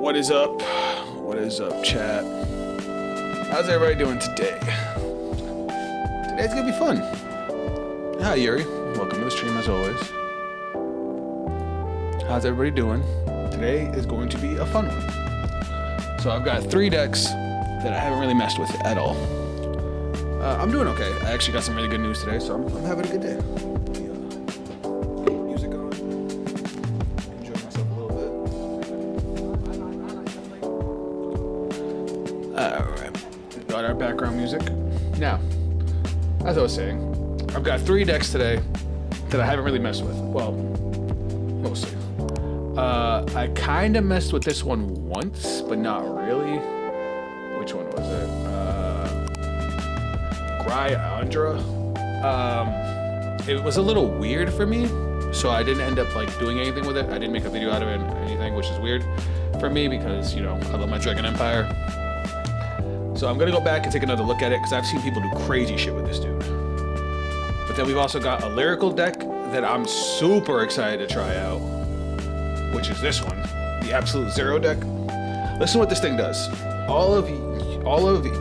What is up? What is up, chat? How's everybody doing today? Today's gonna be fun. Hi, Yuri. Welcome to the stream as always. How's everybody doing? Today is going to be a fun one. So I've got 3 decks that I haven't really messed with at all. I'm doing okay. I actually got some really good news today, so I'm having a good day. Music on. Enjoy myself a little bit. Alright. Got our background music. Now, as I was saying, I've got 3 decks today that I haven't really messed with. Well, mostly. I kind of messed with this one once, but not really. Which one was it? Gryandra. It was a little weird for me, so I didn't end up like doing anything with it. I didn't make a video out of it or anything, which is weird for me because, you know, I love my Dragon Empire. So I'm gonna go back and take another look at it because I've seen people do crazy shit with this dude. But then we've also got a lyrical deck that I'm super excited to try out, which is this one, the Absolute Zero deck. Listen to what this thing does. All of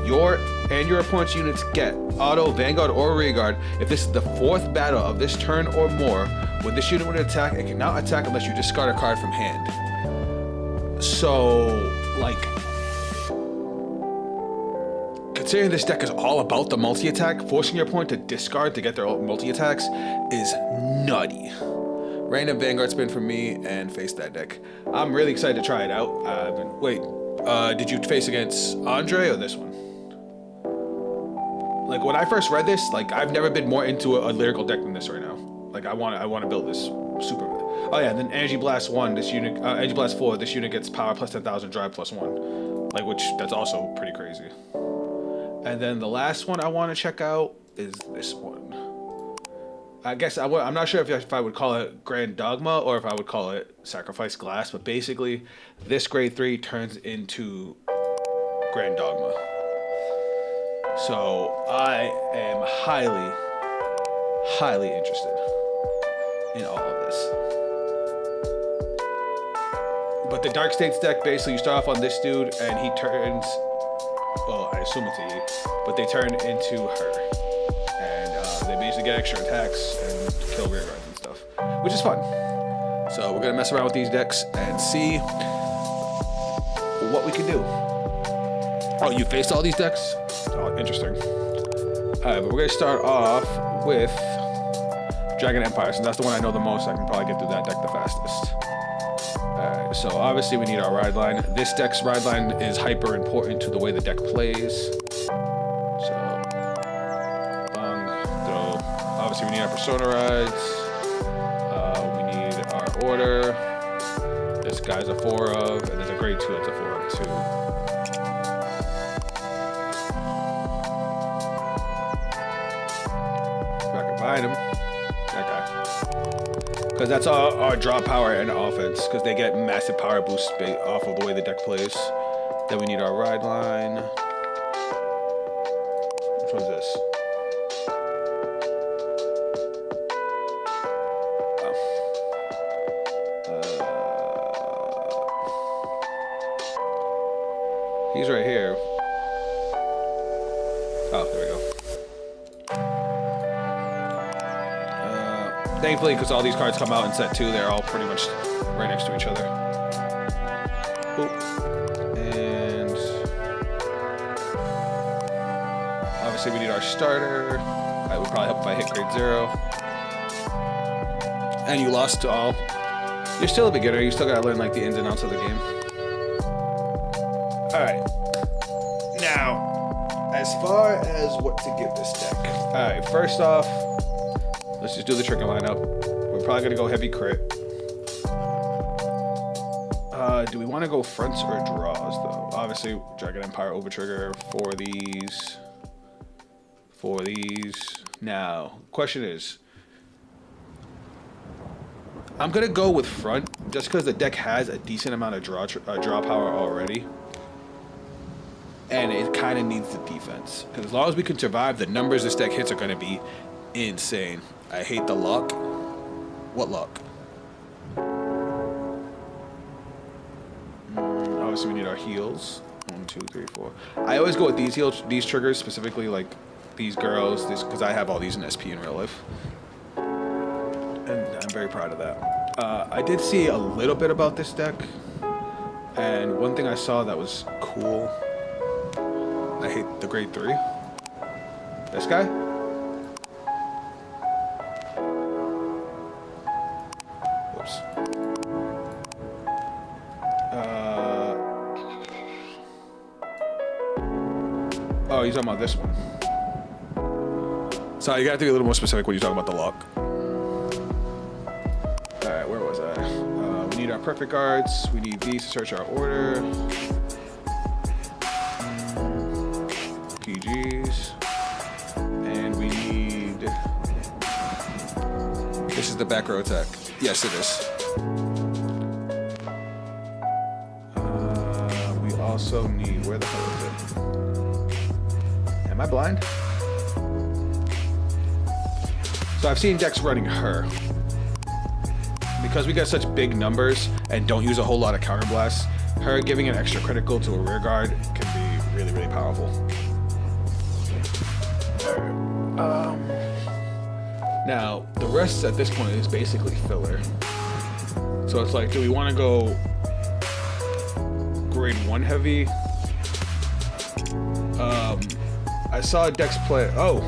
your and your opponent's units get auto, Vanguard, or Rearguard if this is the 4th battle of this turn or more. When this unit would attack, it cannot attack unless you discard a card from hand. So, like, considering this deck is all about the multi-attack, forcing your opponent to discard to get their multi-attacks is nutty. Random Vanguard spin for me and face that deck. I'm really excited to try it out. Wait, did you face against Andre or this one? Like, when I first read this, like, I've never been more into a lyrical deck than this right now. Like, I want to build this super. Oh yeah, and then Energy Blast 1, this unit, Energy Blast 4, this unit gets power plus 10,000, drive plus 1. Like, which, that's also pretty crazy. And then the last one I want to check out is this one. I guess I'm not sure if I would call it Grand Dogma or if I would call it Sacrifice Glass, but basically, this grade 3 turns into Grand Dogma. So I am highly, highly interested in all of this. But the Dark States deck, basically, you start off on this dude and he turns, well, I assume it's a he, but they turn into her. And they basically get extra attacks and kill rear guards and stuff, which is fun. So we're gonna mess around with these decks and see what we can do. Oh, you faced all these decks? Oh, interesting. Alright, but we're gonna start off with Dragon Empire, since that's the one I know the most. I can probably get through that deck the fastest. Alright. So obviously we need our ride line. This deck's ride line is hyper important to the way the deck plays. So, bang, throw. Obviously we need our persona rides. We need our order. This guy's a 4 of, and there's a grade 2 that's a 4 of too. Back and behind him. That guy. Because that's our draw power and offense, because they get massive power boosts off of the way the deck plays. Then we need our ride line. Which one's this? He's right here. Oh, there we go. Thankfully, because all these cards come out in set 2, they're all pretty much right next to each other. Boop. And obviously we need our starter. I would probably help if I hit grade 0. And you lost to all. You're still a beginner. You still gotta learn like the ins and outs of the game. Alright. Now, as far as what to give this deck. Alright, first off, let's just do the trigger lineup. We're probably gonna go heavy crit. Do we want to go fronts or draws though? Obviously, Dragon Empire over trigger for these. Now, question is, I'm gonna go with front just because the deck has a decent amount of draw power already, and it kind of needs the defense. Because as long as we can survive, the numbers this deck hits are gonna be insane. I hate the luck. What luck? Obviously, we need our heals. 1, 2, 3, 4. I always go with these triggers specifically, like these girls, because I have all these in SP in real life, and I'm very proud of that. I did see a little bit about this deck, and one thing I saw that was cool. I hate the grade 3. This guy. Oh, you're talking about this one. So you gotta be a little more specific when you talk about the lock. Alright, where was I? We need our perfect guards. We need these to search our order. PGs. And we need... This is the back row attack. Yes, it is. We also need... Where the hell is it? Am I blind? So I've seen decks running her. Because we got such big numbers and don't use a whole lot of counterblasts, her giving an extra critical to a rear guard can be really, really powerful. Now, the rest at this point is basically filler. So it's like, do we want to go grade 1 heavy? I saw decks play. Oh.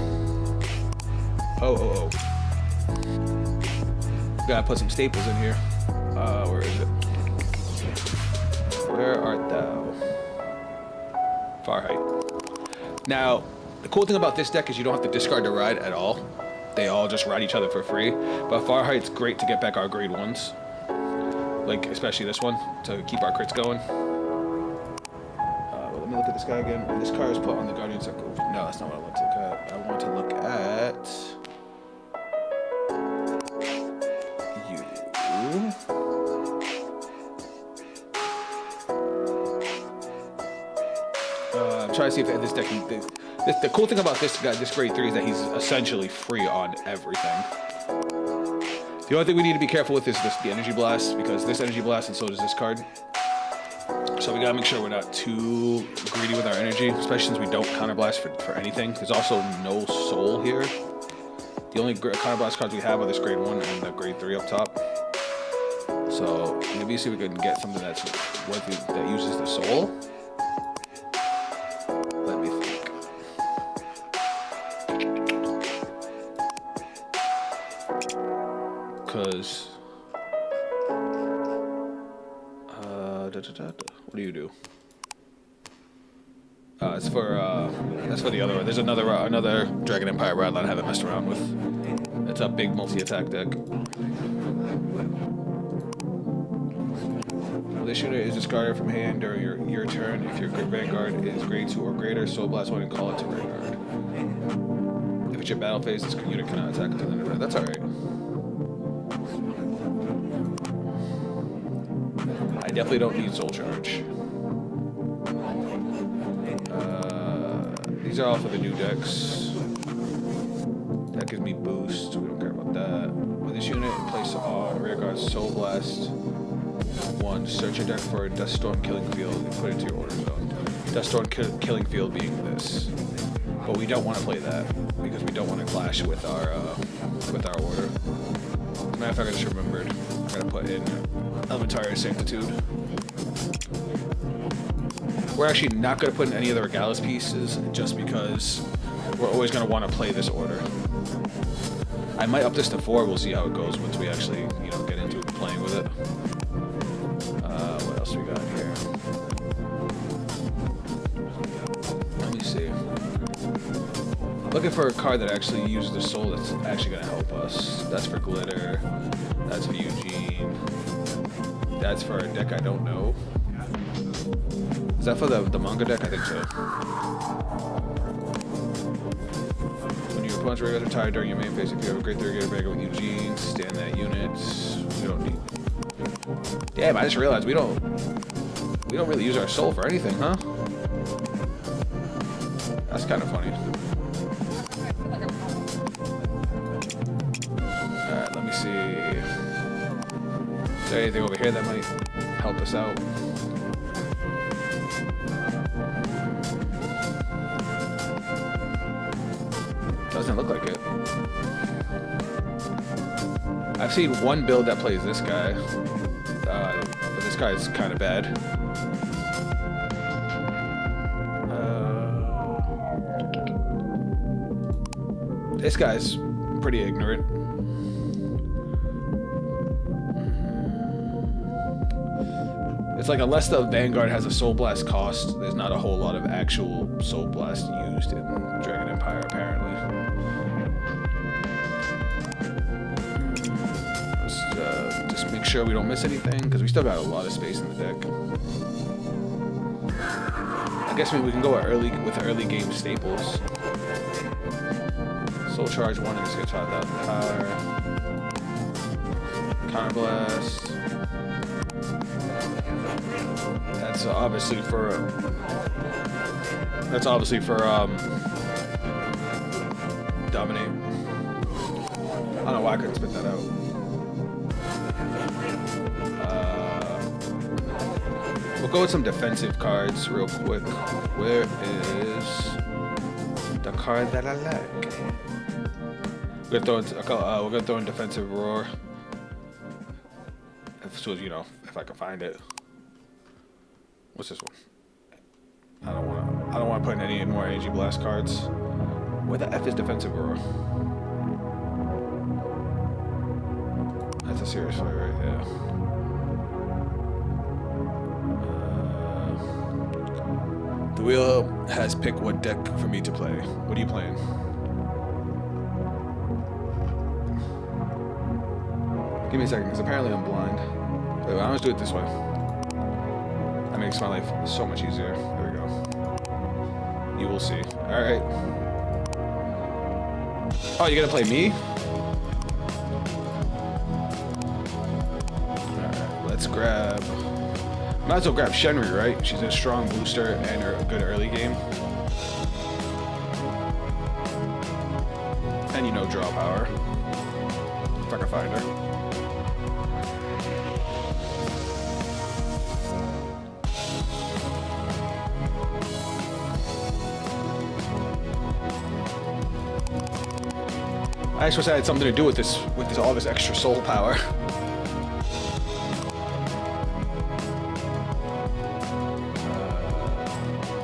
Gotta put some staples in here. Where is it? Where art thou? Farheight. Now, the cool thing about this deck is you don't have to discard the ride at all. They all just ride each other for free. But Farheight's great to get back our grade 1s. Like, especially this one, to keep our crits going. Let me look at this guy again. This card is put on the Guardian Circle. No, that's not what I want to look at. I want to look at... I'm trying to see if this deck can... The cool thing about this guy, this grade 3, is that he's essentially free on everything. The only thing we need to be careful with is the energy blast, because this energy blast and so does this card. So we gotta make sure we're not too greedy with our energy, especially since we don't counterblast for anything. There's also no soul here. The only counterblast cards we have are this grade 1 and the grade 3 up top. So maybe see if we can get something that's worthy that uses the soul. Let me think. Because What do you do? It's for that's for the other one. There's another Dragon Empire Radline I haven't messed around with. It's a big multi-attack deck. This unit is discarded from hand during your turn. If your Vanguard is grade 2 or greater, Soul Blast 1 and call it to graveyard. If it's your battle phase, this unit cannot attack until the end of the That's alright. I definitely don't need Soul Charge. These are all for the new decks. That gives me boost. We don't care about that. With this unit, place on rear guard Soul Blast 1. Search your deck for a Death Storm Killing Field and put it into your order zone. Death Storm Killing Field being this. But we don't want to play that because we don't want to clash with our order. As a matter of fact, I just remembered. I'm gonna put in Elementary Sanctitude. We're actually not gonna put in any of the Regalis pieces just because we're always gonna want to play this order. I might up this to 4. We'll see how it goes once we actually, get into playing with it. What else we got here? Let me see. Looking for a card that actually uses the soul that's actually going to help us. That's for Glitter. That's for Eugene. That's for a deck I don't know. Is that for the manga deck? I think so. When your opponent's regular retired during your main phase, if you have a great 3 Vanguard with Eugene, stand that unit. We don't need. Damn, I just realized we don't really use our soul for anything, huh? That's kind of funny. Alright, let me see. Is there anything over here that might help us out? Doesn't look like it. I've seen one build that plays this guy, but this guy is kind of bad. This guy's pretty ignorant. It's like unless the Vanguard has a Soul Blast cost, there's not a whole lot of actual Soul Blast used in Dragon Empire, apparently. Just make sure we don't miss anything, because we still got a lot of space in the deck. I guess maybe we can go with early game staples. Soul Charge 1 and just get 5,000 power. Counter Blast. That's obviously for Dominate. I don't know why I couldn't spit that out. We'll go with some defensive cards real quick. Where is the card that I like? We're gonna throw in Defensive Roar. If I can find it. What's this one? I don't want to put in any more AG Blast cards. Where the F is Defensive Roar? That's a serious fight right there. The wheel has picked what deck for me to play. What are you playing? Give me a second, because apparently I'm blind. Wait, I'll just do it this way. That makes my life so much easier. There we go. You will see. Alright. Oh, you're gonna play me? Alright, let's grab... Might as well grab Shenri, right? She's a strong booster and a good early game. And draw power. If I can find her. I suppose I had something to do with all this extra soul power.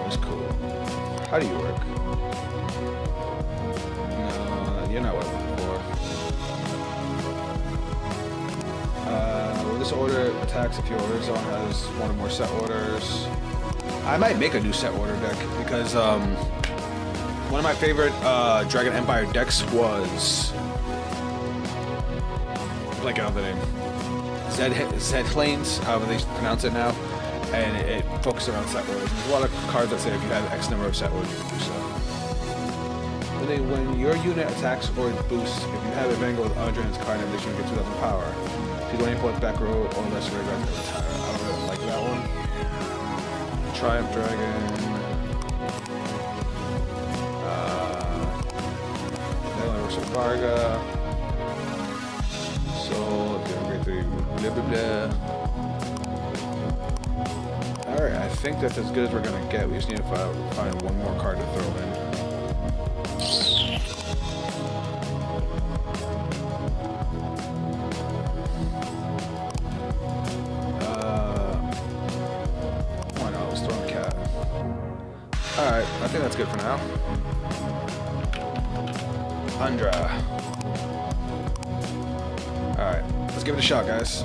That's cool. How do you work? No, you're not what I'm looking for. this order attacks if your order zone has one or more set orders. I might make a new set order deck because one of my favorite Dragon Empire decks was blanking out the name. Zed Lanes, however they pronounce it now, and it focuses around set orders. There's a lot of cards that say if you have X number of set orders, you can do so. When your unit attacks or boosts, if you have a Vanguard with Adrian's card in addition, you get 2,000 power. If you go any point back row or less red red, retire. I don't really like that one. Triumph Dragon. Then I works with Varga. So, grade 3. Blah, blah, blah. Alright, I think that's as good as we're gonna get. We just need to find one more card to throw in. Why not? Let's throw in a cat. Alright, I think that's good for now. Andra. Alright, let's give it a shot, guys.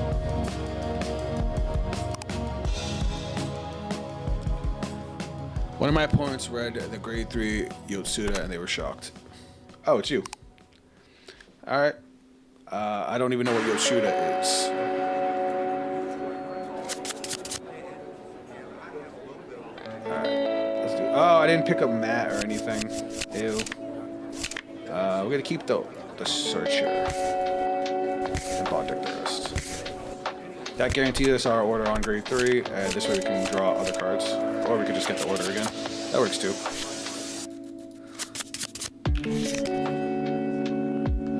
One of my opponents read the grade 3 Yotsuda and they were shocked. Oh, it's you. Alright. I don't even know what Yotsuda is. Alright, let's do it. Oh, I didn't pick up Matt or anything. Ew. We're gonna keep the Searcher. And project the rest. That guarantees us our order on grade 3, and this way we can draw other cards. Or we could just get the order again. That works too.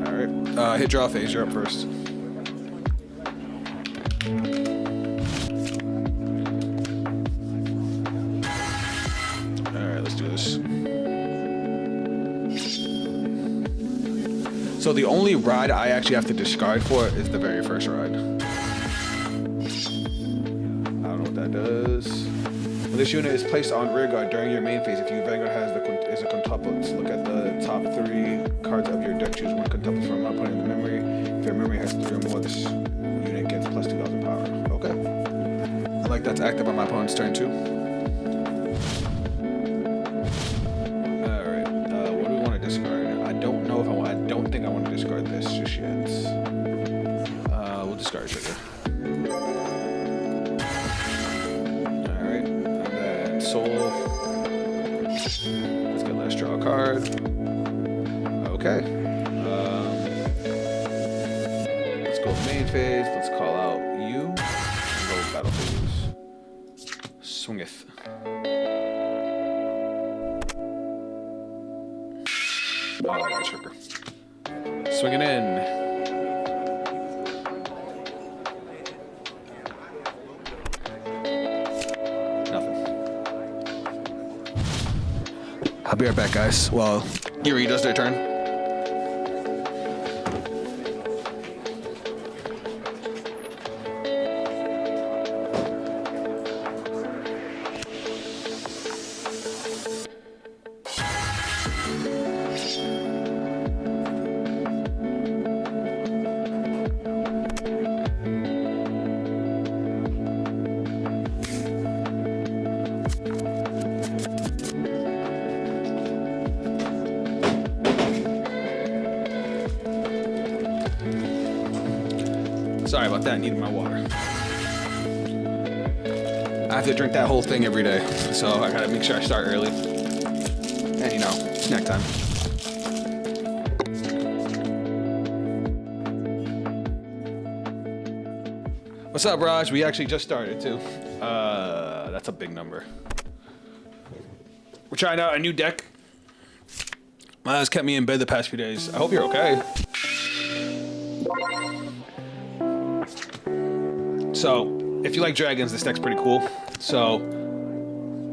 Alright. Hit draw phase, you're up first. Alright, let's do this. So the only ride I actually have to discard for is the very first ride. I don't know what that does. When this unit is placed on rear guard during your main phase, if your Vanguard is a quintuplet, look at the top 3 cards of your deck, choose one quintuplet from output in the memory. If your memory has 3 or more, this unit gets plus 2,000 power. Okay. I like that's active on my opponent's turn too. Alright, what do we want to discard? I don't think I want to discard this just yet. We'll discard Sugar. Alright, and then Soul. Let's get last draw a card. Okay. Let's go main phase. Let's call out you. And go battle phase. Swingeth. Oh, I got Sugar. Swinging in. Nothing. I'll be right back, guys. Well, Yuri does their turn. Sorry about that, I needed my water. I have to drink that whole thing every day, so I gotta make sure I start early. And you know, snack time. What's up, Raj? We actually just started too. That's a big number. We're trying out a new deck. Miles kept me in bed the past few days. I hope you're okay. So, if you like dragons, this deck's pretty cool. So,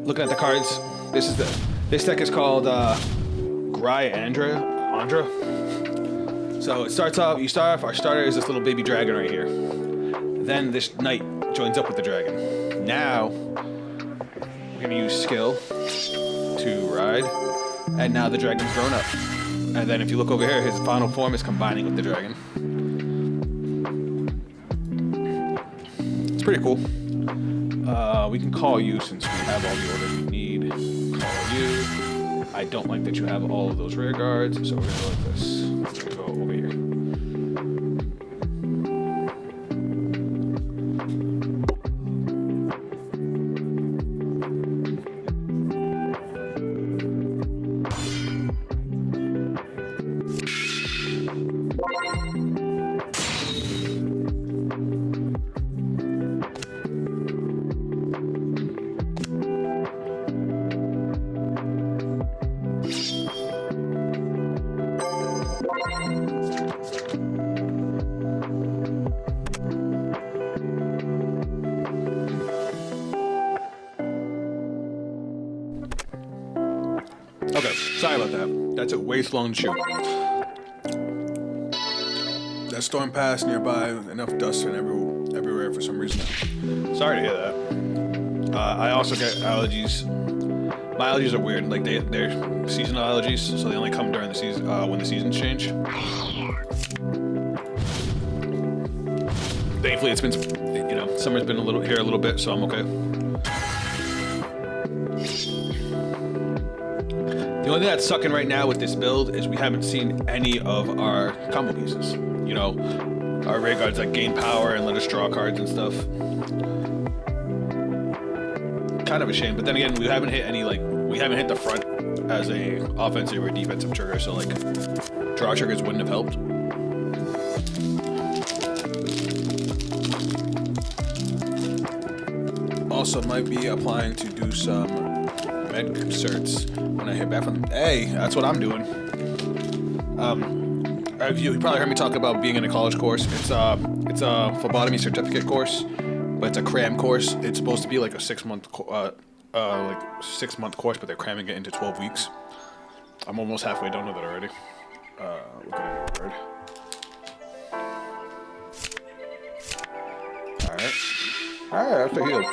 looking at the cards, this deck is called Andra. So it starts off. You start off. Our starter is this little baby dragon right here. Then this knight joins up with the dragon. Now we're gonna use skill to ride, and now the dragon's grown up. And then if you look over here, his final form is combining with the dragon. It's pretty cool. We can call you since we have all the orders we need. Call you. I don't like that you have all of those rear guards, so we're gonna go like this. We're gonna go over here. Okay, sorry about that. That took way too long to shoot. That storm passed nearby, enough dust and everywhere for some reason. Sorry to hear that. I also get allergies. My allergies are weird. Like they're seasonal allergies, so they only come during the season when the seasons change. Thankfully, it's been, you know, summer's been a little bit, so I'm okay. The only thing that's sucking right now with this build is we haven't seen any of our combo pieces. You know, our rear guards that gain power and let us draw cards and stuff. Kind of a shame, but then again, we haven't hit the front as a offensive or defensive trigger, so like draw triggers wouldn't have helped. Also might be applying to do some med certs when I hit back from. Hey, that's what I'm doing. You probably heard me talk about being in a college course. It's a phlebotomy certificate course, but it's a cram course. It's supposed to be like a 6-month course, but they're cramming it into 12 weeks. I'm almost halfway done with it already. Look at it, Alright, that's a heal.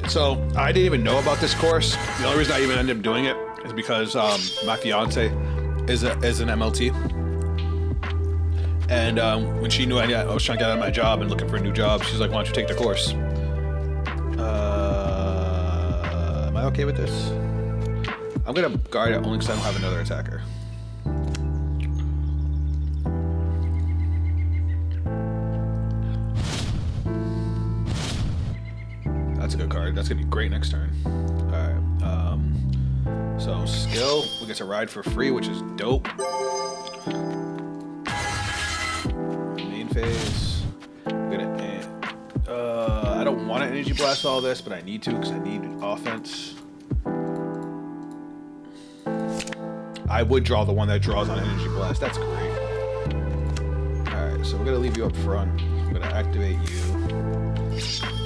So I didn't even know about this course. The only reason I even ended up doing it is because my fiance is an MLT, and when she knew I was trying to get out of my job and looking for a new job, she's like, "Why don't you take the course?" Am I okay with this? I'm gonna guard it only because I don't have another attacker. That's a good card. That's gonna be great next turn. Alright. So skill, we get to ride for free, which is dope. Main phase. We're gonna I don't want to energy blast all this, but I need to because I need offense. I would draw the one that draws on energy blast. That's great. Alright, so we're gonna leave you up front. I'm gonna activate you.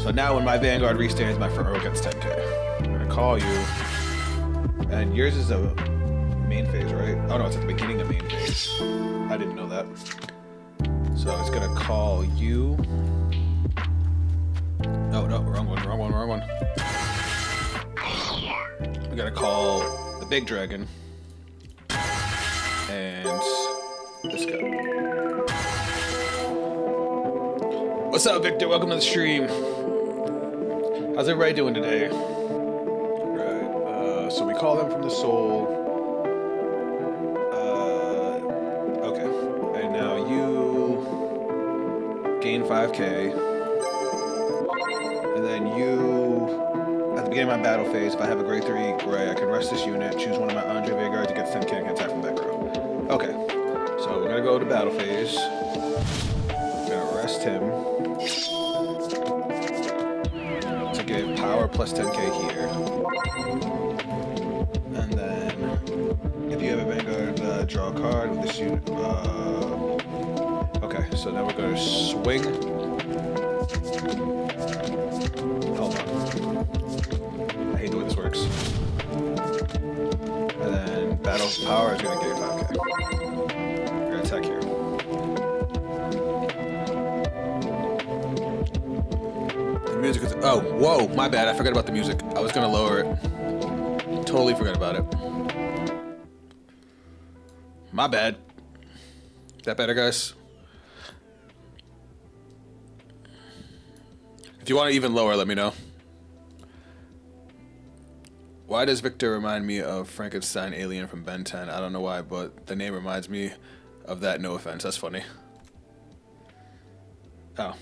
So now when my Vanguard restands, my front row gets 10k. I'm gonna call you, and yours is a main phase, right? Oh no, it's at the beginning of main phase. I didn't know that. So it's gonna call you. No, wrong one. We gotta call the big dragon and this guy. What's up, Victor? Welcome to the stream. How's everybody doing today? Right, so we call them from the soul. Okay, and now you gain 5k. And then you, at the beginning of my battle phase, if I have a grade 3 gray, I can rest this unit, choose one of my Andre Vanguard to get 10k and attack from back row. Okay, so we're gonna go to battle phase. We're gonna rest him. Give power plus 10k here, and then if you have a Vanguard, draw a card with this unit. Okay, so now we're going to swing. Hold on, I hate the way this works. And then battle power is going to give 5k. We're going to attack here. Oh, whoa, my bad. I forgot about the music. I was gonna lower it. Totally forgot about it. My bad. Is that better, guys? If you want to even lower, let me know. Why does Victor remind me of Frankenstein alien from Ben 10? I don't know why, but the name reminds me of that. No offense. That's funny. Oh.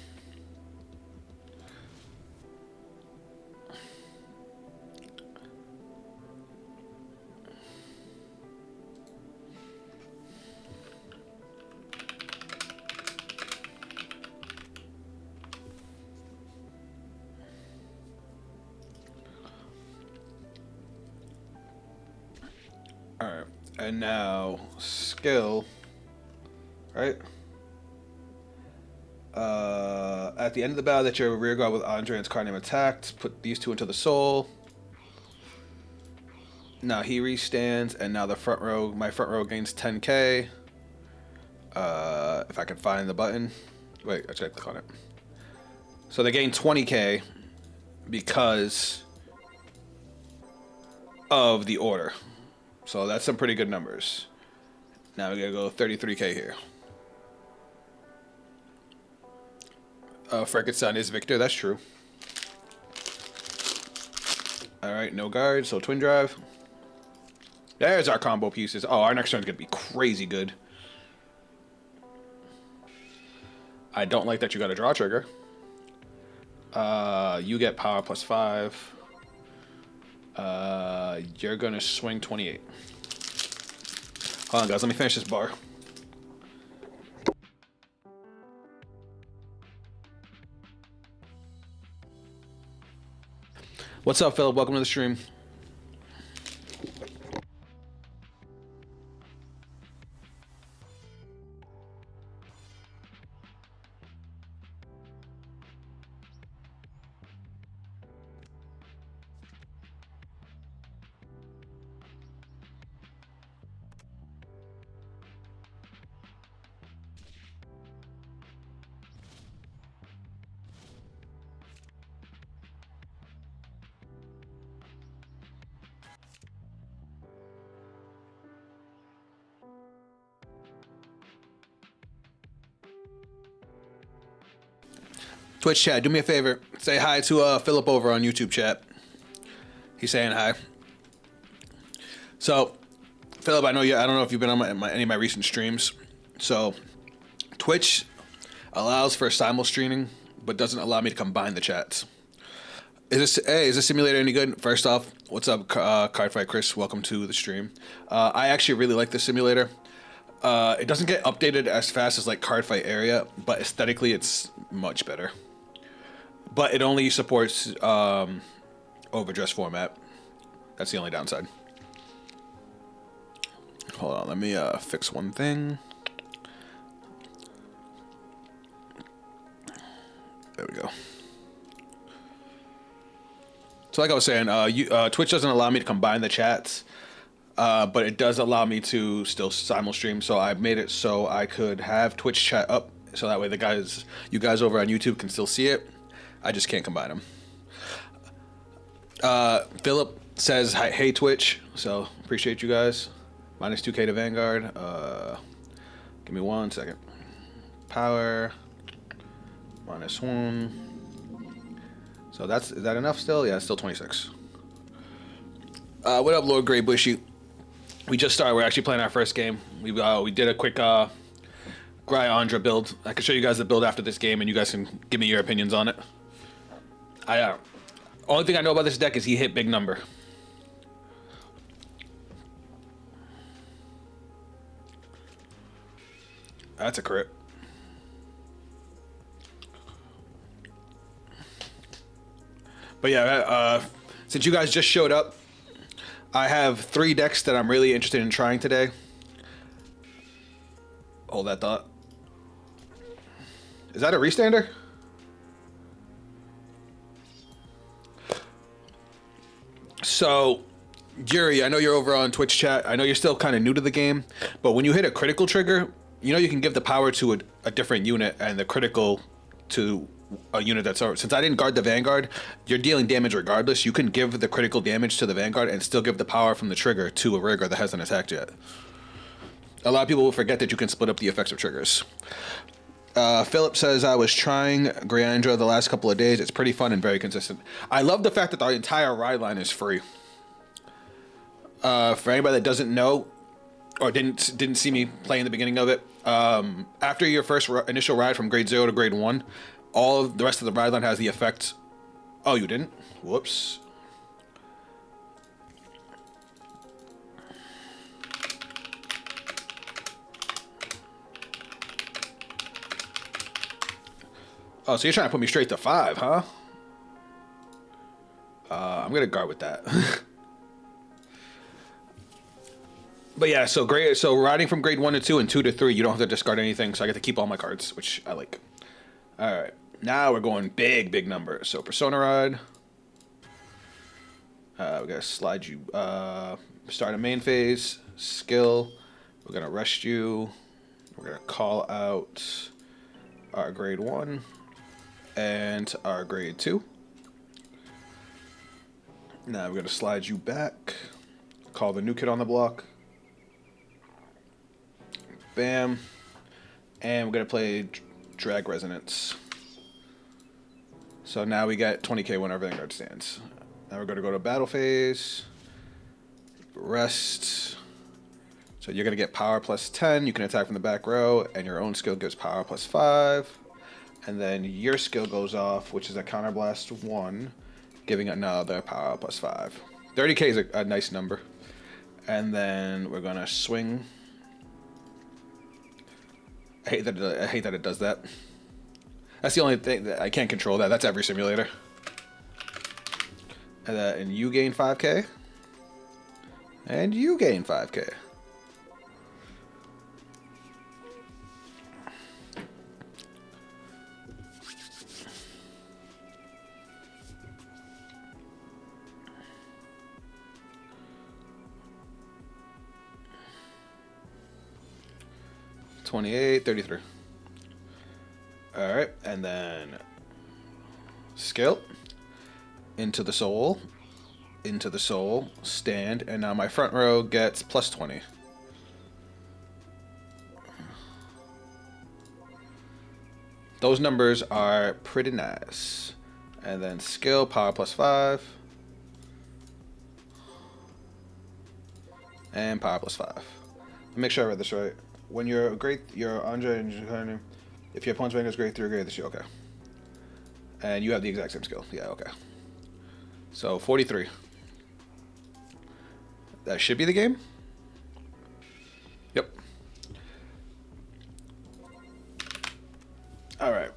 Alright, and now skill, right? At the end of the battle that your rear guard with Andre and his card name attacked, put these two into the soul. Now he restands, and now the front row, my front row gains 10k. If I can find the button. Wait, I should click on it. So they gain 20k because of the order. So that's some pretty good numbers. Now we gotta go 33k here. Frankenstein is Victor, that's true. Alright, no guard, so twin drive. There's our combo pieces. Oh, our next turn's gonna be crazy good. I don't like that you got a draw trigger. You get power +5. You're gonna swing 28. Hold on, guys. Let me finish this bar. What's up, Philip? Welcome to the stream. Twitch chat, do me a favor. Say hi to Philip over on YouTube chat. He's saying hi. So, Philip, I know you. I don't know if you've been on any of my recent streams. So, Twitch allows for simul streaming, but doesn't allow me to combine the chats. Is this simulator any good? First off, what's up, Cardfight Chris? Welcome to the stream. I actually really like this simulator. It doesn't get updated as fast as like Cardfight Area, but aesthetically it's much better. But it only supports overdress format. That's the only downside. Hold on, let me fix one thing. There we go. So like I was saying, Twitch doesn't allow me to combine the chats, but it does allow me to still simul stream. So I made it so I could have Twitch chat up, so that way you guys over on YouTube can still see it. I just can't combine them. Philip says, hey Twitch, so appreciate you guys. Minus 2k to Vanguard. Give me 1 second. Power. -1. So is that enough still? Yeah, it's still 26. What up, Lord Grey Bushy? We just started. We're actually playing our first game. We did a quick Gryandra build. I can show you guys the build after this game, and you guys can give me your opinions on it. Only thing I know about this deck is he hit big number. That's a crit. But yeah, since you guys just showed up, I have 3 decks that I'm really interested in trying today. Hold that thought. Is that a restander? So, Yuri, I know you're over on Twitch chat. I know you're still kind of new to the game, but when you hit a critical trigger, you know you can give the power to a different unit and the critical to a unit that's over. Since I didn't guard the Vanguard, you're dealing damage regardless. You can give the critical damage to the Vanguard and still give the power from the trigger to a rigger that hasn't attacked yet. A lot of people will forget that you can split up the effects of triggers. Philip says, I was trying Greandra the last couple of days. It's pretty fun and very consistent. I love the fact that the entire ride line is free. For anybody that doesn't know or didn't see me play in the beginning of it, after your first initial ride from grade 0 to grade 1, all of the rest of the ride line has the effect. Oh, you didn't? Whoops. Oh, so you're trying to put me straight to 5, huh? I'm gonna guard with that. But yeah, so riding from grade 1 to 2 and 2 to 3, you don't have to discard anything, so I get to keep all my cards, which I like. Alright, now we're going big numbers. So Persona Ride. We gotta slide you, start a main phase, skill. We're gonna rest you. We're gonna call out our grade 1 and our grade 2. Now we're gonna slide you back. Call the new kid on the block. Bam. And we're gonna play Drag Resonance. So now we get 20k when our Vanguard stands. Now we're gonna go to battle phase. Rest. So you're gonna get power plus 10. You can attack from the back row, and your own skill gives power plus 5. And then your skill goes off, which is a counterblast 1, giving another power plus 5. 30k is a nice number. And then we're gonna swing. I hate that it does that. That's the only thing that I can't control. That's every simulator. And you gain 5k. And you gain 5k. $28, $33. All right, and then skill into the soul, stand, and now my front row gets plus 20. Those numbers are pretty nice. And then skill, power plus 5, and power plus 5. Make sure I read this right. When you're Andre and if your opponent's rank is grade 3 or grade 3, okay. And you have the exact same skill. Yeah, okay. So 43. That should be the game. Yep. All right.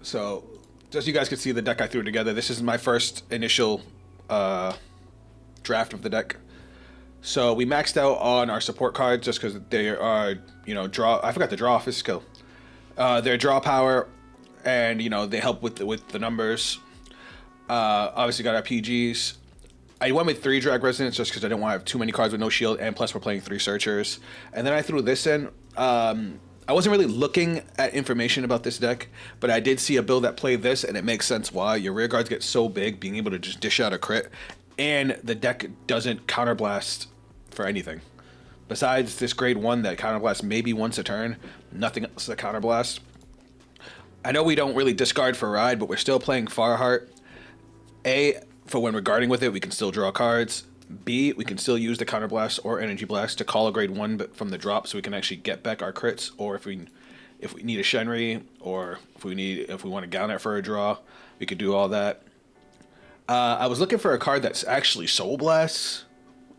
So just so you guys can see the deck I threw together, this is my first initial draft of the deck. So we maxed out on our support cards just because they are, draw. I forgot to draw off his skill. Their draw power, and they help with the numbers. Obviously got our PGs. I went with 3 Drag Resonance just because I didn't want to have too many cards with no shield, and plus we're playing 3 Searchers. And then I threw this in. I wasn't really looking at information about this deck, but I did see a build that played this, and it makes sense why. Your rear guards get so big, being able to just dish out a crit. And the deck doesn't counterblast for anything. Besides this grade 1 that counterblasts maybe once a turn, nothing else that counterblast. I know we don't really discard for ride, but we're still playing Farheart. A, for when we're guarding with it, we can still draw cards. B, we can still use the counterblast or energy blast to call a grade 1 but from the drop, so we can actually get back our crits. Or if we need a Shenri, or if we want to Gauntlet for a draw, we could do all that. I was looking for a card that's actually Soul Blast.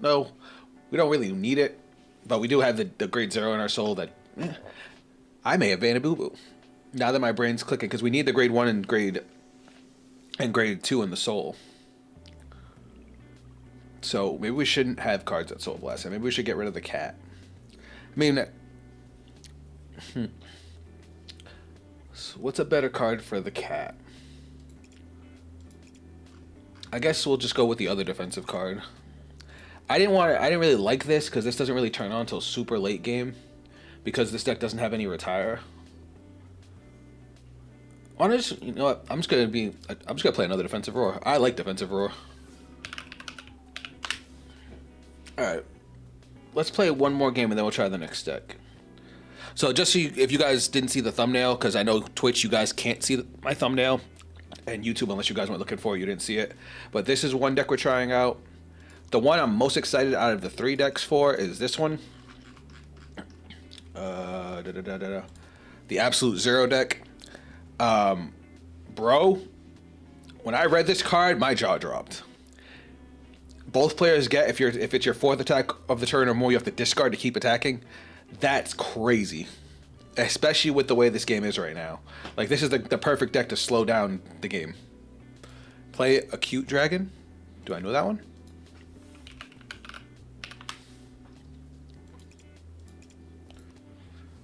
No, we don't really need it, but we do have the grade 0 in our soul that I may have banned Boo Boo. Now that my brain's clicking, because we need the grade 1 and grade 2 in the soul. So maybe we shouldn't have cards that Soul Blast. Maybe we should get rid of the cat. I mean, so what's a better card for the cat? I guess we'll just go with the other defensive card. I didn't really like this because this doesn't really turn on until super late game, because this deck doesn't have any retire. Honest, you know what? I'm just gonna play another defensive roar. I like defensive roar. All right, let's play one more game and then we'll try the next deck. So just so if you guys didn't see the thumbnail, because I know Twitch, you guys can't see my thumbnail, and YouTube, unless you guys weren't looking for it, you didn't see it. But this is one deck we're trying out. The one I'm most excited out of the 3 decks for is this one. The Absolute Zero deck. Bro, when I read this card, my jaw dropped. Both players get, if it's your 4th attack of the turn or more, you have to discard to keep attacking. That's crazy. Especially with the way this game is right now. Like, this is the perfect deck to slow down the game. Play Acute Dragon. Do I know that one?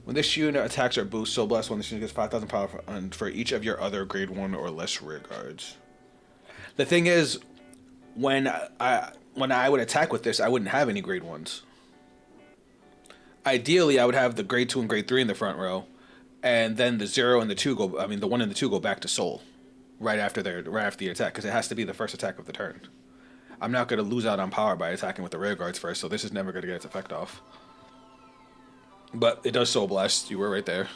When this unit attacks or boosts, Soul Blast 1, this unit gets 5,000 power for each of your other grade 1 or less rear guards. The thing is, when I would attack with this, I wouldn't have any grade 1s. Ideally, I would have the grade 2 and grade 3 in the front row, and then the 0 and the 2 go. I mean, the 1 and the 2 go back to Soul, right after the attack, because it has to be the first attack of the turn. I'm not going to lose out on power by attacking with the rear guards first, so this is never going to get its effect off. But it does Soul Blast. You were right there.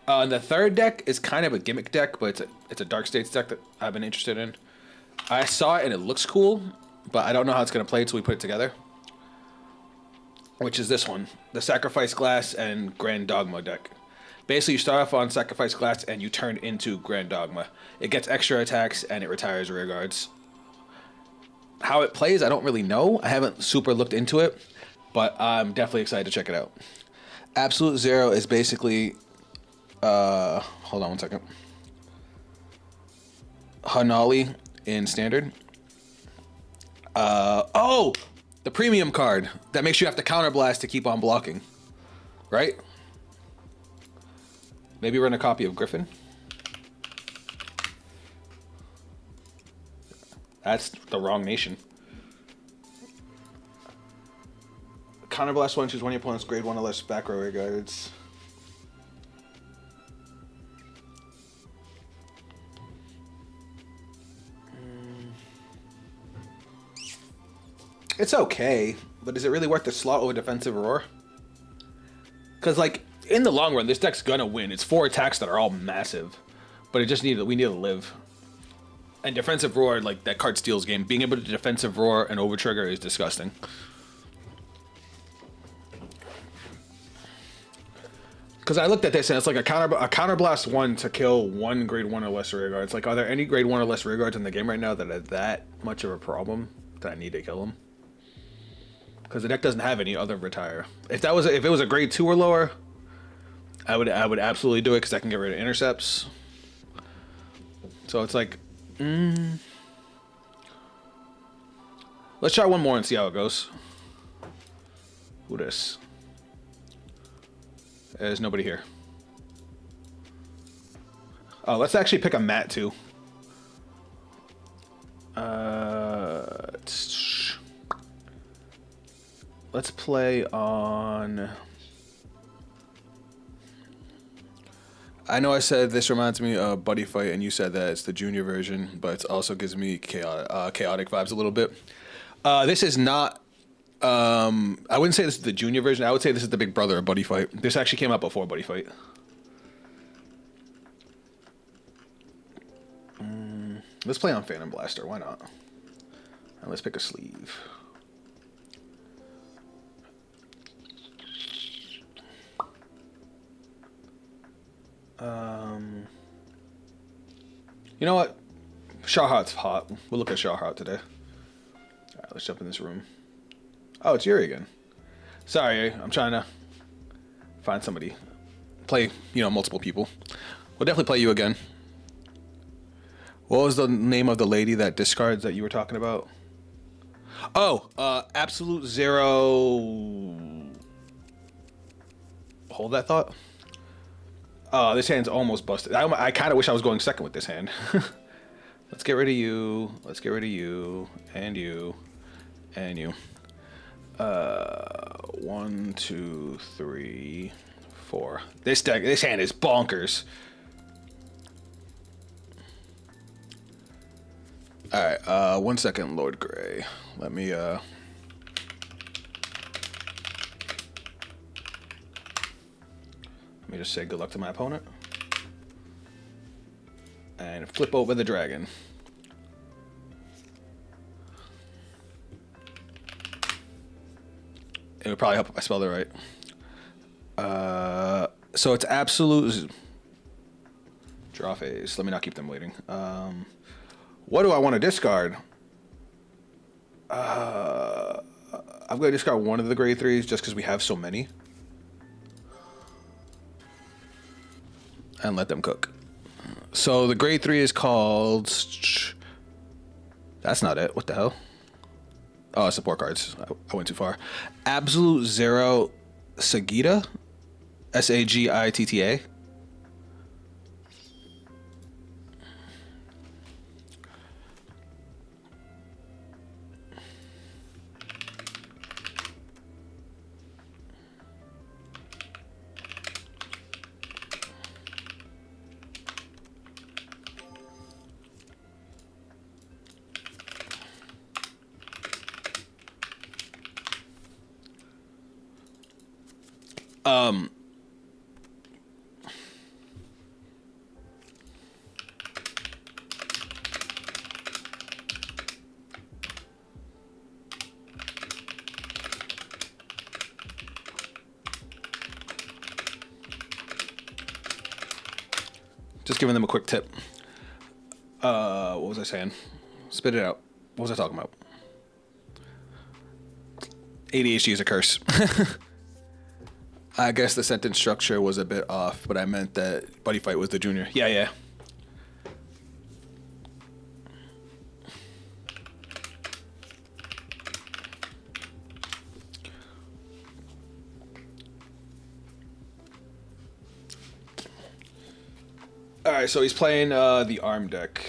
The 3rd deck is kind of a gimmick deck, but it's a Dark States deck that I've been interested in. I saw it and it looks cool, but I don't know how it's going to play until we put it together. Which is this one, the Sacrifice Glass and Grand Dogma deck. Basically, you start off on Sacrifice Glass and you turn into Grand Dogma. It gets extra attacks and it retires rear guards. How it plays, I don't really know. I haven't super looked into it, but I'm definitely excited to check it out. Absolute Zero is basically, hold on one second. Hanali in Standard. Oh! The premium card that makes you have to counterblast to keep on blocking, right? Maybe run a copy of Griffin. That's the wrong nation. Counterblast 1, choose one of your opponent's grade 1 or less back row rear guards. It's okay, but is it really worth the slot over defensive roar? Because, like, in the long run, this deck's gonna win. It's 4 attacks that are all massive, but we need to live. And defensive roar, like, that card steals game. Being able to defensive roar and over trigger is disgusting. Because I looked at this and it's like a counterblast 1 to kill 1 grade 1 or less rear guards. Like, are there any grade 1 or less rear guards in the game right now that are that much of a problem that I need to kill them? Because the deck doesn't have any other retire. If it was a grade 2 or lower, I would absolutely do it because I can get rid of intercepts. So it's like, let's try one more and see how it goes. Who this? There's nobody here. Oh, let's actually pick a mat too. Let's play on... I know I said this reminds me of Buddy Fight, and you said that it's the junior version, but it also gives me chaotic vibes a little bit. This is not... I wouldn't say this is the junior version. I would say this is the big brother of Buddy Fight. This actually came out before Buddy Fight. Let's play on Phantom Blaster. Why not? And let's pick a sleeve. You know what? Shahot's hot. We'll look at Shahot today. Alright, let's jump in this room. Oh, it's Yuri again. Sorry, I'm trying to find somebody. Play, multiple people. We'll definitely play you again. What was the name of the lady that discards that you were talking about? Oh, Absolute Zero. Hold that thought. Oh, this hand's almost busted. I kind of wish I was going second with this hand. Let's get rid of you. Let's get rid of you. And you. And you. 1, 2, 3, 4. This hand is bonkers. All right, 1 second, Lord Grey. Let me just say good luck to my opponent. And flip over the dragon. It would probably help if I spelled it right. So it's absolute draw phase. Let me not keep them waiting. What do I want to discard? I'm going to discard one of the grade 3s just because we have so many. And let them cook. So the grade 3 is called... That's not it. What the hell? Oh, support cards. I went too far. Absolute Zero Sagitta. Sagitta. Just giving them a quick tip. What was I saying? Spit it out. What was I talking about? ADHD is a curse. I guess the sentence structure was a bit off, but I meant that Buddy Fight was the junior. Yeah. All right, so he's playing the arm deck.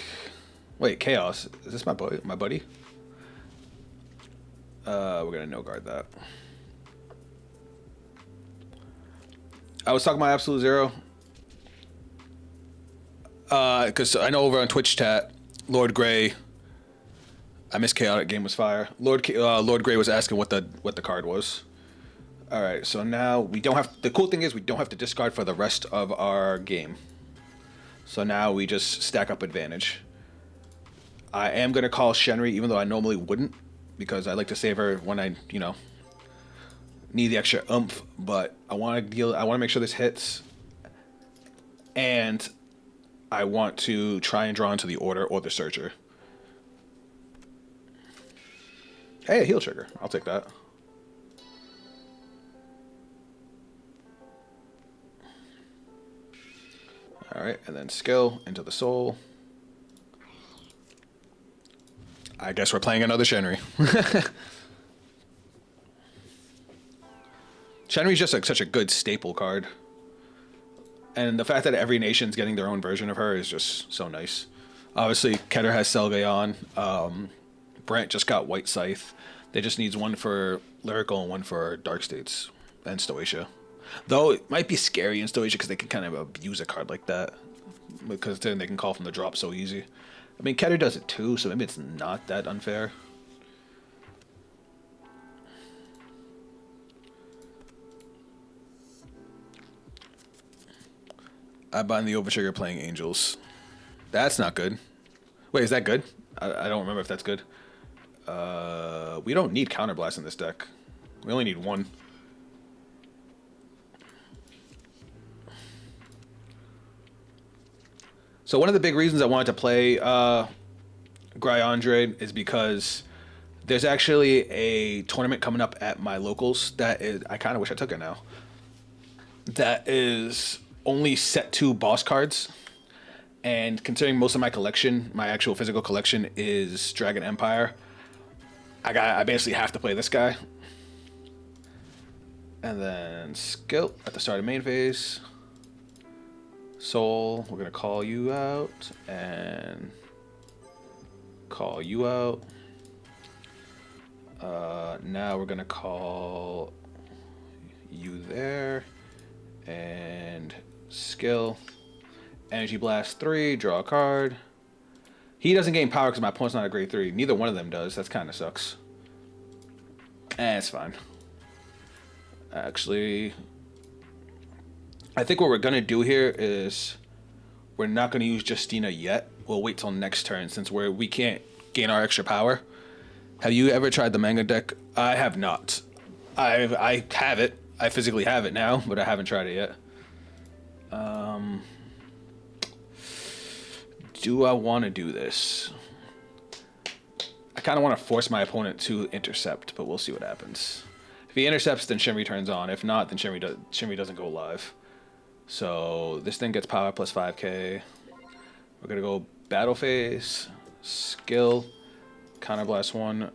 Wait, Chaos. Is this my buddy? We're gonna no guard that. I was talking about Absolute Zero. Because I know over on Twitch chat, Lord Grey. I missed Chaotic Game was fire. Lord Grey was asking what the card was. All right, so now we don't have. The cool thing is we don't have to discard for the rest of our game. So now we just stack up advantage. I am gonna call Shenri, even though I normally wouldn't, because I like to save her when I, need the extra oomph. But I want to make sure this hits, and I want to try and draw into the Order or the Searcher. Hey, a heal trigger. I'll take that. All right, and then skill into the soul. I guess we're playing another Shenri. Shenri's just such a good staple card. And the fact that every nation's getting their own version of her is just so nice. Obviously, Keter has Selgayon. Brent just got White Scythe. They just needs one for Lyrical and one for Dark States and Stoatia. Though it might be scary in Stoatia because they can kind of abuse a card like that. Because then they can call from the drop so easy. I mean, Keter does it too, so maybe it's not that unfair. I bind the Overtrigger playing Angels. That's not good. Wait, is that good? I don't remember if that's good. We don't need Counterblast in this deck. We only need one. So one of the big reasons I wanted to play Gryandre is because there's actually a tournament coming up at my locals that is, I kind of wish I took it now, that is only set 2 boss cards. And considering most of my collection, my actual physical collection is Dragon Empire, I basically have to play this guy. And then skill at the start of main phase. Soul, we're gonna call you out and call you out. Now we're gonna call you there and skill. Energy Blast 3, draw a card. He doesn't gain power because my opponent's not a grade 3. Neither one of them does. That kind of sucks. It's fine. Actually, I think what we're going to do here is we're not going to use Justina yet. We'll wait till next turn since we can't gain our extra power. Have you ever tried the manga deck? I have not. I have it. I physically have it now, but I haven't tried it yet. Do I want to do this? I kind of want to force my opponent to intercept, but we'll see what happens. If he intercepts, then Shinri turns on. If not, then Shinri doesn't go live. So this thing gets power plus 5k. We're going to go battle phase, skill, counterblast 1,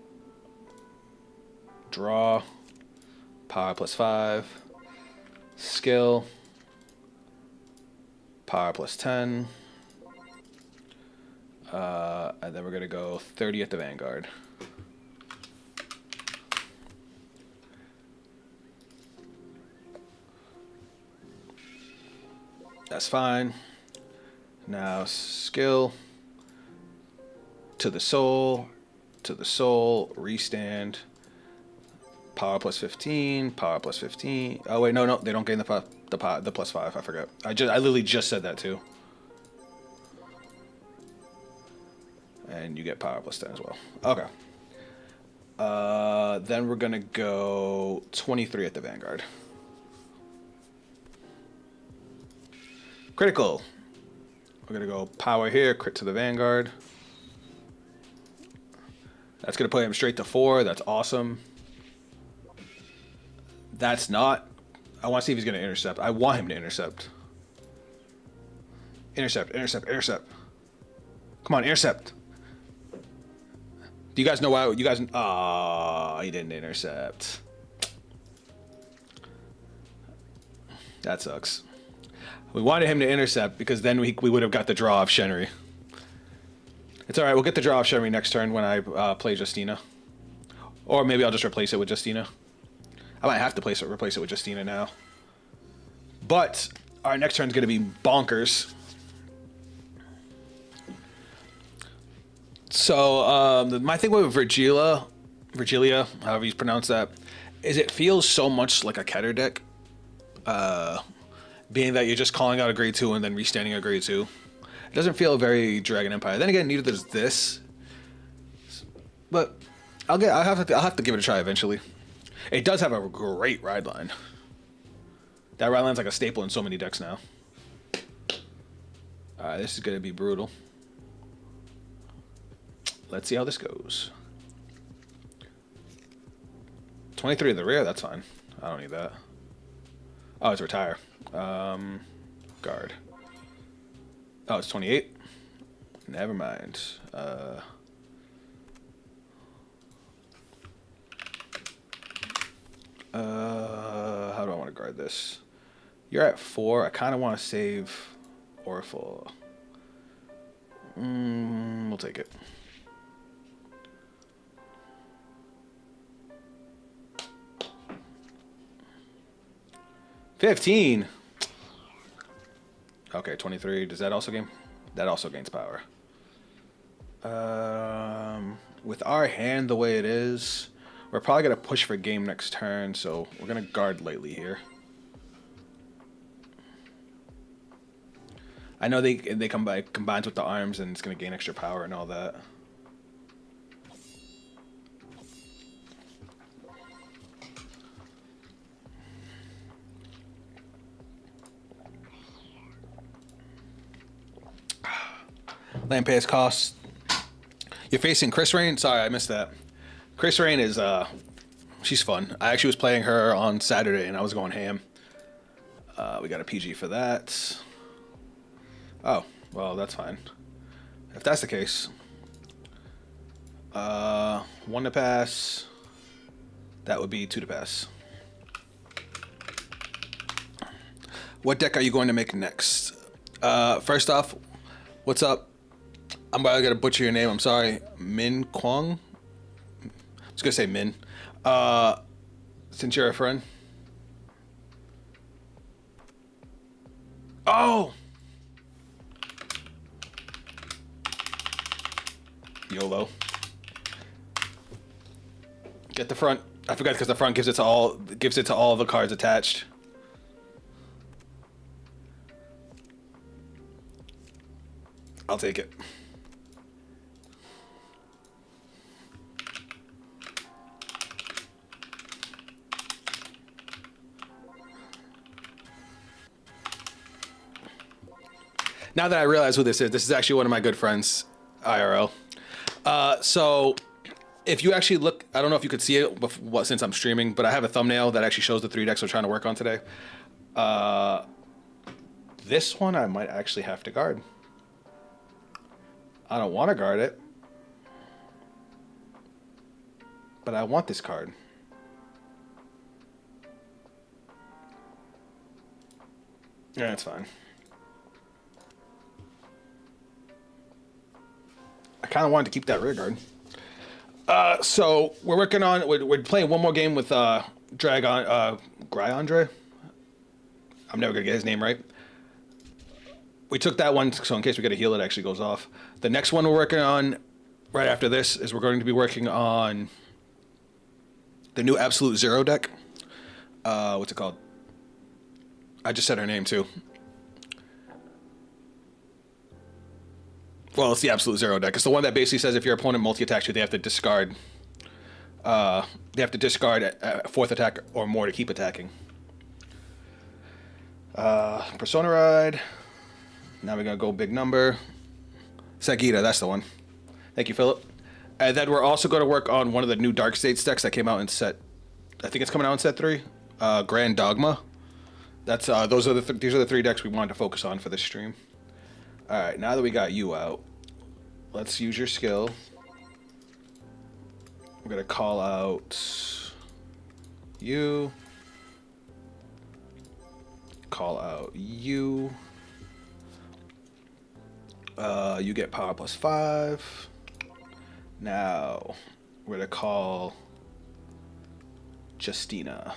draw, power plus 5, skill, power plus 10, and then we're going to go 30 at the Vanguard. That's fine. Now skill, to the soul, restand, power plus 15, power plus 15. Oh wait, no, they don't gain the plus 5. I forgot. I literally just said that too. And you get power plus 10 as well. Okay. Then we're gonna go 23 at the Vanguard. Critical. We're gonna go power here, crit to the Vanguard. That's gonna put him straight to 4. That's awesome. That's not. I want to see if he's gonna intercept. I want him to intercept. Intercept. Come on, intercept. Do you guys know why? You guys? Ah, he didn't intercept. That sucks. We wanted him to intercept because then we would have got the draw of Shenri. It's alright, we'll get the draw of Shenri next turn when I play Justina. Or maybe I'll just replace it with Justina. I might have to replace it with Justina now. But our next turn is going to be bonkers. So my thing with Virgilia, however you pronounce that, is it feels so much like a Keter deck. Being that you're just calling out a grade 2 and then restanding a grade 2. It doesn't feel very Dragon Empire. Then again, neither does this. But I'll have to give it a try eventually. It does have a great ride line. That ride line's like a staple in so many decks now. Alright, this is gonna be brutal. Let's see how this goes. 23 in the rear, that's fine. I don't need that. Oh, it's retire. Guard. Oh, it's 28. Never mind. How do I want to guard this? You're at 4. I kind of want to save Orphle. We'll take it. $15. Okay, 23. Does that also gain? That also gains power. With our hand the way it is, we're probably gonna push for game next turn, so we're gonna guard lightly here. I know they combines with the arms and it's gonna gain extra power and all that. Land pass costs. You're facing Chris Rain? Sorry, I missed that. Chris Rain is, she's fun. I actually was playing her on Saturday and I was going ham. We got a PG for that. Oh, well, that's fine. If that's the case. 1 to pass. That would be 2 to pass. What deck are you going to make next? First off, what's up? I'm probably gonna butcher your name. I'm sorry. Min Kwong? I was gonna say Min. Since you're a friend. Oh! YOLO. Get the front. I forgot because the front gives it to all the cards attached. I'll take it. Now that I realize who this is actually one of my good friends, IRL. So if you actually look, I don't know if you could see it before, since I'm streaming, but I have a thumbnail that actually shows the 3 decks we're trying to work on today. This one I might actually have to guard. I don't want to guard it, but I want this card. Yeah, that's fine. I kind of wanted to keep that rear guard. So we're working on, we're playing one more game with Gryandre. I'm never gonna get his name right. We took that one, so in case we get a heal, it actually goes off. The next one we're working on right after this is we're going to be working on the new Absolute Zero deck. What's it called? I just said her name too. Well, it's the Absolute Zero deck. It's the one that basically says if your opponent multi-attacks you, they have to discard. They have to discard a 4th attack or more to keep attacking. Persona Ride. Now we're gonna go big number. Sagita, that's the one. Thank you, Philip. And then we're also going to work on one of the new Dark States decks that came out in set. I think it's coming out in set 3. Grand Dogma. That's these are the 3 decks we wanted to focus on for this stream. All right, now that we got you out, let's use your skill. We're gonna call out you. Call out you. You get power +5. Now we're gonna call Justina.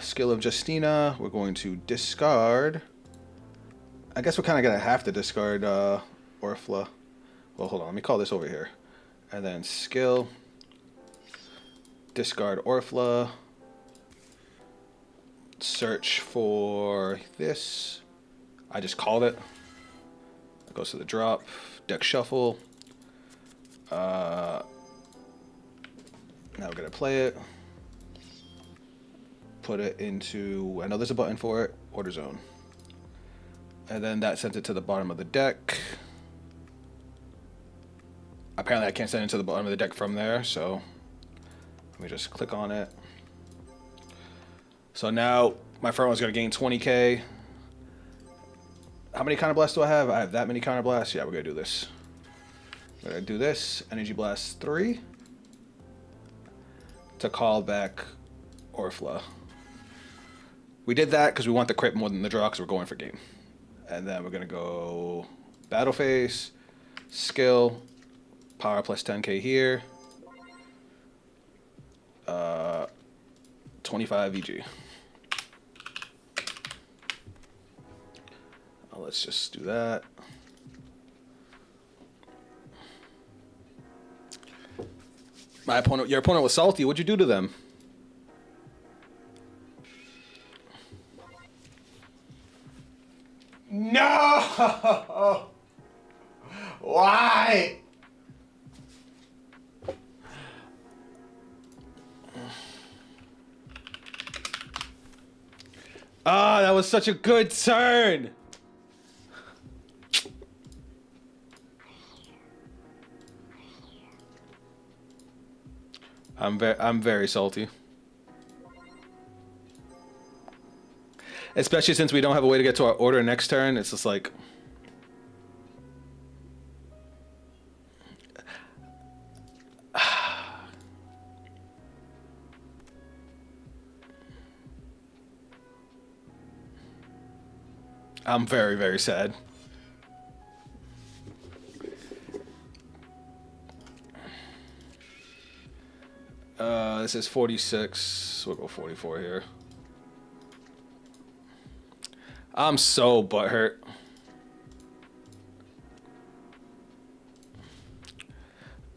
Skill of Justina. We're going to discard. I guess we're kind of gonna have to discard Orfla. Well, hold on. Let me call this over here, and then skill. Discard Orfla. Search for this. I just called it. It goes to the drop. Deck shuffle. Now we're gonna play it. Put it into, I know there's a button for it, Order Zone. And then that sends it to the bottom of the deck. Apparently I can't send it to the bottom of the deck from there, so let me just click on it. So now my front one's gonna gain 20k. How many counter blasts do I have? I have that many counter blasts. Yeah, we're gonna do this. We're gonna do this. Energy Blast 3 to call back Orfla. We did that because we want the crit more than the draw because we're going for game. And then we're gonna go Battle Phase, Skill, Power +10k here. 25 EG. Let's just do that. Your opponent was salty. What'd you do to them? No! Why? Ah, that was such a good turn. I'm very salty. Especially since we don't have a way to get to our order next turn. It's just like... I'm very, very sad. This is 46. We'll go 44 here. I'm so butthurt.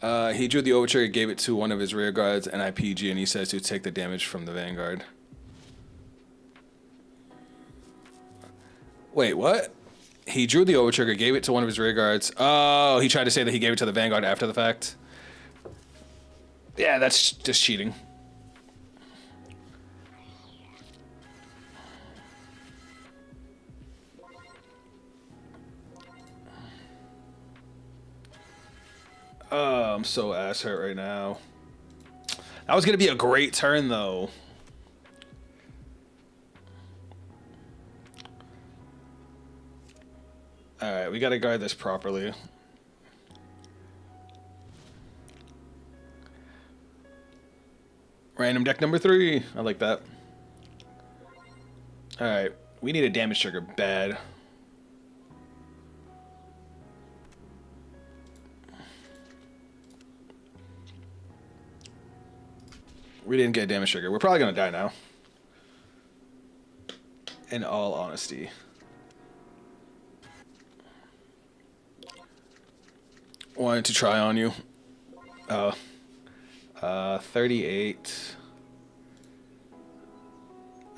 He drew the overture, gave it to one of his rear guards, and I PG, and he says to take the damage from the Vanguard. Wait, what? He drew the overtrigger, gave it to one of his rear guards. Oh, he tried to say that he gave it to the Vanguard after the fact. Yeah, that's just cheating. Oh, I'm so ass hurt right now. That was gonna be a great turn though. Alright, we gotta guard this properly. Random deck number 3. I like that. Alright, we need a damage trigger bad. We didn't get a damage trigger. We're probably gonna die now. In all honesty. Wanted to try on you. 38.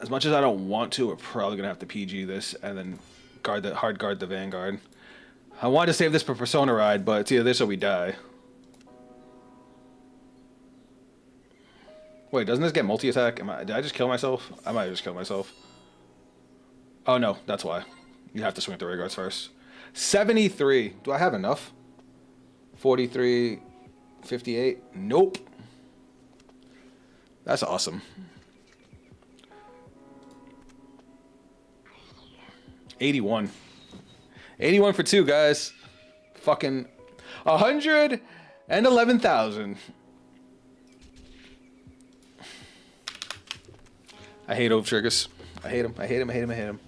As much as I don't want to, we're probably gonna have to PG this and then hard guard the Vanguard. I wanted to save this for Persona Ride, but it's either this or we die. Wait, doesn't this get multi-attack? Did I just kill myself? I might have just killed myself. Oh no, that's why. You have to swing at the rear guards first. 73. Do I have enough? 43, 58. Nope. That's awesome. 81. 81 for 2, guys. Fucking 111,000. I hate over triggers. I hate them. I hate them. I hate them. I hate them.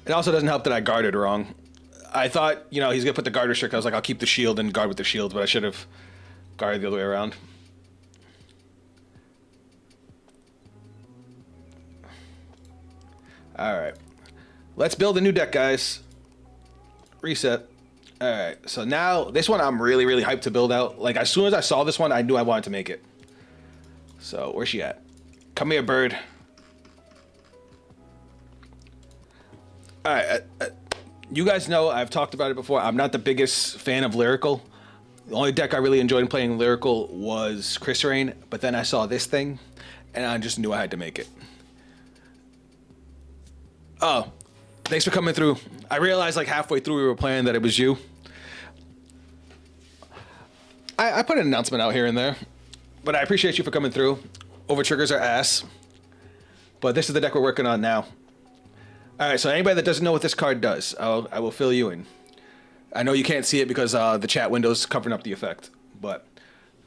It also doesn't help that I guarded wrong. I thought, you know, he's going to put the guard restrict. I was like, I'll keep the shield and guard with the shields, but I should have guarded the other way around. Alright. Let's build a new deck, guys. Reset. Alright, so now, this one I'm really, really hyped to build out. Like, as soon as I saw this one, I knew I wanted to make it. So, where's she at? Come here, bird. Alright, you guys know, I've talked about it before, I'm not the biggest fan of Lyrical. The only deck I really enjoyed playing Lyrical was Chris Rain, but then I saw this thing, and I just knew I had to make it. Oh, thanks for coming through. I realized like halfway through we were playing that it was you. I put an announcement out here and there, but I appreciate you for coming through. Over triggers are ass, but this is the deck we're working on now. Alright, so anybody that doesn't know what this card does, I will fill you in. I know you can't see it because the chat window's covering up the effect, but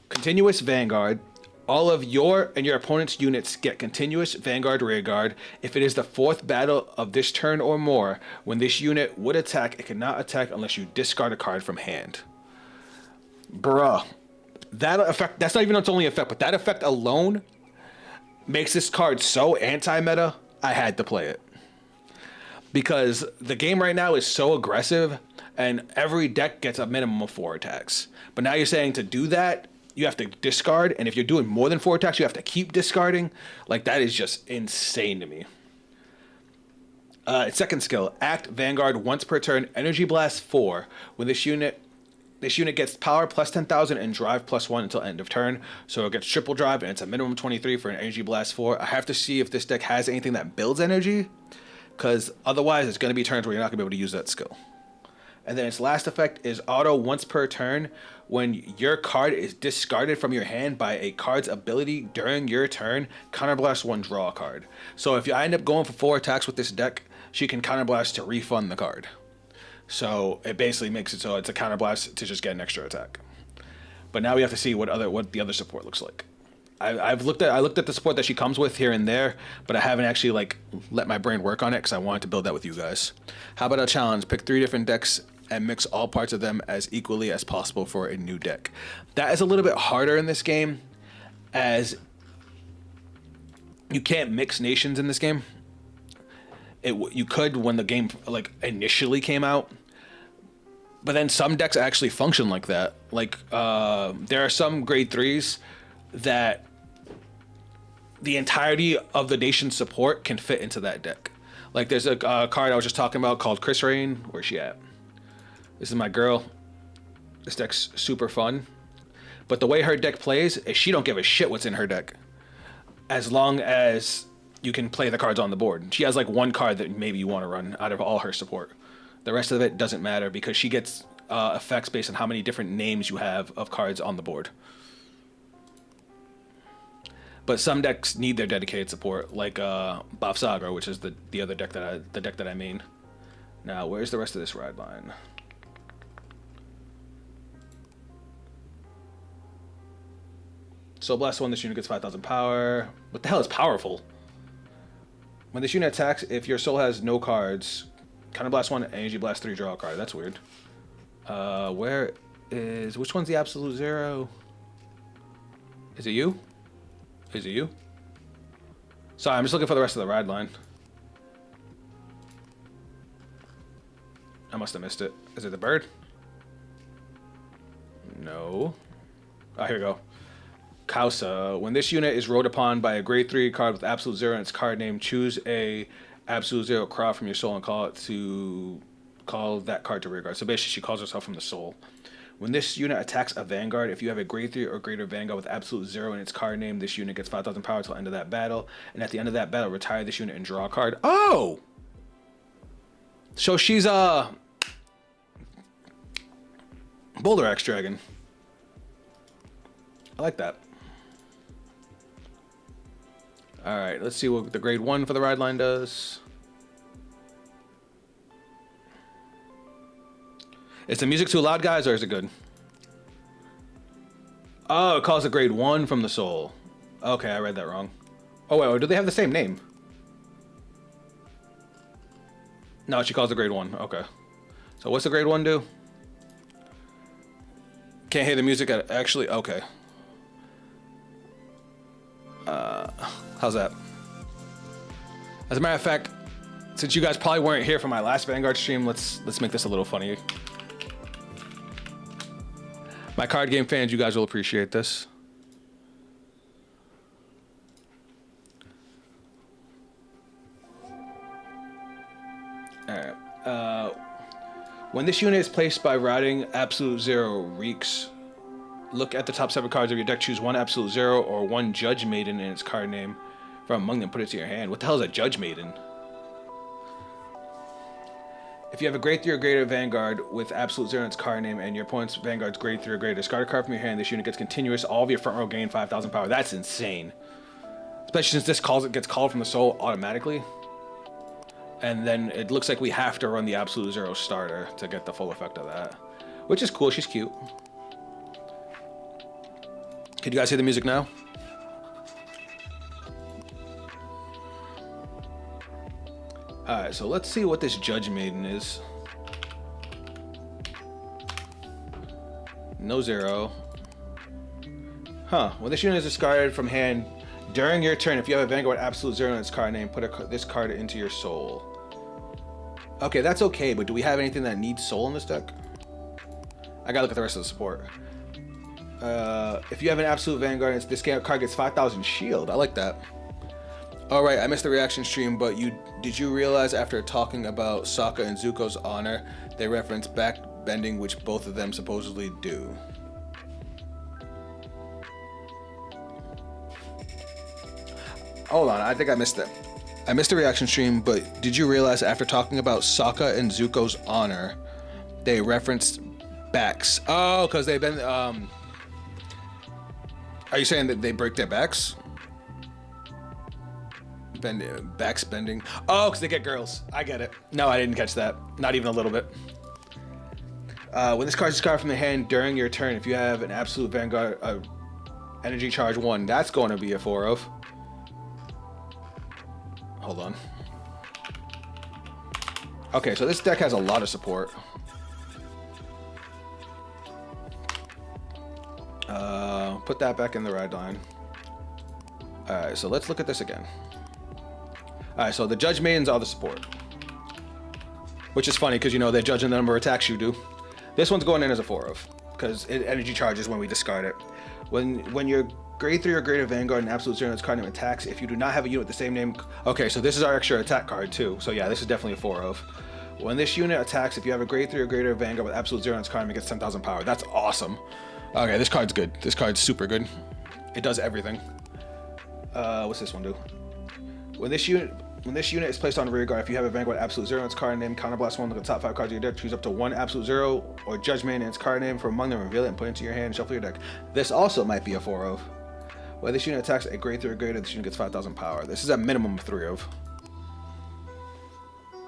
continuous Vanguard. All of your and your opponent's units get continuous Vanguard rearguard. If it is the 4th battle of this turn or more, when this unit would attack, it cannot attack unless you discard a card from hand. Bruh. That effect, that's not even its only effect, but that effect alone makes this card so anti-meta, I had to play it. Because the game right now is so aggressive, and every deck gets a minimum of 4 attacks. But now you're saying to do that, you have to discard, and if you're doing more than 4 attacks, you have to keep discarding. Like, that is just insane to me. Its second skill, act Vanguard once per turn, Energy Blast 4. When this unit gets power plus 10,000 and drive plus 1 until end of turn. So it gets triple drive, and it's a minimum 23 for an Energy Blast 4. I have to see if this deck has anything that builds energy, because otherwise it's going to be turns where you're not going to be able to use that skill. And then its last effect is auto once per turn. When your card is discarded from your hand by a card's ability during your turn, counterblast 1, draw a card. So if I end up going for 4 attacks with this deck, she can counterblast to refund the card. So it basically makes it so it's a counterblast to just get an extra attack. But now we have to see what the other support looks like. I looked at the support that she comes with here and there, but I haven't actually like let my brain work on it because I wanted to build that with you guys. How about a challenge? Pick 3 different decks and mix all parts of them as equally as possible for a new deck. That is a little bit harder in this game, as you can't mix nations in this game. You could when the game like initially came out, but then some decks actually function like that. Like there are some grade 3s that the entirety of the nation's support can fit into that deck. Like there's a card I was just talking about called Chris Rain. Where's she at? This is my girl. This deck's super fun, but the way her deck plays is she don't give a shit what's in her deck, as long as you can play the cards on the board. She has like one card that maybe you want to run out of all her support. The rest of it doesn't matter because she gets effects based on how many different names you have of cards on the board. But some decks need their dedicated support, like Bob Saga, which is the other deck that I main. Now, where's the rest of this ride line? So Blast 1, this unit gets 5,000 power. What the hell is powerful? When this unit attacks, if your soul has no cards, Counter Blast 1, Energy Blast 3, draw a card. That's weird. Which one's the absolute zero? Is it you? Is it you? Sorry, I'm just looking for the rest of the ride line. I must have missed it. Is it the bird? No. Oh, here we go. Kausa. When this unit is rode upon by a grade 3 card with absolute zero in its card name, choose a absolute zero card from your soul and call that card to rear guard. So basically she calls herself from the soul. When this unit attacks a Vanguard, if you have a grade 3 or greater Vanguard with absolute zero in its card name, this unit gets 5,000 power till the end of that battle. And at the end of that battle, retire this unit and draw a card. Oh! So she's Boulder Axe Dragon. I like that. Alright, let's see what the grade 1 for the ride line does. Is the music too loud, guys, or is it good? Oh, it calls a grade 1 from the soul. Okay, I read that wrong. Oh, wait, do they have the same name? No, she calls a grade 1. Okay. So what's the grade 1 do? Can't hear the music actually. Okay. How's that? As a matter of fact, since you guys probably weren't here for my last Vanguard stream, let's make this a little funny. My card game fans, you guys will appreciate this. Alright. When this unit is placed by routing absolute zero reeks, look at the top 7 cards of your deck, choose one absolute zero or one Judge Maiden in its card name from among them, put it to your hand. What the hell is a Judge Maiden? If you have a grade 3 or greater Vanguard with absolute zero in its card name and your opponent's Vanguard's grade 3 or greater, discard a card from your hand. This unit gets continuous. All of your front row gain 5,000 power. That's insane. Especially since this gets called from the soul automatically. And then it looks like we have to run the absolute zero starter to get the full effect of that. Which is cool. She's cute. Can you guys hear the music now? Alright, so let's see what this Judge Maiden is. No zero. Huh. When this unit is discarded from hand during your turn, if you have a Vanguard absolute zero in its card name, put this card into your soul. Okay, that's okay, but do we have anything that needs soul in this deck? I gotta look at the rest of the support. If you have an absolute Vanguard, this card gets 5,000 shield. I like that. Alright, I missed the reaction stream, but did you realize after talking about Sokka and Zuko's honor, they reference back bending, which both of them supposedly do? Hold on, I think I missed that. I missed the reaction stream, but did you realize after talking about Sokka and Zuko's honor, they referenced backs? Oh, because they've been, are you saying that they break their backs? Backs bending. Oh, because they get girls. I get it. No, I didn't catch that. Not even a little bit. When this card is discarded from the hand during your turn, if you have an absolute Vanguard energy charge 1, that's going to be a 4 of. Hold on. Okay, so this deck has a lot of support. Put that back in the ride line. All right, so let's look at this again. All right, so the Judge Maidens are the support, which is funny because, you know, they're judging the number of attacks you do. This one's going in as a 4 of, because it energy charges when we discard it. When you're grade 3 or greater Vanguard and absolute 0 in its card name attacks, if you do not have a unit with the same name. Okay, so this is our extra attack card too. So yeah, this is definitely a 4 of. When this unit attacks, if you have a grade 3 or greater Vanguard with absolute 0 in its card name, it gets 10,000 power. That's awesome. Okay, this card's good. This card's super good. It does everything. What's this one do? When this unit is placed on rear guard, if you have a Vanguard absolute 0 in its card name, counterblast 1 of the top 5 cards of your deck, choose up to 1 absolute 0 or Judgment in its card name from among them, reveal it and put it into your hand and shuffle your deck. This also might be a 4 of. When this unit attacks a grade 3 or greater, this unit gets 5,000 power. This is a minimum of 3 of.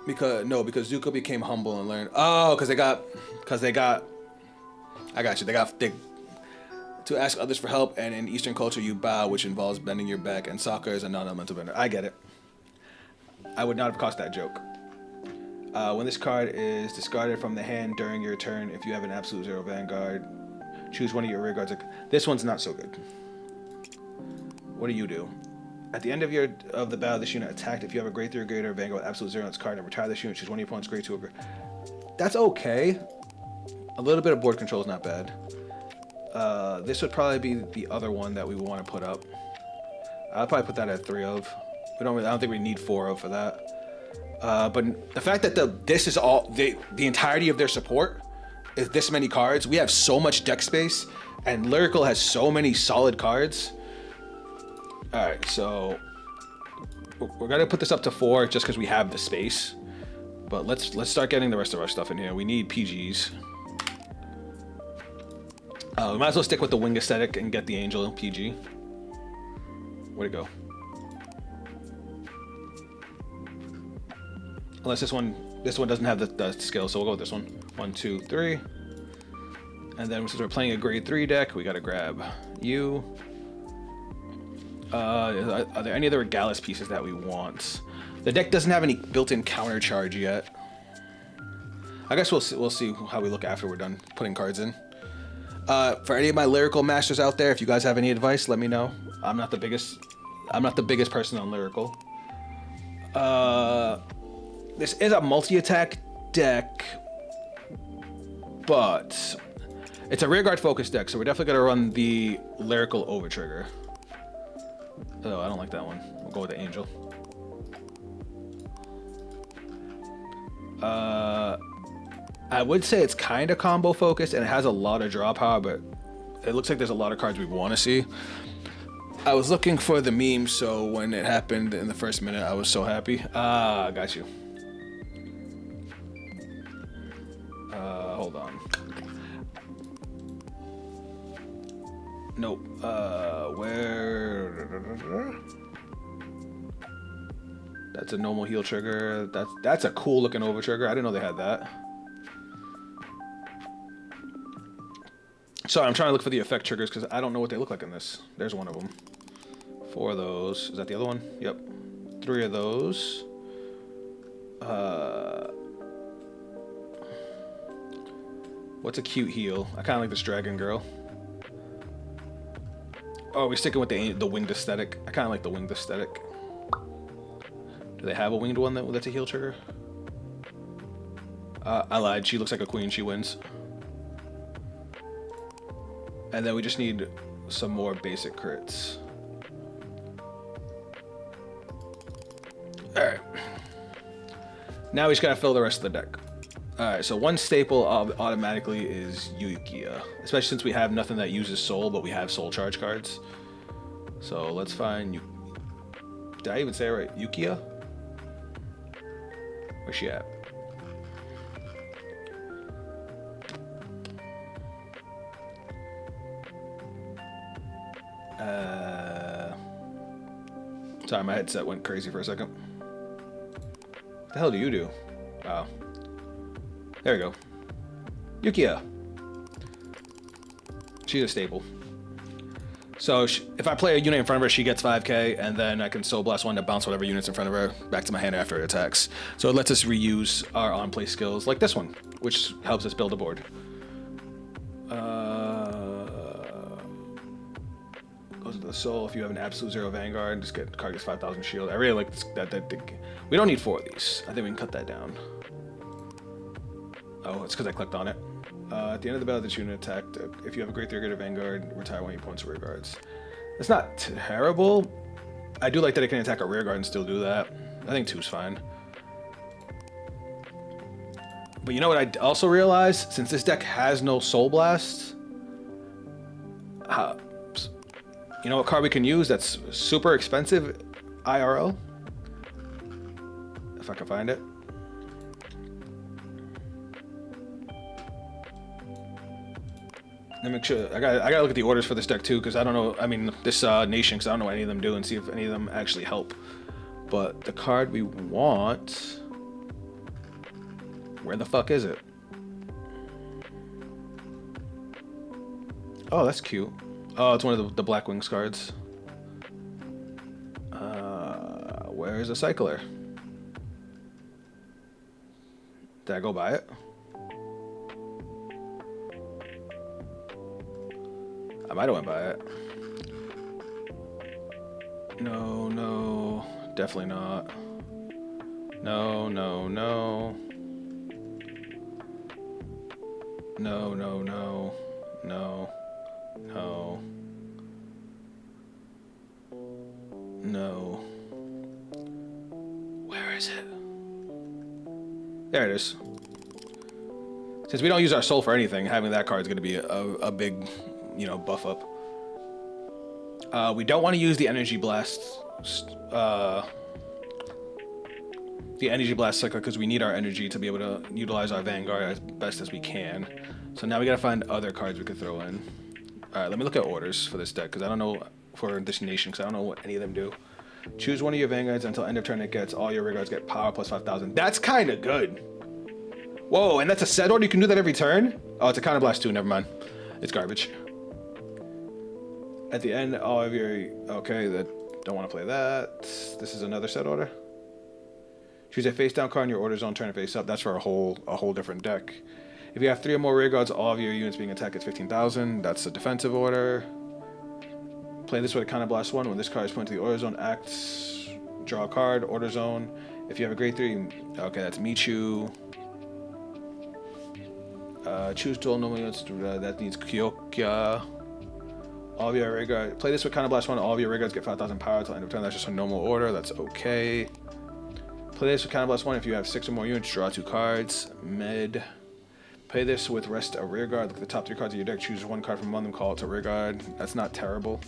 Because Zuko became humble and learned. Oh, because they got. I got you. They to ask others for help, and in Eastern culture, you bow, which involves bending your back, and Sokka is a non-elemental bender. I get it. I would not have caused that joke. When this card is discarded from the hand during your turn, if you have an absolute 0 Vanguard, choose one of your rear guards. This one's not so good. What do? At the end of the battle, this unit attacked. If you have a grade 3 or greater Vanguard with absolute 0 on its card, and retire this unit, choose one of your opponent's grade 2 or greater. That's okay. A little bit of board control is not bad. This would probably be the other one that we would want to put up. I'll probably put that at 3 of. I don't think we need 4 of for that. But the fact that this is all the entirety of their support is this many cards. We have so much deck space, and Lyrical has so many solid cards. All right, so we're gonna put this up to 4 just because we have the space. But let's start getting the rest of our stuff in here. We need PGs. We might as well stick with the wing aesthetic and get the Angel PG. Where'd it go? Unless this one doesn't have the skill, so we'll go with this one. 1, 2, 3. And then since we're playing a grade 3 deck, we gotta grab you. Are there any other Regalis pieces that we want? The deck doesn't have any built-in counter charge yet. I guess we'll see how we look after we're done putting cards in. For any of my Lyrical masters out there, if you guys have any advice, let me know. I'm not the biggest person on Lyrical. This is a multi-attack deck, but it's a rearguard focus deck, so we're definitely gonna run the Lyrical Overtrigger. Oh, I don't like that one. We'll go with the Angel. I would say it's kind of combo focused and it has a lot of draw power, but it looks like there's a lot of cards we want to see. I was looking for the meme, so when it happened in the first minute, I was so happy. I got you. Hold on. Nope. Where? That's a normal heal trigger. That's a cool looking over trigger. I didn't know they had that. Sorry, I'm trying to look for the effect triggers because I don't know what they look like in this. There's one of them. 4 of those. Is that the other one? Yep. 3 of those. What's a cute heal? I kind of like this dragon girl. Oh, we're sticking with the winged aesthetic. I kind of like the winged aesthetic. Do they have a winged one that's a heal trigger? I lied. She looks like a queen. She wins. And then we just need some more basic crits. Alright. Now we just gotta fill the rest of the deck. Alright, so one staple automatically is Yukia. Especially since we have nothing that uses soul, but we have soul charge cards. So let's find Did I even say it right? Yukia? Where's she at? Sorry, my headset went crazy for a second. What the hell do you do? Wow. There we go. Yukia. She's a staple. So if I play a unit in front of her, she gets 5k, and then I can Soul Blast 1 to bounce whatever unit's in front of her back to my hand after it attacks. So it lets us reuse our on-play skills, like this one, which helps us build a board. Goes to the soul. If you have an absolute 0 Vanguard, just get card gets 5,000 shield. I really like this, that. We don't need 4 of these. I think we can cut that down. Oh, it's because I clicked on it. At the end of the battle, this unit attacked. If you have a grade 3 or greater Vanguard, retire 1 of your opponent's rear guards. It's not terrible. I do like that it can attack a rear guard and still do that. I think 2's fine. But you know what I also realized? Since this deck has no Soul Blast, you know what card we can use that's super expensive IRL? If I can find it. Let me make sure. I gotta look at the orders for this deck too, because I don't know. I mean, this nation, because I don't know what any of them do, and see if any of them actually help. But the card we want, where the fuck is it? Oh, that's cute. Oh, it's one of the Black Wings cards. Where is the Cycler? Did I go buy it? I might have went by it. No, no, definitely not. No, no, no. No, no, no, no, no, no. Where is it? There it is. Since we don't use our soul for anything, having that card is going to be a big, you know, buff up. We don't want to use the energy blast, cycle, because we need our energy to be able to utilize our Vanguard as best as we can. So now we gotta find other cards we could throw in. All right, let me look at orders for this deck, because I don't know for this nation, because I don't know what any of them do. Choose one of your Vanguards until end of turn. It gets all your rear guards get power plus 5,000. That's kind of good. Whoa, and that's a set order. You can do that every turn. Oh, it's a counter blast too. Never mind. It's garbage. At the end, all of your... Okay, don't want to play that. This is another set order. Choose a face down card in your order zone, turn it face up. That's for a whole different deck. If you have 3 or more rear guards, all of your units being attacked gets 15,000. That's a defensive order. Play this with a counter blast 1. When this card is put into the order zone, acts, draw a card, order zone. If you have a grade 3, okay, that's Michu. Choose dual normal units. That needs Kyokya. All of your rear guards. Play this with counter blast 1. All of your rear guards get 5,000 power till end of turn. That's just a normal order. That's okay. Play this with counter blast 1. If you have 6 or more units, draw 2 cards. Med. Play this with rest a rear guard. Look at the top 3 cards of your deck. Choose 1 card from among them. Call it to rear guard. That's not terrible.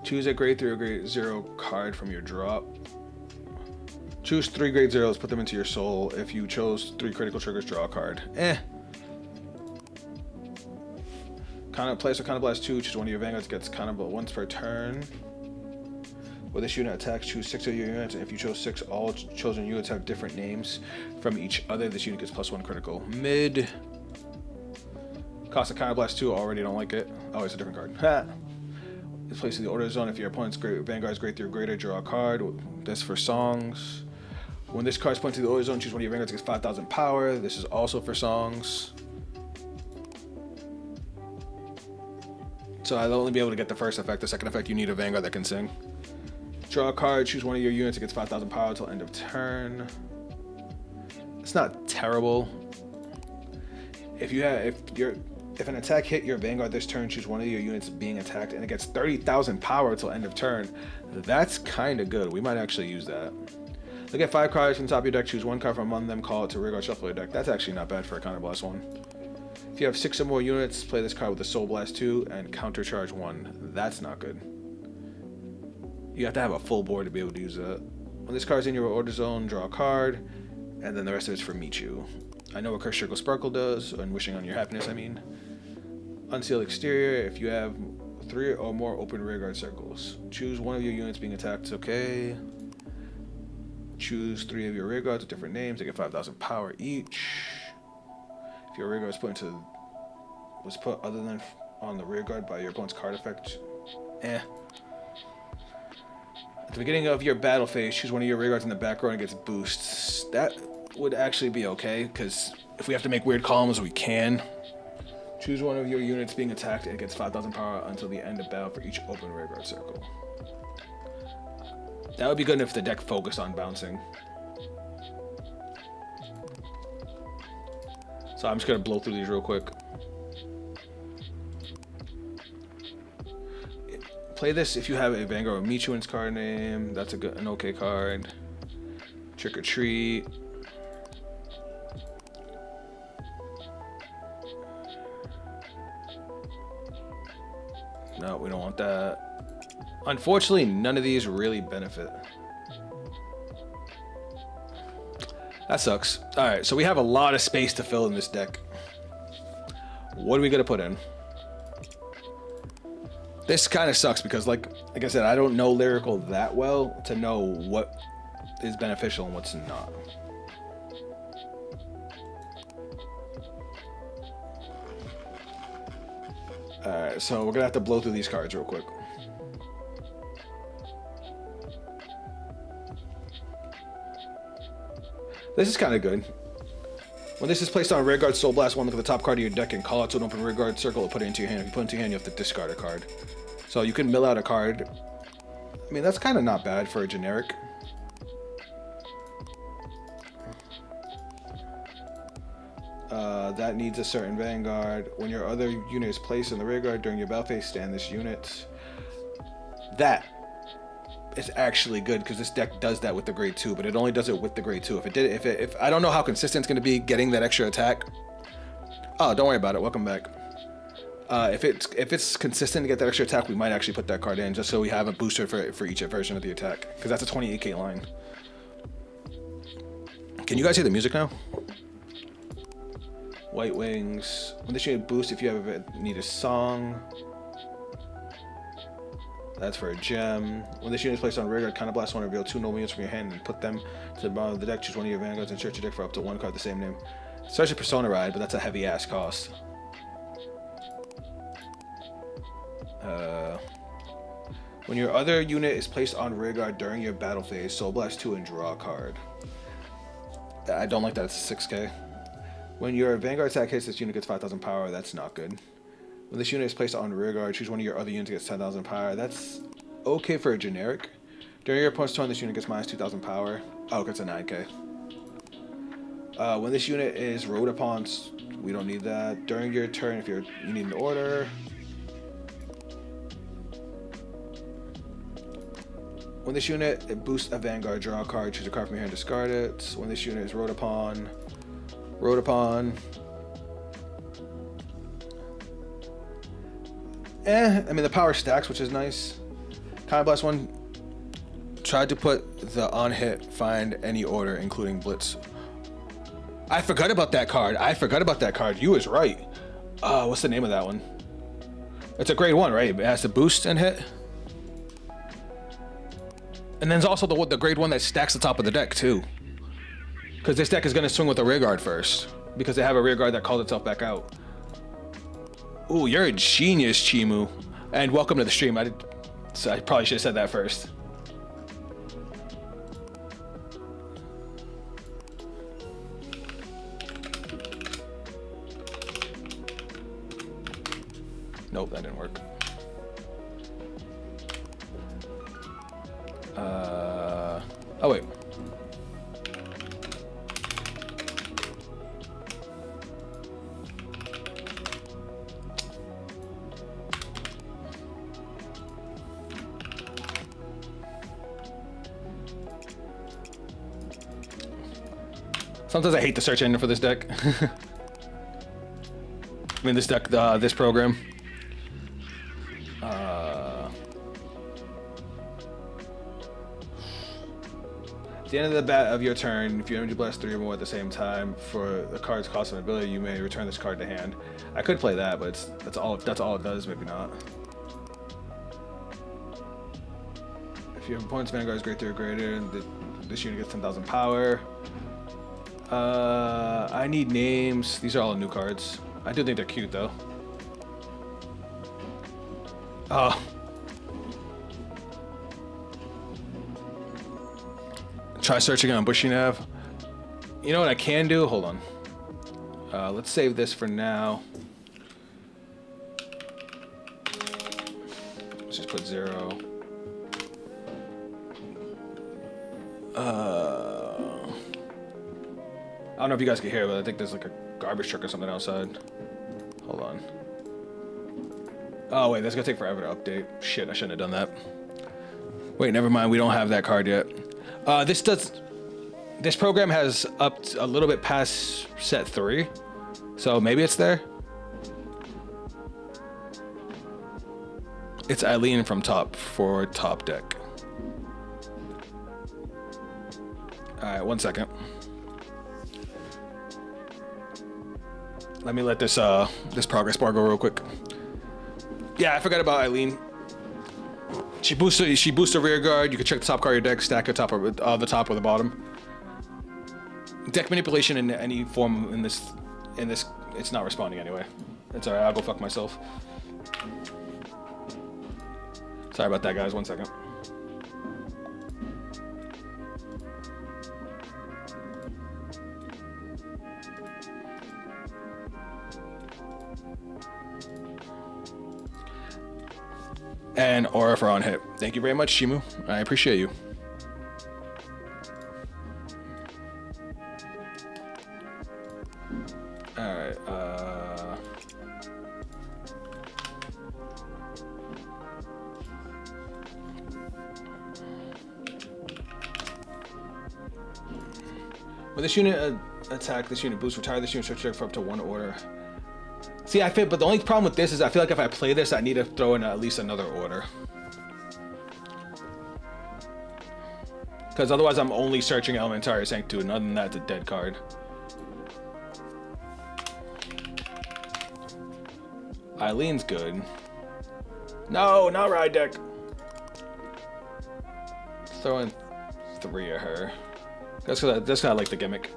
Choose a grade 3 or grade 0 card from your drop. Choose 3 grade 0s. Put them into your soul. If you chose 3 critical triggers, draw a card. Place a counter blast 2. Choose one of your Vanguards. Gets counter blast once per turn. With this unit attacks, choose 6 of your units. If you chose 6, all chosen units have different names from each other. This unit gets +1 critical. Mid. Cost a counter blast 2. Already don't like it. Oh, it's a different card. Ha. It's placed in the order zone. If your opponent's Vanguard's grade 3 or greater, draw a card. This for songs. When this card is put into the order zone, choose one of your Vanguards, gets 5,000 power. This is also for songs. So I'll only be able to get the first effect. The second effect, you need a Vanguard that can sing. Draw a card, choose one of your units, it gets 5,000 power until end of turn. It's not terrible. If an attack hit your Vanguard this turn, choose one of your units being attacked, and it gets 30,000 power until end of turn. That's kind of good. We might actually use that. Look at 5 cards from the top of your deck, choose 1 card from among them, call it to rear guard, shuffle your deck. That's actually not bad for a counter blast 1. If you have 6 or more units, play this card with a Soul Blast 2 and counter charge 1. That's not good. You have to have a full board to be able to use that. When this card's in your order zone, draw a card, and then the rest of it's for Michu. I know what Curse Circle Sparkle does, and Wishing on Your Happiness, I mean. Unsealed Exterior, if you have 3 or more open rearguard circles. Choose one of your units being attacked, okay. Choose 3 of your rearguards with different names, they get 5,000 power each. If your rearguard was put other than on the rearguard by your opponent's card effect, At the beginning of your battle phase, choose one of your rearguards in the back row and it gets boosts. That would actually be okay, because if we have to make weird columns, we can. Choose one of your units being attacked and it gets 5,000 power until the end of battle for each open rearguard circle. That would be good if the deck focused on bouncing. So I'm just gonna blow through these real quick. Play this if you have a Vanguard with Michuan's card name. That's an okay card. Trick or Treat. No, we don't want that. Unfortunately, none of these really benefit. That sucks. All right, so we have a lot of space to fill in this deck. What are we gonna put in? This kind of sucks because, like I said, I don't know Lyrical that well to know what is beneficial and what's not. Alright, so we're gonna have to blow through these cards real quick. This is kind of good. When this is placed on rearguard, Soul Blast 1, look at the top card of your deck and call it to an open rearguard circle and put it into your hand. If you put it into your hand, you have to discard a card. So you can mill out a card. I mean, that's kind of not bad for a generic. That needs a certain Vanguard. When your other unit is placed in the rearguard during your battle phase, stand this unit. That is actually good because this deck does that with the grade 2, but it only does it with the grade 2. If I don't know how consistent it's going to be getting that extra attack. Oh, don't worry about it. Welcome back. If it's consistent to get that extra attack, we might actually put that card in just so we have a booster for each version of the attack, because that's a 28k line. Can you guys hear the music now? White Wings. When this unit boosts, if you need a song. That's for a gem. When this unit is placed on rearguard, counterblast 1, reveal 2 normal units from your hand and put them to the bottom of the deck. Choose one of your Vanguards and search your deck for up to 1 card of the same name. Search a Persona Ride, but that's a heavy ass cost. When your other unit is placed on rearguard during your battle phase, Soul Blast 2 and draw a card. I don't like that, it's 6k. When your Vanguard attack hits, this unit gets 5,000 power, that's not good. When this unit is placed on rearguard, choose one of your other units gets 10,000 power, that's okay for a generic. During your opponent's turn, this unit gets minus 2,000 power. Oh, it gets a 9k. When this unit is rode upon, we don't need that. During your turn, if you need an order. When this unit, it boosts a Vanguard, draw a card, choose a card from your hand, discard it. When this unit is rode upon. I mean, the power stacks, which is nice. Counterblast 1 tried to put the on hit, find any order, including Blitz. I forgot about that card. You was right. What's the name of that one? It's a grade 1, right? It has to boost and hit. And then there's also the grade 1 that stacks the top of the deck too. Because this deck is going to swing with a rearguard first. Because they have a rearguard that calls itself back out. Ooh, you're a genius, Chimu. And welcome to the stream. I probably should have said that first. Nope, that didn't work. Oh wait. Sometimes I hate the search engine for this deck. I mean, this deck, this program. At the end of your turn, if you energy blast 3 or more at the same time for the card's cost and ability, you may return this card to hand. I could play that, but that's all it does. Maybe not. If your opponent's Vanguard is grade 3 or greater, this unit gets 10,000 power. I need names. These are all new cards. I do think they're cute though. Oh. Try searching on Bushy Nav. You know what I can do? Hold on. Let's save this for now. put 0. I don't know if you guys can hear, but I think there's like a garbage truck or something outside. Hold on. Oh wait, that's gonna take forever to update. Shit, I shouldn't have done that. Wait, never mind. We don't have that card yet. This program has upped a little bit past set 3, so maybe it's there. It's Eileen from top for top deck. All right, 1 second. Let me let this progress bar go real quick. Yeah, I forgot about Eileen. She boosts a rear guard. You can check the top card of your deck, stack it top or the top or the bottom. Deck manipulation in any form in this, it's not responding anyway. It's alright. I'll go fuck myself. Sorry about that, guys. 1 second. And Aura for on hit. Thank you very much, Shimu. I appreciate you. All right. When this unit attack, this unit boost, retire this unit search deck for up to 1 order. See, but the only problem with this is I feel like if I play this, I need to throw in at least another order. Because otherwise I'm only searching Elementary Sanctuary, and other than that, it's a dead card. Eileen's good. No, not Ride Deck. Throw in 3 of her. That's because I like the gimmick.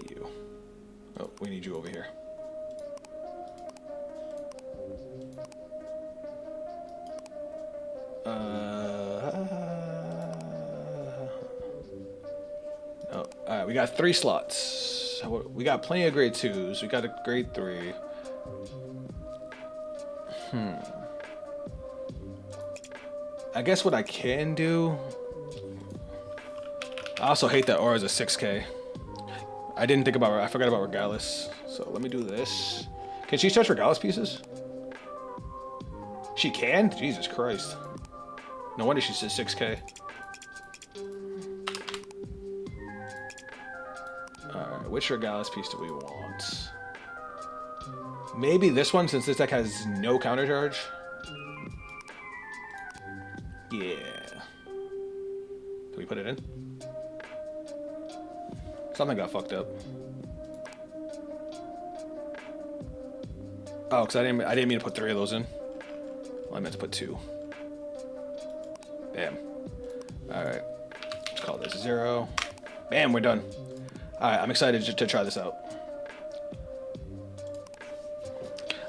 You. Oh, we need you over here. Oh, alright, we got 3 slots. We got plenty of grade 2s. We got a grade 3. I guess what I can do... I also hate that Aura's a 6K. I didn't think about... I forgot about Regalis. So let me do this. Can she touch Regalis pieces? She can? Jesus Christ. No wonder she says 6K. Alright, which Regalis piece do we want? Maybe this one, since this deck has no counter charge. Yeah. Do we put it in? Something got fucked up. Oh, because I didn't mean to put 3 of those in. Well, I meant to put 2. Bam. Alright. Let's call this 0. Bam, we're done. Alright, I'm excited to try this out.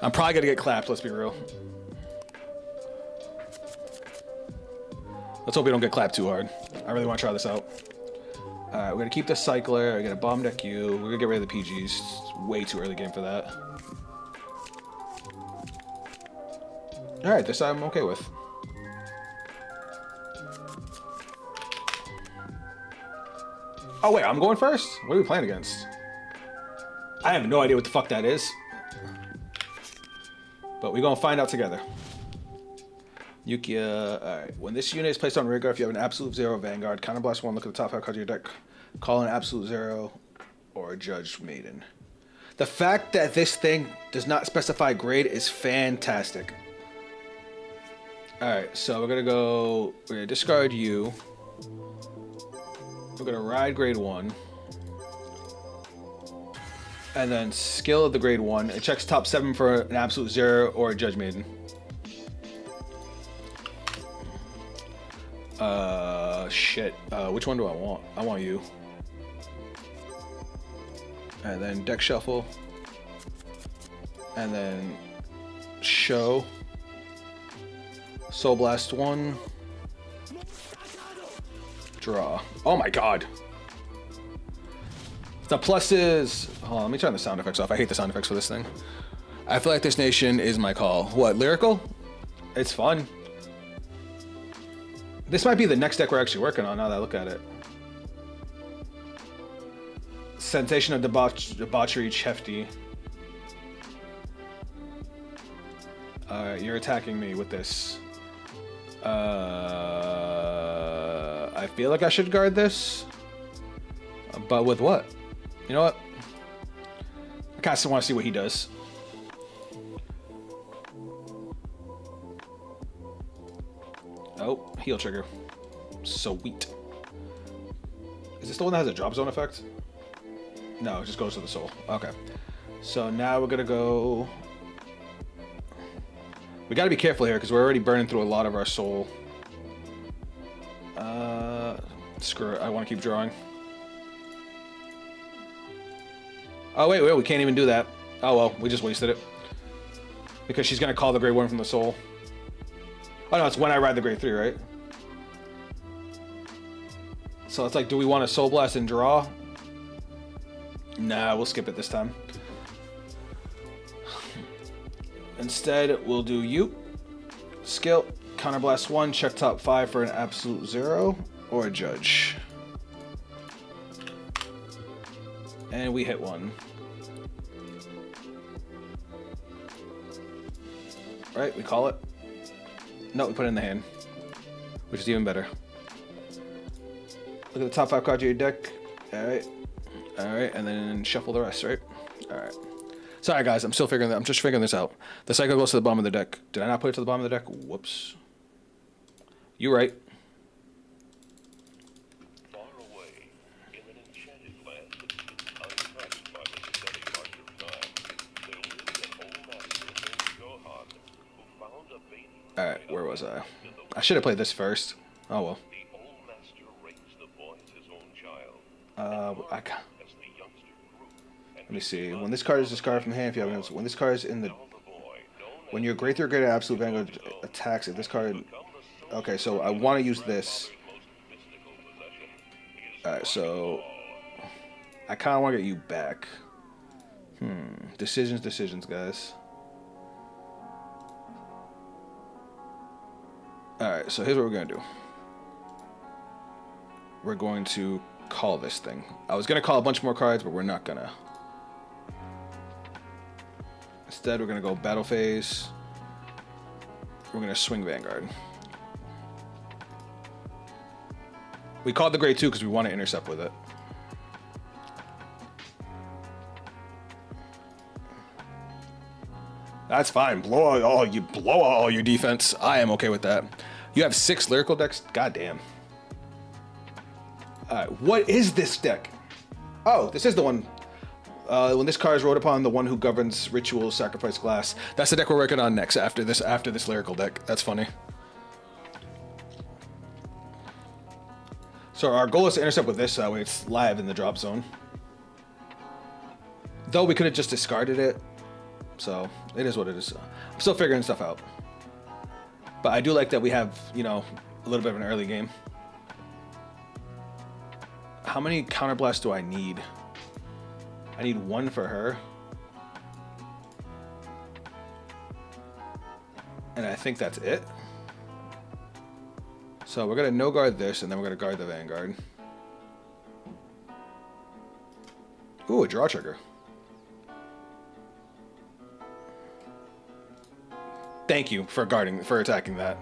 I'm probably gonna get clapped, let's be real. Let's hope we don't get clapped too hard. I really want to try this out. Alright, we're gonna keep the Cycler. We're gonna bomb deck you. We're gonna get rid of the PGs. It's way too early game for that. Alright, this I'm okay with. Oh wait, I'm going first? What are we playing against? I have no idea what the fuck that is. But we're gonna find out together. Yukia, alright. When this unit is placed on Rigor, if you have an absolute 0 Vanguard, counterblast 1, look at the top 5 cards of your deck, call an absolute 0 or a Judge Maiden. The fact that this thing does not specify grade is fantastic. Alright, so we're gonna discard you. We're gonna ride grade 1. And then skill of the grade 1. It checks top 7 for an absolute 0 or a Judge Maiden. Shit. Which one do I want? I want you. And then deck shuffle. And then show. Soul Blast 1. Draw. Oh my god. It's The plus is, hold on, let me turn the sound effects off. I hate the sound effects for this thing. I feel like this nation is my call. What, lyrical? It's fun. This might be the next deck we're actually working on now that I look at it. Sensation of debauchery, Hefty. Alright, you're attacking me with this. I feel like I should guard this. But with what? You know what? I kind of want to see what he does. Oh, heal trigger. Sweet. Is this the one that has a drop zone effect? No, it just goes to the soul. Okay. So now we're gonna go... We gotta be careful here because we're already burning through a lot of our soul. Screw it. I want to keep drawing. Oh, wait, we can't even do that. Oh, well, we just wasted it. Because she's gonna call the Grey Worm from the soul. Oh, no, it's when I ride the Grey 3, right? So it's like, do we want to Soul Blast and draw? Nah, we'll skip it this time. Instead, we'll do you. Skill, Counterblast 1, check top 5 for an absolute 0, or a Judge. And we hit 1. Right, we call it. No, we put it in the hand, which is even better. Look at the top 5 cards of your deck. Alright, and then shuffle the rest, right? Alright. Sorry guys, I'm just figuring this out. The cycle goes to the bottom of the deck. Did I not put it to the bottom of the deck? Whoops. You right. Far away, in an enchanted land untouched by the synthetic march of time, there lived an old master named Johan, who found a baby. Alright, where was I? I should have played this first. Oh well. The old master raised the boy as his own child. I can't. Let me see. When this card is discarded from hand, if you have notes, when this card is in the, when your Great or Greater Absolute Vanguard attacks, if this card, okay, so I want to use this. Alright, so I kind of want to get you back. Decisions, guys. Alright, so here's what we're going to do. We're going to call this thing. I was going to call a bunch more cards, but we're not going to. Instead, we're going to go Battle Phase. We're going to swing Vanguard. We called the Grey 2 because we want to intercept with it. That's fine. Blow out all your defense. I am okay with that. You have 6 lyrical decks? Goddamn. Alright, what is this deck? Oh, this is the one. When this card is wrote upon, the one who governs rituals, sacrifice glass. That's the deck we're working on next after this lyrical deck. That's funny. So our goal is to intercept with this, that way it's live in the drop zone. Though we could have just discarded it. So it is what it is. I'm still figuring stuff out. But I do like that we have, you know, a little bit of an early game. How many counterblasts do I need? I need 1 for her. And I think that's it. So we're going to no guard this, and then we're going to guard the Vanguard. Ooh, a draw trigger. Thank you for attacking that.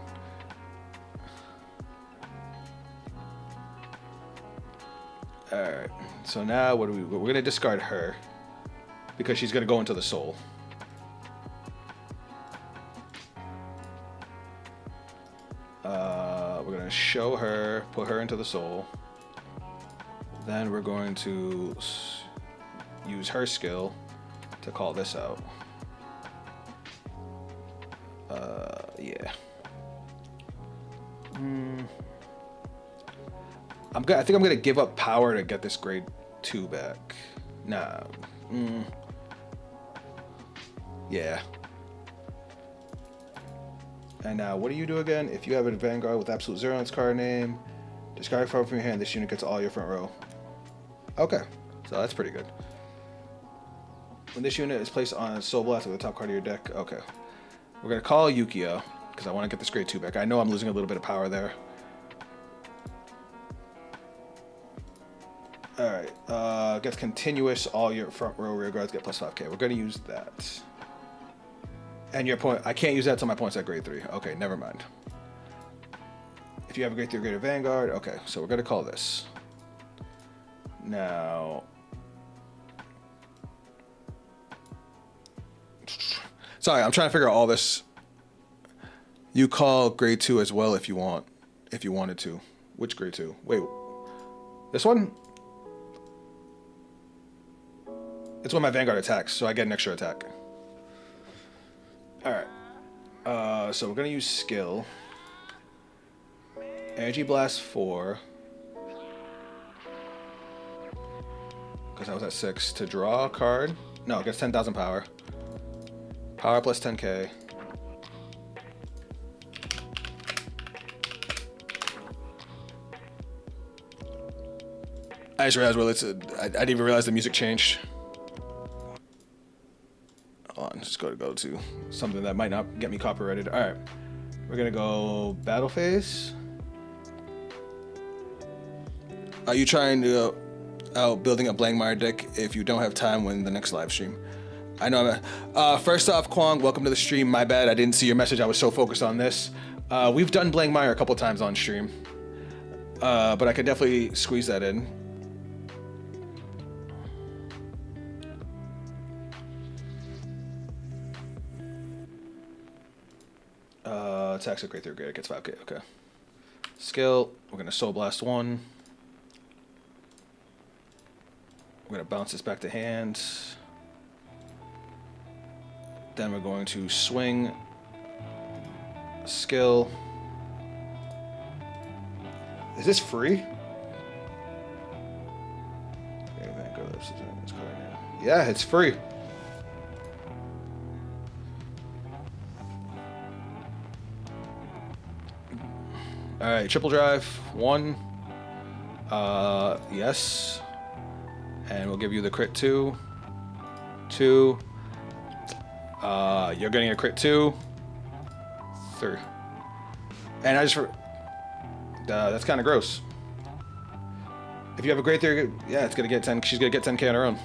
Alright, so now we're going to discard her because she's going to go into the soul. We're going to show her, put her into the soul. Then we're going to use her skill to call this out. Yeah. I think I'm gonna give up power to get this grade 2 back. Nah. Yeah. And now, what do you do again? If you have a Vanguard with absolute 0 in its card name, discard a card from your hand. This unit gets all your front row. Okay. So that's pretty good. When this unit is placed on Soul Blast with the top card of your deck, okay. We're gonna call Yukio because I want to get this grade 2 back. I know I'm losing a little bit of power there. All right, gets continuous. All your front row rear guards get plus 5k. We're gonna use that. And your point, I can't use that till my point's at grade 3. Okay, never mind. If you have a grade 3 or greater Vanguard, okay, so we're gonna call this. Now, sorry, I'm trying to figure out all this. You call grade 2 as well if you want, if you wanted to. Which grade 2? Wait, this one? It's when my Vanguard attacks, so I get an extra attack. All right, so we're gonna use skill. Energy Blast 4. Because I was at 6 to draw a card. No, it gets 10,000 power. Power plus 10k. I just realized, well, I didn't even realize the music changed. Hold on, just go to something that might not get me copyrighted. All right, we're gonna go battle phase. Are you trying to out building a Blankmire deck if you don't have time when the next live stream? I know. First off, Kwong, welcome to the stream. My bad, I didn't see your message. I was so focused on this. We've done Blankmire a couple times on stream, but I could definitely squeeze that in. Attacks at grade 3 grade, gets 5k. Okay. Skill, we're gonna Soul Blast 1. We're gonna bounce this back to hand. Then we're going to swing. Skill. Is this free? Yeah, it's free. All right, triple drive 1. Yes. And we'll give you the crit 2. 2. You're getting a crit 2. 3. And I just that's kind of gross. If you have a grade 3, yeah, it's gonna get 10. She's gonna get 10k on her own.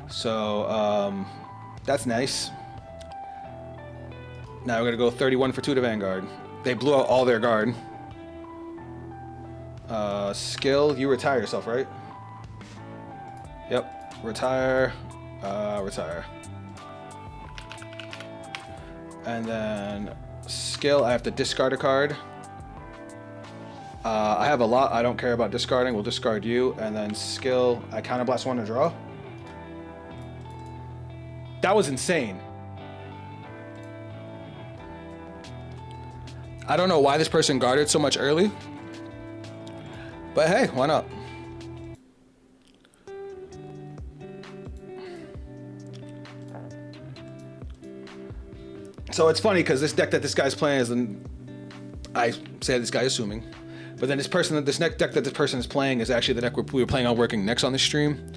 So that's nice. Now we're gonna go 31 for 2 to Vanguard. They blew out all their guard. Skill, you retire yourself, right? Yep. Retire. Retire. And then skill, I have to discard a card. I have a lot. I don't care about discarding. We'll discard you. And then skill, I counterblast 1 to draw. That was insane. I don't know why this person guarded so much early. But hey, why not? So it's funny because this deck that this guy's playing is, I say this guy assuming, but then this next deck that this person is playing is actually the deck we were playing on working next on the stream.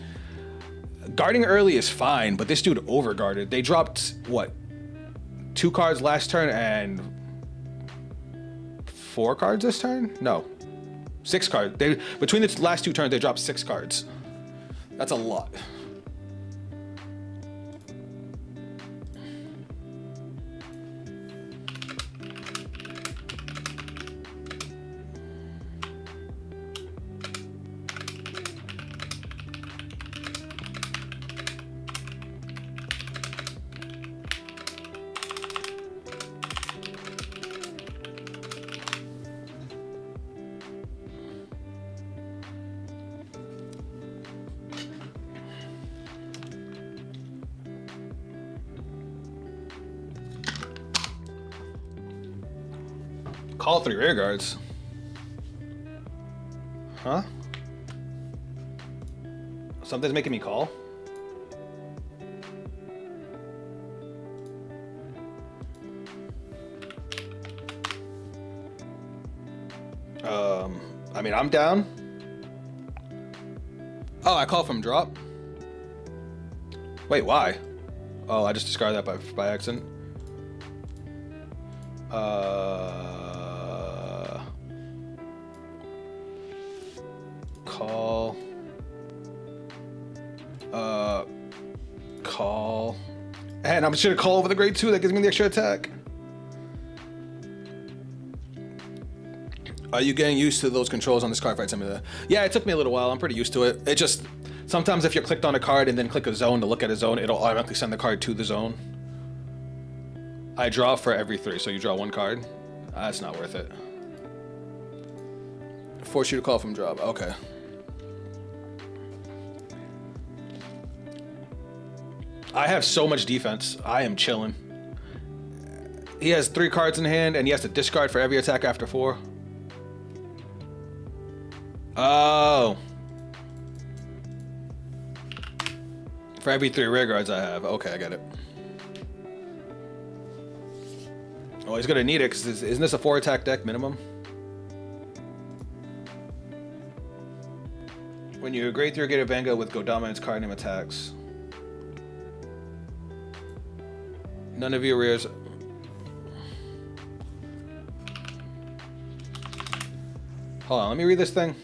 Guarding early is fine, but this dude overguarded. They dropped what? 2 cards last turn and 4 cards this turn? No, 6 cards. Between the last 2 turns, they dropped 6 cards. That's a lot. Call 3 rear guards. Huh? Something's making me call. I mean, I'm down. Oh, Oh, I call from drop? Wait, why? Oh, I just discarded that by accident. Call. Call. And I'm just gonna call over the grade 2. That gives me the extra attack. Are you getting used to those controls on this Cardfight simulator? Yeah, it took me a little while. I'm pretty used to it. It just, sometimes if you're clicked on a card and then click a zone to look at a zone, it'll automatically send the card to the zone. I draw for every 3, so you draw 1 card. That's not worth it. Force you to call from drop. Okay. I have so much defense. I am chilling. He has 3 cards in hand, and he has to discard for every attack after 4. Oh. For every 3 rear guards I have. Okay, I get it. Oh, he's gonna need it, because isn't this a 4 attack deck minimum? When you grade 3 or get a Vanguard with Go Dominance card name attacks. None of your rears. Hold on, let me read this thing.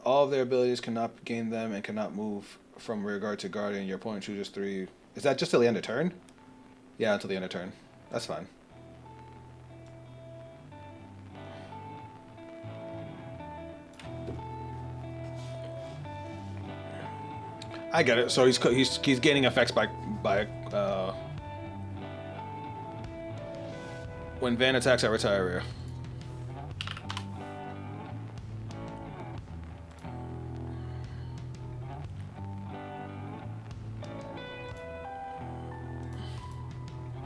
All of their abilities cannot gain them and cannot move from rear guard to guardian. Your opponent chooses 3. Is that just till the end of turn? Yeah, until the end of turn. That's fine. I get it. So he's gaining effects by when Van attacks, I retire rear.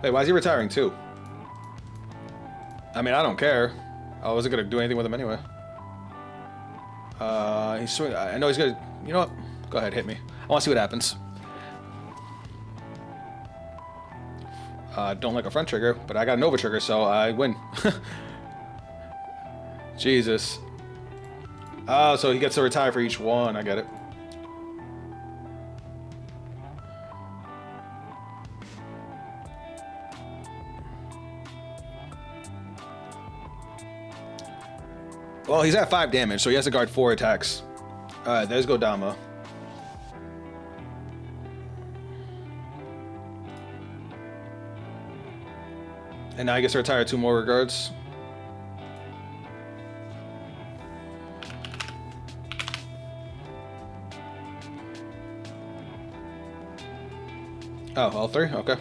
Hey, why is he retiring too? I mean, I don't care. I wasn't gonna do anything with him anyway. He's swinging. I know he's gonna. You know what? Go ahead, hit me. I want to see what happens. Don't like a front trigger, but I got an over trigger, so I win. Jesus. Oh, so he gets to retire for each one. I get it. Well, he's at 5 damage, so he has to guard 4 attacks. Alright, there's Godama. And now he gets to retire 2 more regards. Oh, all 3? Okay.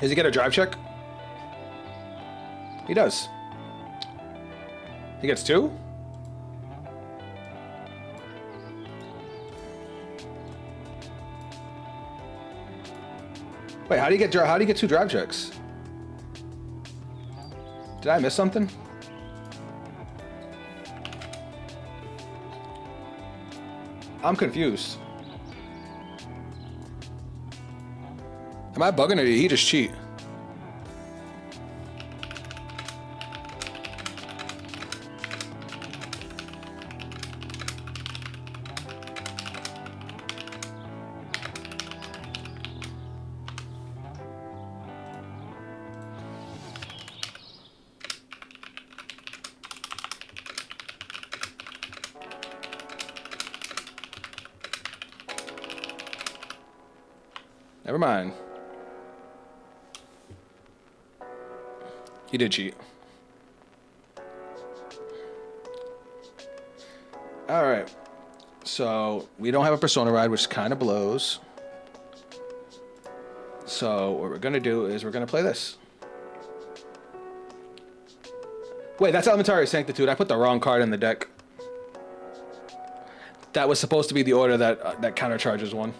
Does he get a drive check? He does. He gets 2? Wait, how do you get 2 drive checks? Did I miss something? I'm confused. Am I bugging or did he just cheat? Never mind. He did cheat. Alright. So, we don't have a Persona ride, which kind of blows. So, what we're going to do is we're going to play this. Wait, that's Elementary Sanctitude. I put the wrong card in the deck. That was supposed to be the order that countercharges one.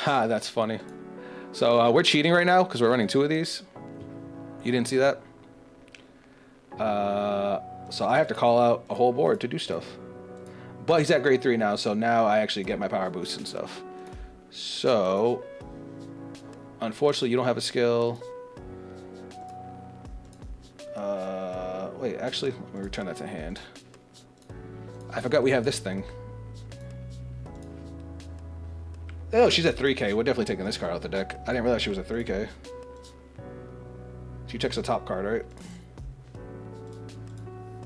Ha, that's funny. So we're cheating right now because we're running 2 of these. You didn't see that? So I have to call out a whole board to do stuff. But he's at grade 3 now, so now I actually get my power boost and stuff. So, unfortunately, you don't have a skill. Wait, actually, let me return that to hand. I forgot we have this thing. Oh, she's at 3K. We're definitely taking this card out the deck. I didn't realize she was at 3K. She takes the top card, right?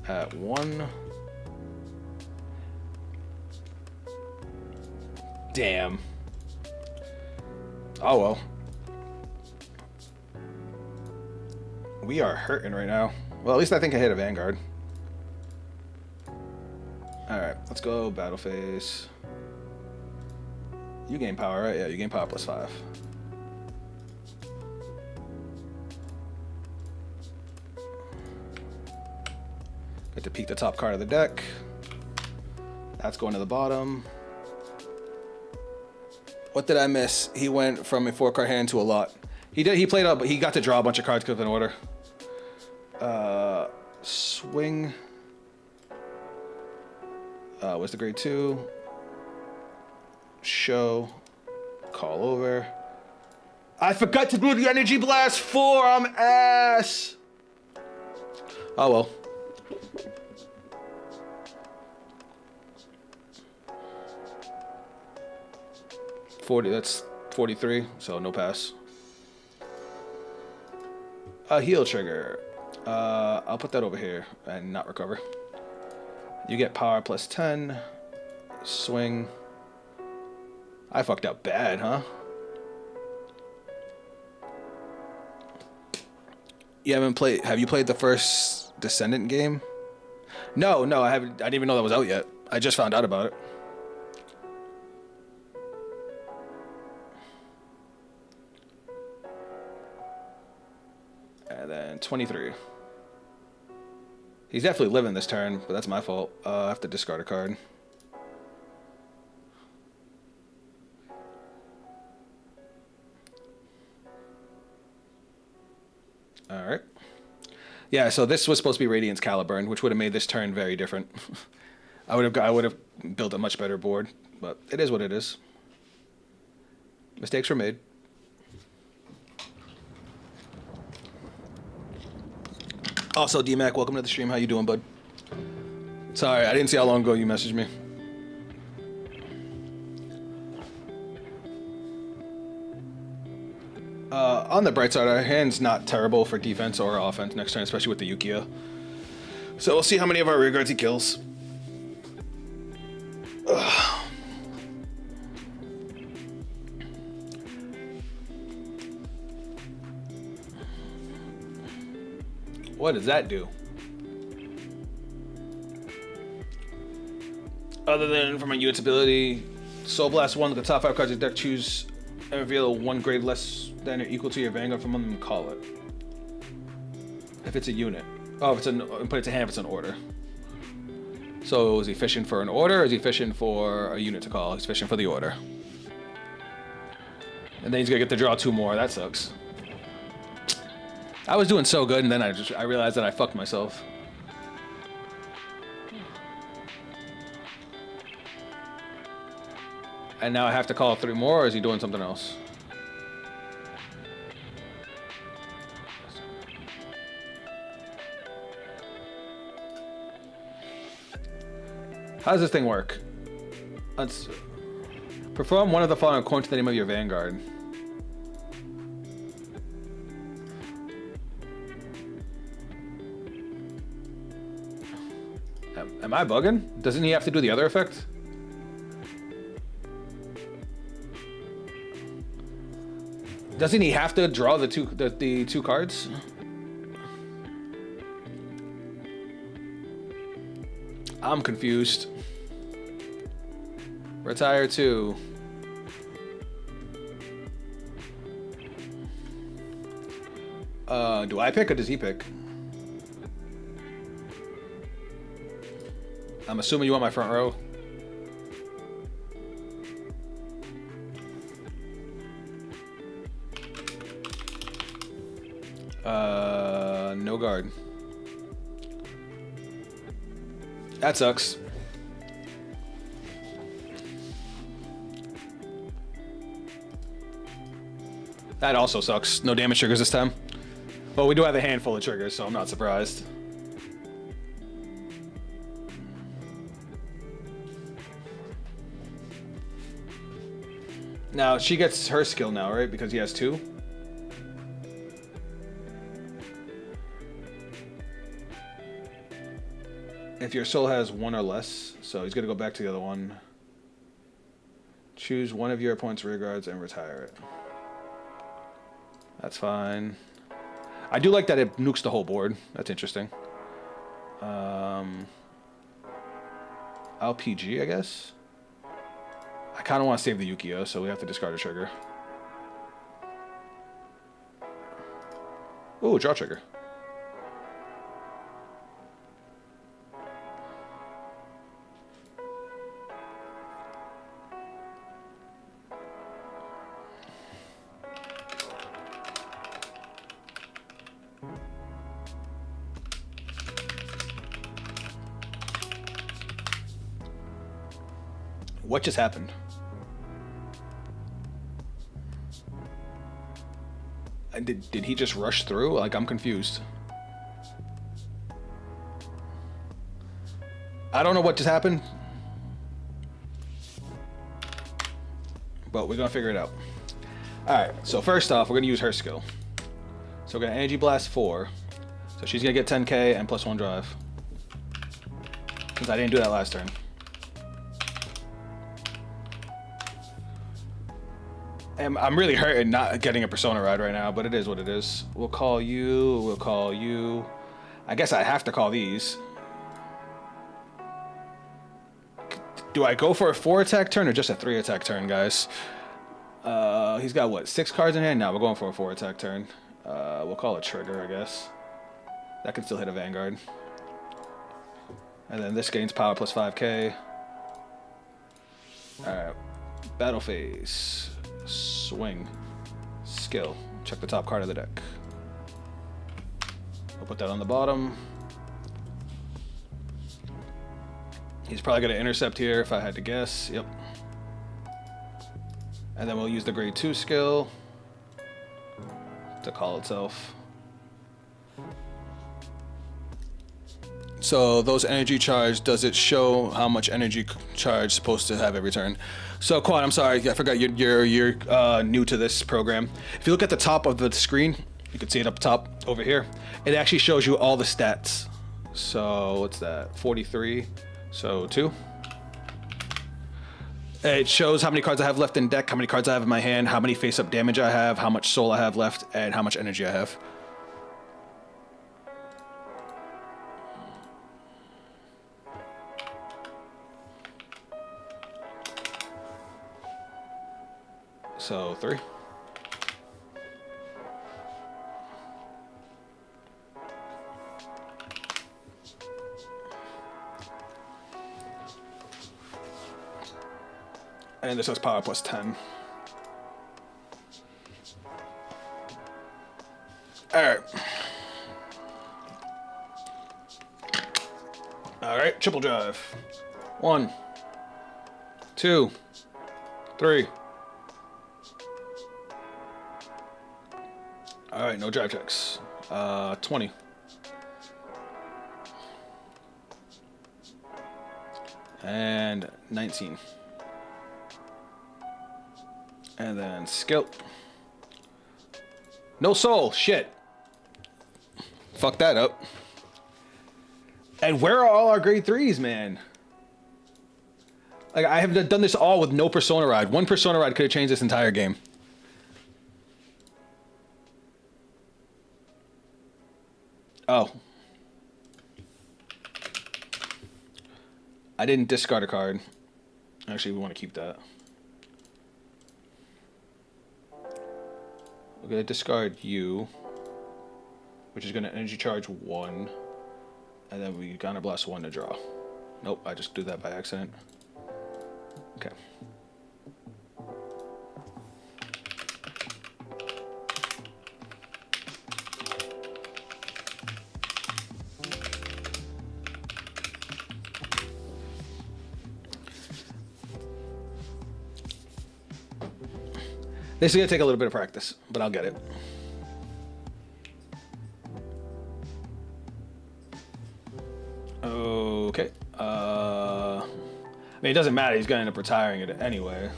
At 1. Damn. Oh well. We are hurting right now. Well, at least I think I hit a Vanguard. Alright, let's go battle phase. You gain power, right? Yeah, you gain power +5. Get to peek the top card of the deck. That's going to the bottom. What did I miss? He went from a 4-card hand to a lot. He played up, but he got to draw a bunch of cards because of an order. Swing. What's the grade 2? Show. Call over. I forgot to do the Energy Blast 4. I'm ass. Oh well. That's 43, so no pass. A heal trigger. I'll put that over here and not recover. You get power +10. Swing. I fucked up bad, huh? You haven't played. Have you played the first Descendant game? No, I haven't. I didn't even know that was out yet. I just found out about it. And then 23. He's definitely living this turn, but that's my fault. I have to discard a card. Alright. Yeah, so this was supposed to be Radiant's Caliburn, which would have made this turn very different. I would have built a much better board, but it is what it is. Mistakes were made. Also, D-Mac, welcome to the stream. How you doing, bud? Sorry, I didn't see how long ago you messaged me. On the bright side, our hand's not terrible for defense or offense next turn, especially with the Yukia. So we'll see how many of our rear guards he kills. Ugh. What does that do? Other than from a unit's ability, Soul Blast 1, the top 5 cards of the deck, choose and reveal 1 grade less than or equal to your Vanguard from them and call it. If it's a unit. Oh, if it's put it to hand if it's an order. So is he fishing for an order or is he fishing for a unit to call? He's fishing for the order. And then he's gonna get to draw 2 more. That sucks. I was doing so good and then I realized that I fucked myself. And now I have to call 3 more, or is he doing something else? How does this thing work? Let's perform one of the following according to the name of your Vanguard. Am I bugging? Doesn't he have to do the other effect? Doesn't he have to draw the two cards? I'm confused. Retire 2. Do I pick or does he pick? I'm assuming you want my front row. That sucks. That also sucks. No damage triggers this time. But we do have a handful of triggers, so I'm not surprised. Now, she gets her skill now, right? Because he has 2. If your soul has 1 or less, so he's gonna go back to the other one. Choose one of your opponent's rear guards and retire it. That's fine. I do like that it nukes the whole board. That's interesting. LPG, I guess. I kind of want to save the Yukio, so we have to discard a trigger. Ooh, draw trigger. What just happened? And did he just rush through? Like, I'm confused. I don't know what just happened. But we're gonna figure it out. Alright, so first off, we're gonna use her skill. So we're gonna Energy Blast 4. So she's gonna get 10k and +1 drive. Since I didn't do that last turn. I'm really hurting not getting a Persona ride right now, but it is what it is. We'll call you, we'll call you. I guess I have to call these. Do I go for a 4 attack turn or just a 3 attack turn, guys? He's got what, 6 cards in hand? No, we're going for a 4 attack turn. We'll call it trigger, I guess. That can still hit a Vanguard. And then this gains power plus 5k. Alright. Battle phase. Swing. Skill. Check the top card of the deck. We'll put that on the bottom. He's probably going to intercept here if I had to guess. Yep. And then we'll use the grade 2 skill to call itself. So those energy charge, does it show how much energy charge supposed to have every turn? So Quad, I'm sorry, I forgot you're new to this program. If you look at the top of the screen, you can see it up top over here. It actually shows you all the stats. So what's that? 43. So 2. It shows how many cards I have left in deck, how many cards I have in my hand, how many face-up damage I have, how much soul I have left, and how much energy I have. So 3. And this has power plus 10. Alright. Alright, triple drive. 1, 2, 3. Alright, no drive checks. 20. And 19. And then skill. No soul, shit. Fuck that up. And where are all our grade 3s, man? Like, I have done this all with no Persona ride. One Persona ride could have changed this entire game. Oh. I didn't discard a card. Actually, we want to keep that. We're going to discard you, which is going to energy charge 1, and then we gonna blast 1 to draw. Nope, I just do that by accident. Okay. This is gonna take a little bit of practice, but I'll get it. Okay. I mean, it doesn't matter. He's gonna end up retiring it anyway.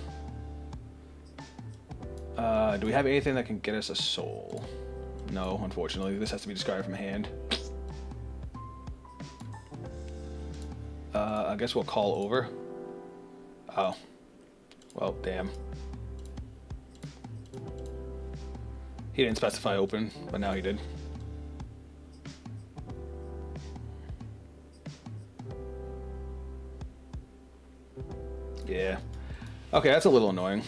Do we have anything that can get us a soul? No, unfortunately. This has to be discarded from hand. I guess we'll call over. Oh. Well, damn. He didn't specify open, but now he did. Yeah. Okay, that's a little annoying.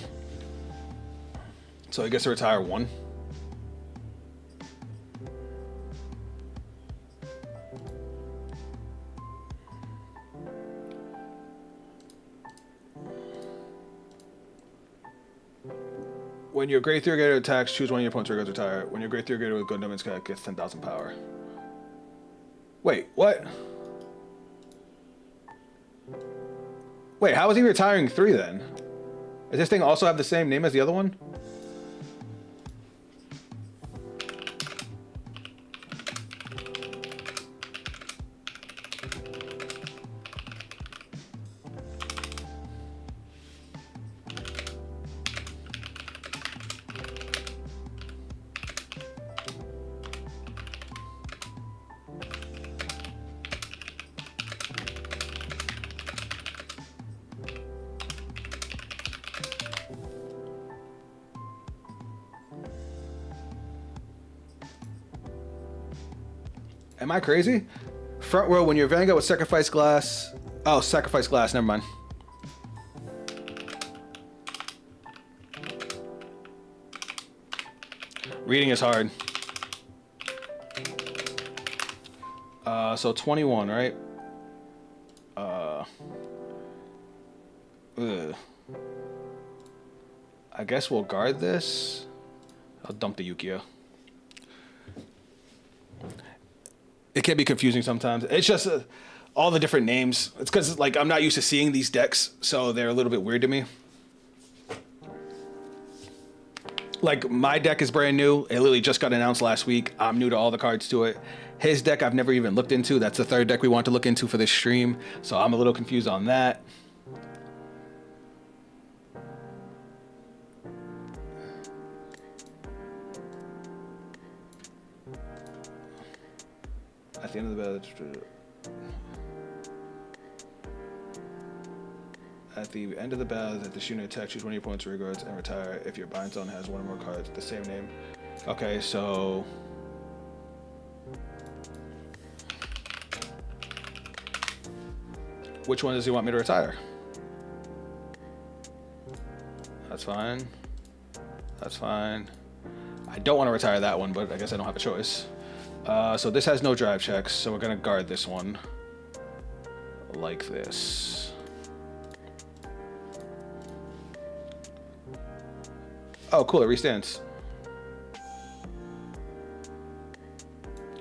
So I guess to retire one. When your Great Three Gator attacks, choose one of your opponent's regards retire. When your Great Three Gator with good numbers gets 10,000 power. Wait, what? Wait, how is he retiring 3 then? Does this thing also have the same name as the other one? Am I crazy? Front row, when your Vanguard with sacrifice glass. Oh, sacrifice glass, never mind. Reading is hard. So 21, right? I guess we'll guard this. I'll dump the Yukio. It can be confusing sometimes. It's just all the different names. It's because like I'm not used to seeing these decks, so they're a little bit weird to me. Like my deck is brand new. It literally just got announced last week. I'm new to all the cards to it. His deck I've never even looked into. That's the 3rd deck we want to look into for this stream. So I'm a little confused on that. At the end of the battle, that the shooter attacks, choose one of your opponent's regards and retire if your bind zone has one or more cards with the same name. Okay, so which one does he want me to retire? That's fine. That's fine. I don't want to retire that one, but I guess I don't have a choice. So this has no drive checks, so we're gonna guard this one like this. Oh, cool, it restands.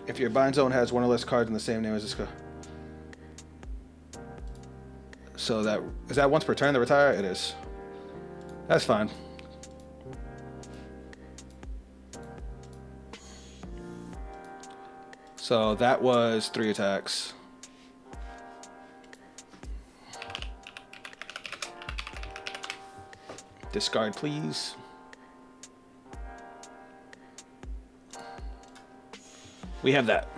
If your bind zone has one or less cards in the same name as this guy. So that, is that once per turn to retire? It is. That's fine. So that was 3 attacks. Discard, please. We have that.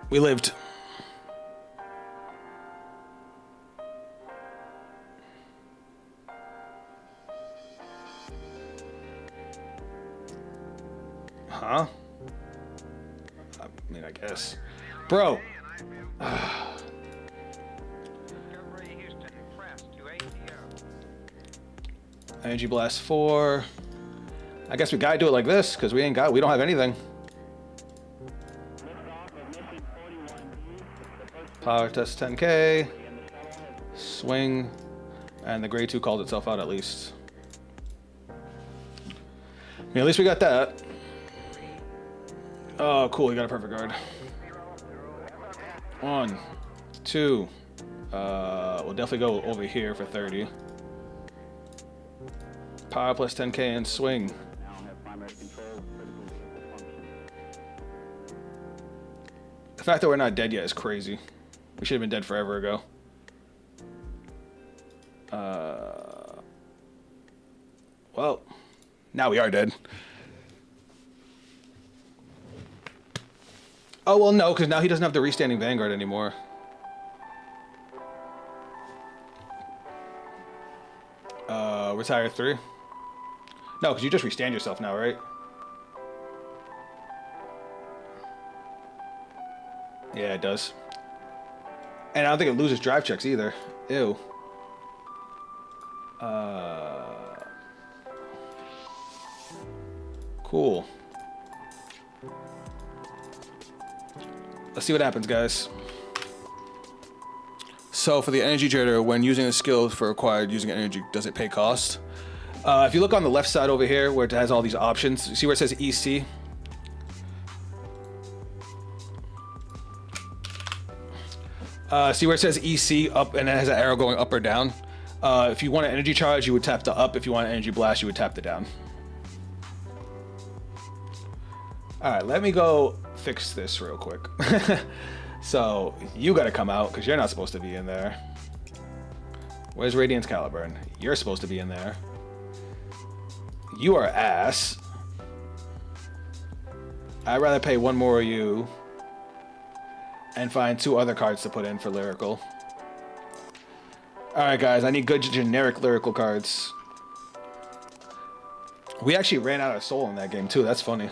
We lived. Huh? I mean, I guess. Bro. Energy Blast 4. I guess we gotta do it like this, because we don't have anything. Power test 10k. Swing. And the grade 2 called itself out at least. I mean, at least we got that. Oh, cool, we got a perfect guard. 1, 2. We'll definitely go over here for 30. Power plus 10k and swing. The fact that we're not dead yet is crazy. We should have been dead forever ago. Well, now we are dead. Oh, well, no, because now he doesn't have the restanding Vanguard anymore. Retire 3? No, because you just restand yourself now, right? Yeah, it does. And I don't think it loses drive checks either. Ew. Cool. Let's see what happens, guys. So for the energy trader, when using a skill for acquired using energy, does it pay cost? If you look on the left side over here where it has all these options, you see where it says EC? See where it says EC up and it has an arrow going up or down? If you want an energy charge, you would tap the up. If you want an energy blast, you would tap the down. Alright, let me go fix this real quick. So, you gotta come out, because you're not supposed to be in there. Where's Radiance Caliburn? You're supposed to be in there. You are ass. I'd rather pay one more of you and find 2 other cards to put in for Lyrical. Alright guys, I need good generic Lyrical cards. We actually ran out of soul in that game too, that's funny.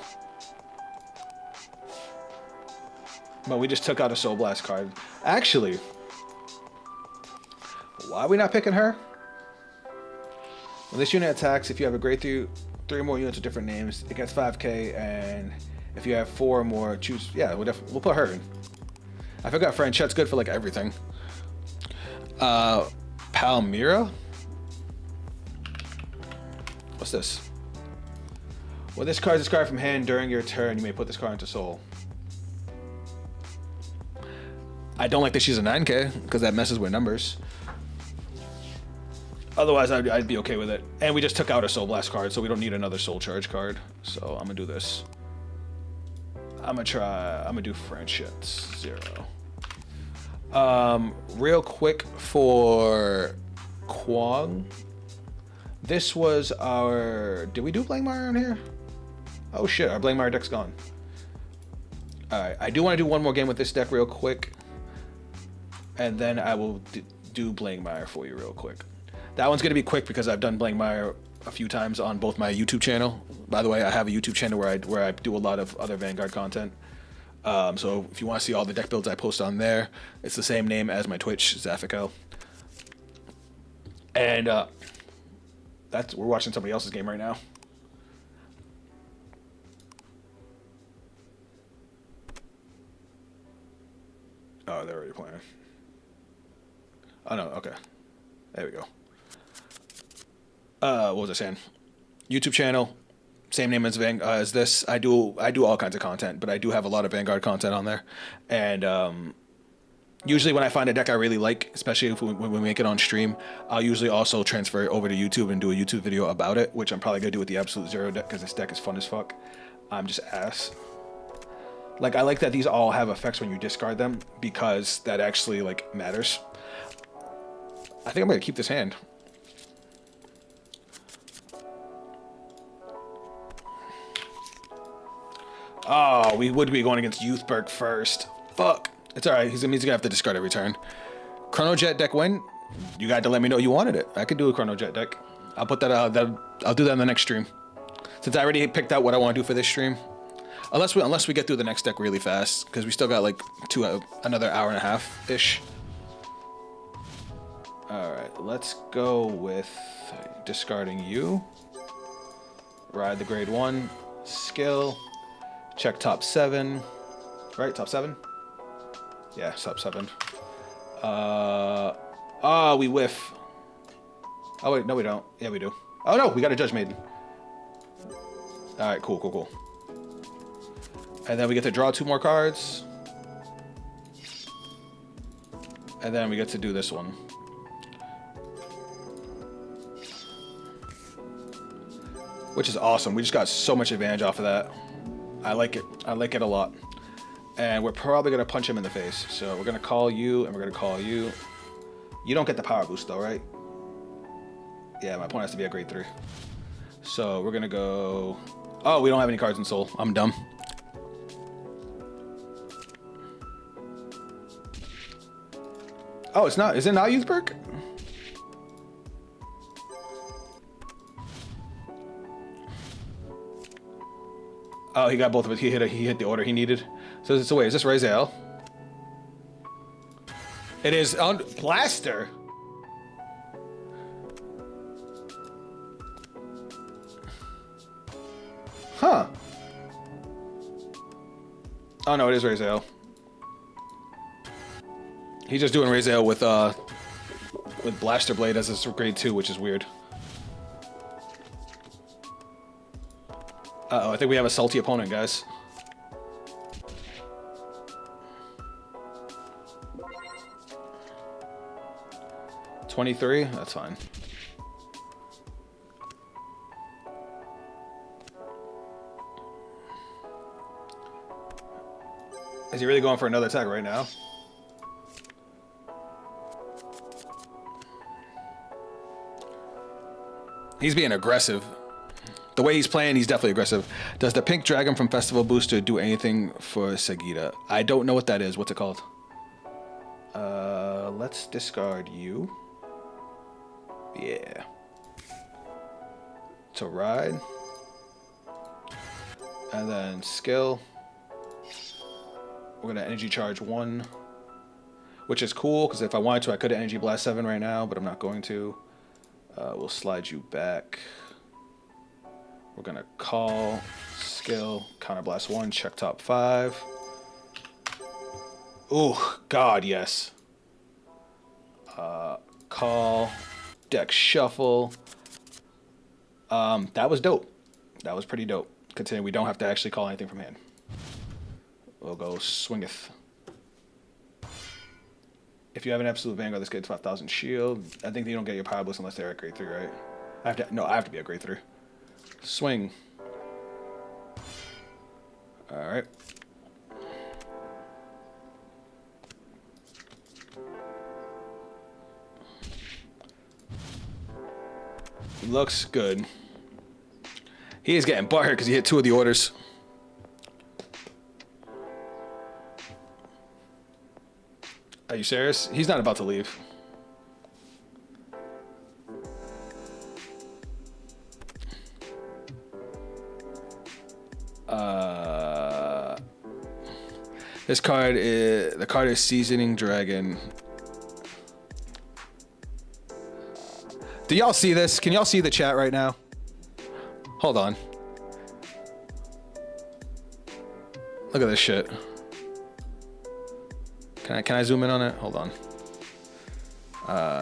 But we just took out a Soul Blast card. Actually, why are we not picking her? When this unit attacks, if you have a grade 3 more units with different names, it gets 5k, and if you have 4 or more, choose. Yeah, we'll put her in. I forgot Franchette's good for like everything. Palmyra? What's this? Well, this card is discarded from hand during your turn. You may put this card into soul. I don't like that she's a 9k because that messes with numbers. Otherwise, I'd be okay with it. And we just took out a Soul Blast card, so we don't need another Soul Charge card. So I'm gonna do this. I'm gonna do Franchette's 0. Real quick for Kwong. This was our... Did we do Blankmire on here? Oh shit, our Blankmire deck's gone. Alright, I do want to do one more game with this deck real quick. And then I will do Blankmire for you real quick. That one's going to be quick because I've done Blankmire a few times on both my YouTube channel. By the way, I have a YouTube channel where I do a lot of other Vanguard content. So if you want to see all the deck builds I post on there, it's the same name as my Twitch, Zaffico. And we're watching somebody else's game right now. Oh, they're already playing. Oh no, okay. There we go. What was I saying? YouTube channel, same name as this. I do all kinds of content, but I do have a lot of Vanguard content on there. And usually when I find a deck I really like, especially when we make it on stream, I'll usually also transfer it over to YouTube and do a YouTube video about it, which I'm probably gonna do with the Absolute Zero deck because this deck is fun as fuck. I'm just ass. Like, I like that these all have effects when you discard them because that actually like matters. I think I'm gonna keep this hand. Oh, we would be going against Youthberg first. Fuck. It's alright. He's gonna have to discard every turn. Chrono Jet deck win. You got to let me know you wanted it. I could do a Chrono Jet deck. I'll put that out. I'll do that in the next stream. Since I already picked out what I want to do for this stream. Unless we get through the next deck really fast, because we still got like another hour and a half ish. Alright, let's go with discarding you. Ride the grade 1. Skill. Check top 7. Right, top 7? Yeah, top 7. We whiff. Oh wait, no we don't. Yeah, we do. Oh no, we got a Judge Maiden. Alright, cool. And then we get to draw 2 more cards. And then we get to do this one. Which is awesome. We just got so much advantage off of that. I like it. I like it a lot. And we're probably going to punch him in the face. So we're going to call you, and we're going to call you. You don't get the power boost, though, right? Yeah, my point has to be a grade 3. So we're going to go... Oh, we don't have any cards in Soul. I'm dumb. Oh, it's not. Is it not Youth Perk? Oh, he got both of it. He hit the order he needed. So wait, is this Raziel? It is on Blaster. Huh. Oh no, it is Raziel. He's just doing Raziel with Blaster Blade as his grade 2, which is weird. Uh-oh, I think we have a salty opponent, guys. $23? That's fine. Is he really going for another attack right now? He's being aggressive. The way he's playing, he's definitely aggressive. Does the pink dragon from Festival Booster do anything for Sagita? I don't know what that is. What's it called? Let's discard you. Yeah. To ride. And then skill. We're going to energy charge 1. Which is cool, because if I wanted to, I could have energy blast 7 right now, but I'm not going to. We'll slide you back. We're going to call, skill, counterblast 1, check top 5. Ooh, God, yes. Call, deck shuffle. That was dope. That was pretty dope. Considering we don't have to actually call anything from hand. We'll go swingeth. If you have an absolute Vanguard, this gets 5,000 shield. I think you don't get your power boost unless they're at grade 3, right? I have to be at grade 3. Swing. Alright. Looks good. He is getting butthurt because he hit 2 of the orders. Are you serious? He's not about to leave. This card is... The card is Seasoning Dragon. Do y'all see this? Can y'all see the chat right now? Hold on. Look at this shit. Can I zoom in on it? Hold on.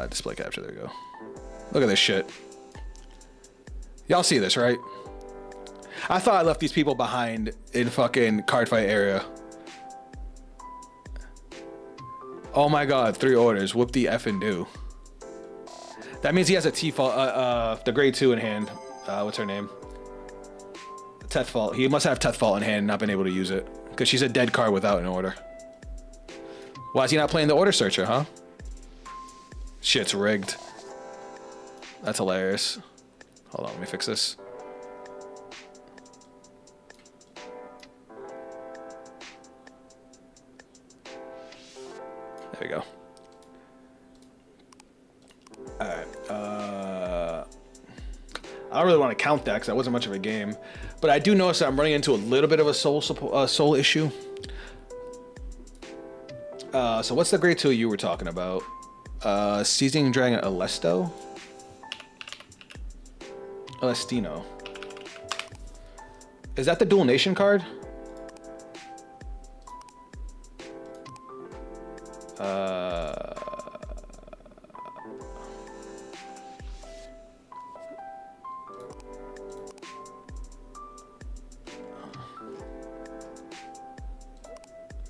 Display capture, there we go. Look at this shit. Y'all see this, right? I thought I left these people behind in fucking Cardfight area. Oh my god, 3 orders. Whoop the effing do. That means he has a T-Fault, the grade 2 in hand. What's her name? Tethfault. He must have Tethfault in hand and not been able to use it. Because she's a dead card without an order. Why is he not playing the Order Searcher, huh? Shit's rigged. That's hilarious. Hold on, let me fix this. There we go. Alright, I don't really want to count that because that wasn't much of a game. But I do notice that I'm running into a little bit of a soul issue. So what's the grade 2 you were talking about? Seasoning Dragon Alesto? Alestino. Is that the Dual Nation card?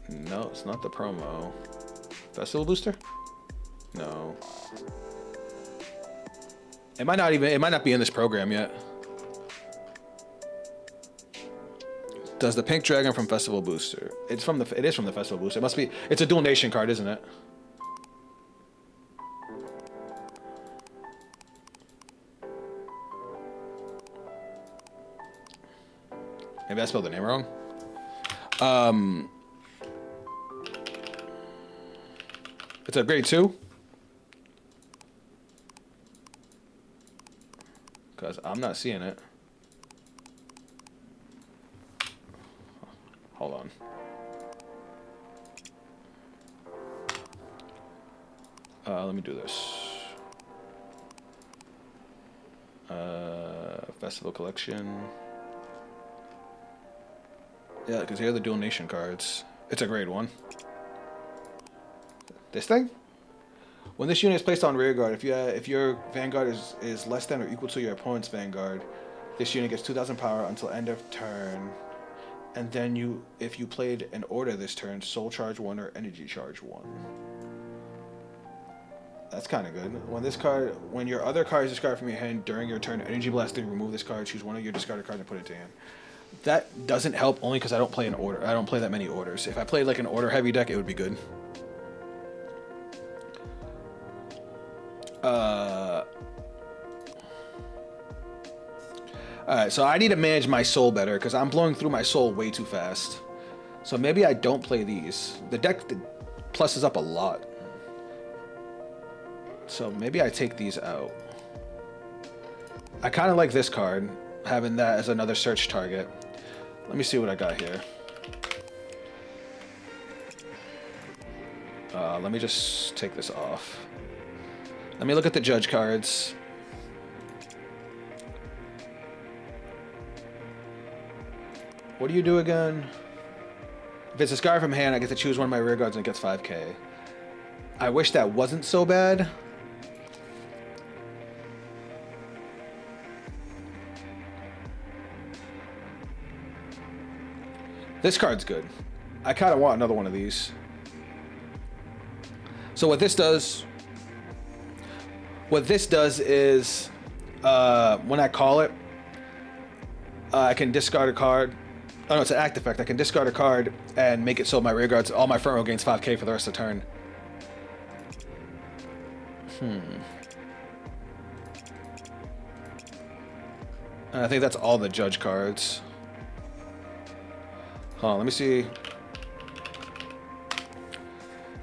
No, it's not the promo. Festival Booster? No. It might not be in this program yet. Does the pink dragon from Festival Booster? It is from the Festival Booster. It must be. It's a dual nation card, isn't it? Maybe I spelled the name wrong. It's a grade 2. Because I'm not seeing it. Hold on. Let me do this. Festival collection. Yeah, because here are the dual nation cards. It's a grade 1. This thing? When this unit is placed on rearguard, if your Vanguard is less than or equal to your opponent's Vanguard, this unit gets 2,000 power until end of turn. And then if you played an order this turn, Soul Charge 1 or Energy Charge 1. That's kind of good. When your other card is discarded from your hand during your turn, Energy Blast 3, remove this card, choose one of your discarded cards and put it to hand. That doesn't help only because I don't play an order. I don't play that many orders. If I played like an order heavy deck, it would be good. Alright, so I need to manage my soul better because I'm blowing through my soul way too fast. So maybe I don't play these. The deck pluses up a lot. So maybe I take these out. I kind of like this card, having that as another search target. Let me see what I got here. Let me just take this off. Let me look at the judge cards. What do you do again? If it's a discard from hand, I get to choose one of my rear guards and it gets 5k. I wish that wasn't so bad. This card's good. I kind of want another one of these. So what this does is, when I call it, I can discard a card. Oh no, it's an act effect. I can discard a card and make it so my rear guards, all my front row gains 5k for the rest of the turn. And I think that's all the judge cards. Hold on, let me see.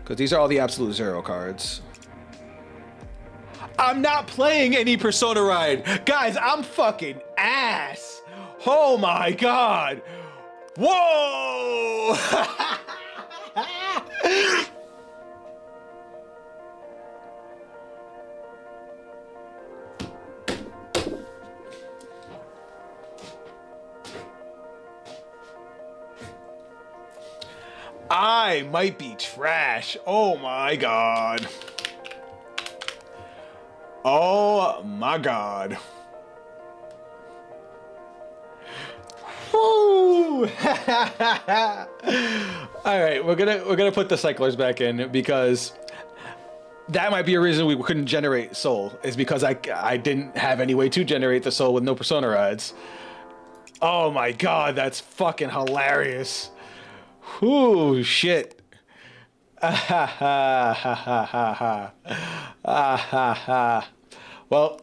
Because these are all the absolute zero cards. I'm not playing any Persona Ride. Guys, I'm fucking ass. Oh my god. Whoa! I might be trash. Oh my god. Oh my god. Woo! All right, we're gonna put the cyclers back in because that might be a reason we couldn't generate soul, is because I didn't have any way to generate the soul with no Persona rides. Oh my god, that's fucking hilarious. Whoo, shit. Well,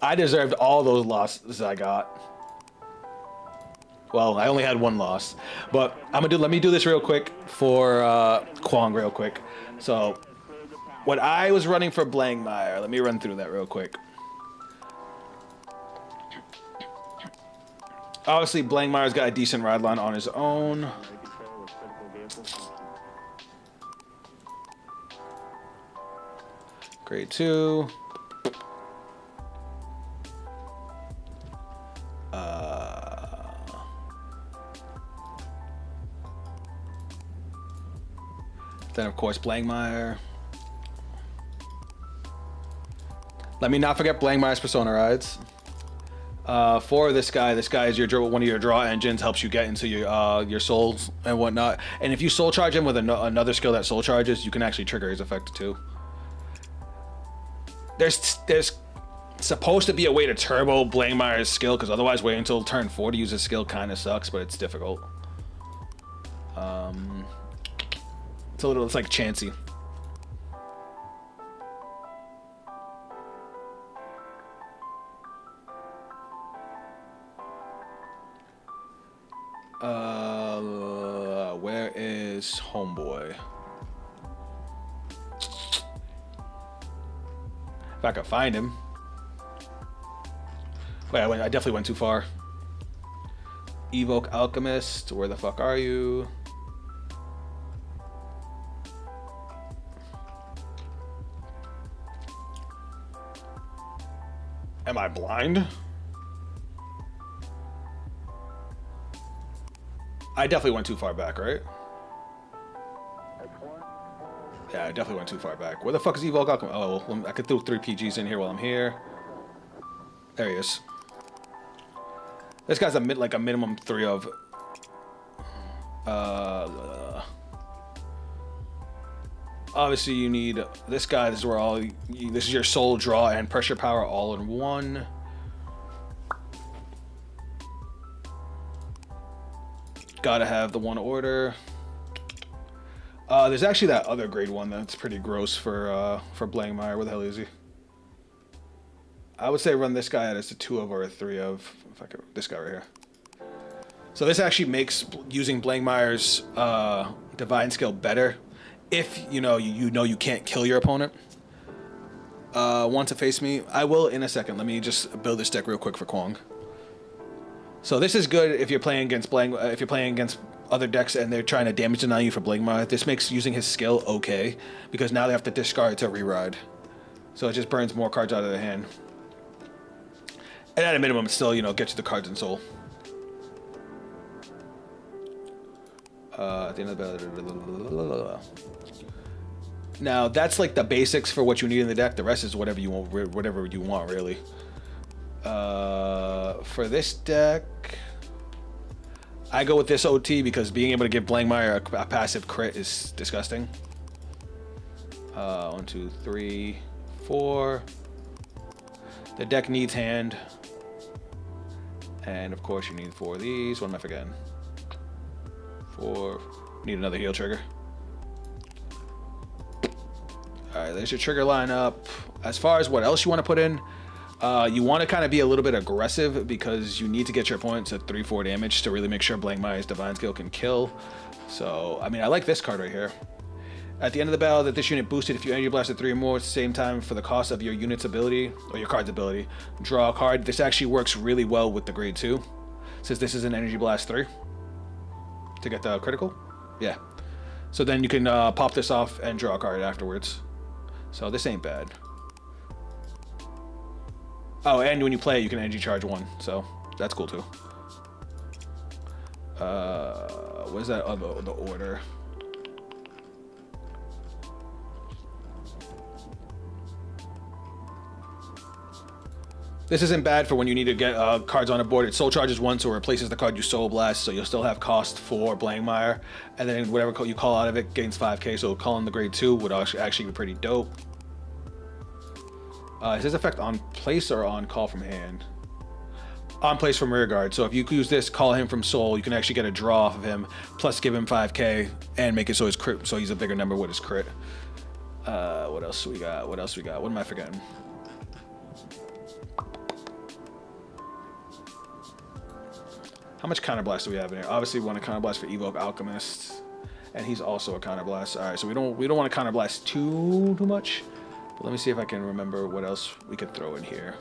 I deserved all those losses I got. Well, I only had one loss, but let me do this real quick for Kwong real quick. So, when I was running for Blangmeyer, let me run through that real quick. Obviously, Blangmeyer's got a decent ride line on his own. Grade 2. Then, of course, Blangmeyer. Let me not forget Blangmeyer's Persona rides. For this guy is one of your draw engines, helps you get into your souls and whatnot. And if you soul charge him with another skill that soul charges, you can actually trigger his effect too. There's supposed to be a way to turbo Blankmeyer's skill, because otherwise waiting until turn 4 to use his skill kind of sucks, but it's difficult. It's like chancy. Where is Homeboy? If I could find him. Wait, I definitely went too far. Evoke Alchemist, where the fuck are you? Am I blind? I definitely went too far back, right? Yeah, I definitely went too far back. Where the fuck is Evoke Alchemist? Oh, well, I could throw 3 PGs in here while I'm here. There he is. This guy's like a minimum 3 of. Obviously, you need this guy. This is where all. This is your soul draw and pressure power all in one. Gotta have the one order. There's actually that other grade one that's pretty gross for Blankmeyer. Where the hell is he? I would say run this guy as a 2 of or a 3 of. If I could, this guy right here. So this actually makes using Blankmeyer's divine skill better if you know you can't kill your opponent. Want to face me? I will in a second. Let me just build this deck real quick for Kwong. So this is good if you're playing against if you're playing against other decks and they're trying to damage deny you for Blankmeyer. This makes using his skill okay because now they have to discard to reride. So it just burns more cards out of their hand. And at a minimum, still, gets you the cards in soul. At the end of the now that's like the basics for what you need in the deck. The rest is whatever you want, really. For this deck, I go with this OT because being able to give Blankmeyer a passive crit is disgusting. 1, 2, 3, 4. The deck needs hand. And of course you need 4 of these. What am I forgetting? 4. Need another heal trigger. Alright, there's your trigger lineup. As far as what else you want to put in, you want to kind of be a little bit aggressive because you need to get your opponent to 3-4 damage to really make sure Blankmeyer's divine skill can kill. So, I mean, I like this card right here. At the end of the battle, that this unit boosted if you energy blasted 3 or more at the same time for the cost of your unit's ability, or your card's ability. Draw a card. This actually works really well with the grade 2, since this is an energy blast 3. To get the critical? Yeah. So then you can pop this off and draw a card afterwards. So this ain't bad. Oh, and when you play, you can energy charge 1, so that's cool too. Where's that other, the order? This isn't bad for when you need to get cards on a board. It soul charges 1, so it replaces the card you soul blast, so you'll still have cost for Blankmeyer. And then whatever you call out of it gains 5k, so calling the grade 2 would actually be pretty dope. Is this effect on place or on call from hand? On place from rear guard. So if you use this, call him from soul, you can actually get a draw off of him, plus give him 5k and make it so his crit, so he's a bigger number with his crit. What else we got? What am I forgetting? How much counterblast do we have in here? Obviously, we want a counterblast for Evoke Alchemist, and he's also a counterblast. All right, so we don't want to counterblast too much. But let me see if I can remember what else we could throw in here.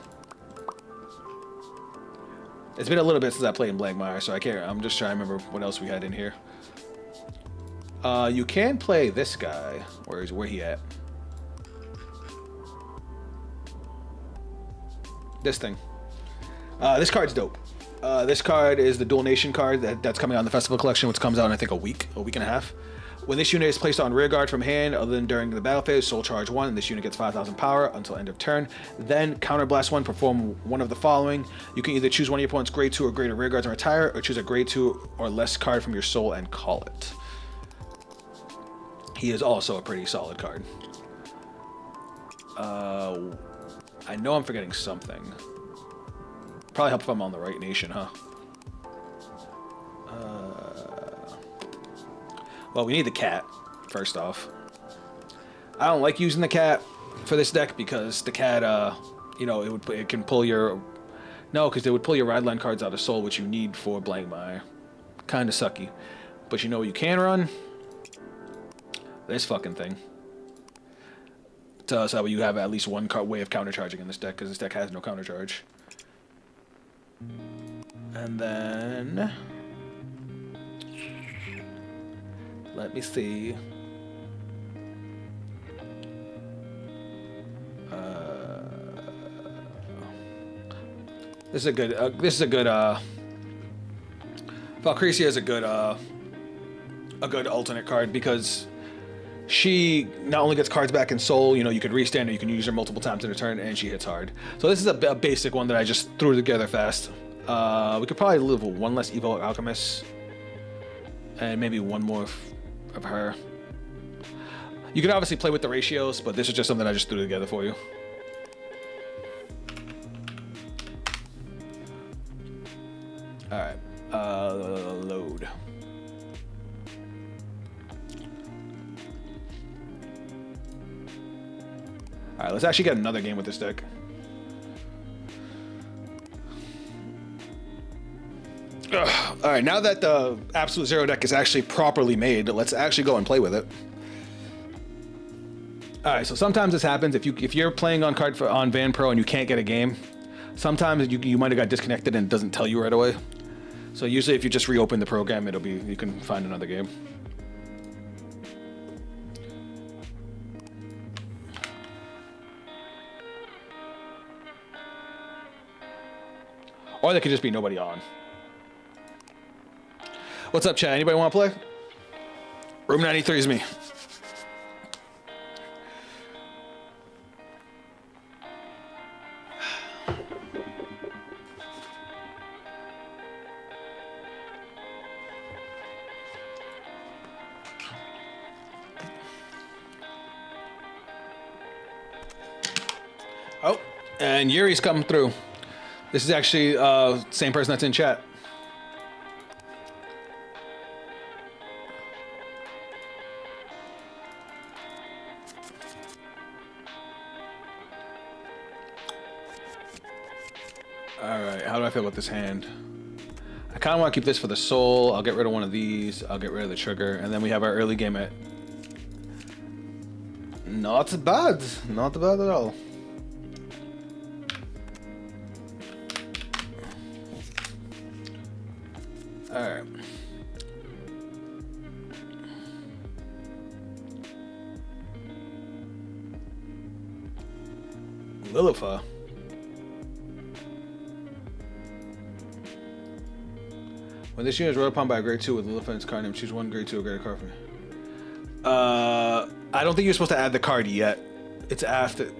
It's been a little bit since I played in Blankmeyer, so I can't. I'm just trying to remember what else we had in here. You can play this guy. Where he at? This thing. This card's dope. This card is the Dual Nation card that's coming out in the Festival Collection, which comes out in, I think, a week and a half. When this unit is placed on rear guard from hand, other than during the battle phase, soul charge 1, and this unit gets 5,000 power until end of turn. Then counterblast 1, perform one of the following. You can either choose one of your opponent's grade 2 or greater rear guards and retire, or choose a grade 2 or less card from your soul and call it. He is also a pretty solid card. I know I'm forgetting something. Probably help if I'm on the right nation, huh? Well, we need the cat, first off. I don't like using the cat for this deck because the cat, you know, it can pull your... No, because they would pull your Rideline cards out of Soul, which you need for Blankmire. Kind of sucky. But you know what you can run? This fucking thing. So you have at least one way of countercharging in this deck, because this deck has no countercharge. And then... Let me see. This is a good. Valkyria is a good alternate card because she not only gets cards back in Soul. You know, you could restand her, you can use her multiple times in a turn, and she hits hard. So this is a basic one that I just threw together fast. We could probably live with one less Evo Alchemist, and maybe one more of her. You could obviously play with the ratios, but this is just something I just threw together for you. Alright, load. Alright, let's actually get another game with this deck. Alright, now that the Absolute Zero deck is actually properly made, let's actually go and play with it. Alright, so sometimes this happens if you're playing on Van Pro and you can't get a game. Sometimes you might have got disconnected and it doesn't tell you right away. So usually if you just reopen the program, you can find another game. Or there could just be nobody on. What's up, chat? Anybody want to play? Room 93 is me. Oh, and Yuri's coming through. This is actually same person that's in chat. Alright, how do I feel about this hand? I kind of want to keep this for the Soul. I'll get rid of one of these. I'll get rid of the trigger. And then we have our early game at... Not bad. Not bad at all. Alright. Lilifa. When this unit is rode upon by a grade 2 with Lilifa in its card name, choose one grade 2 or greater card from me. I don't think you're supposed to add the card yet. It's after.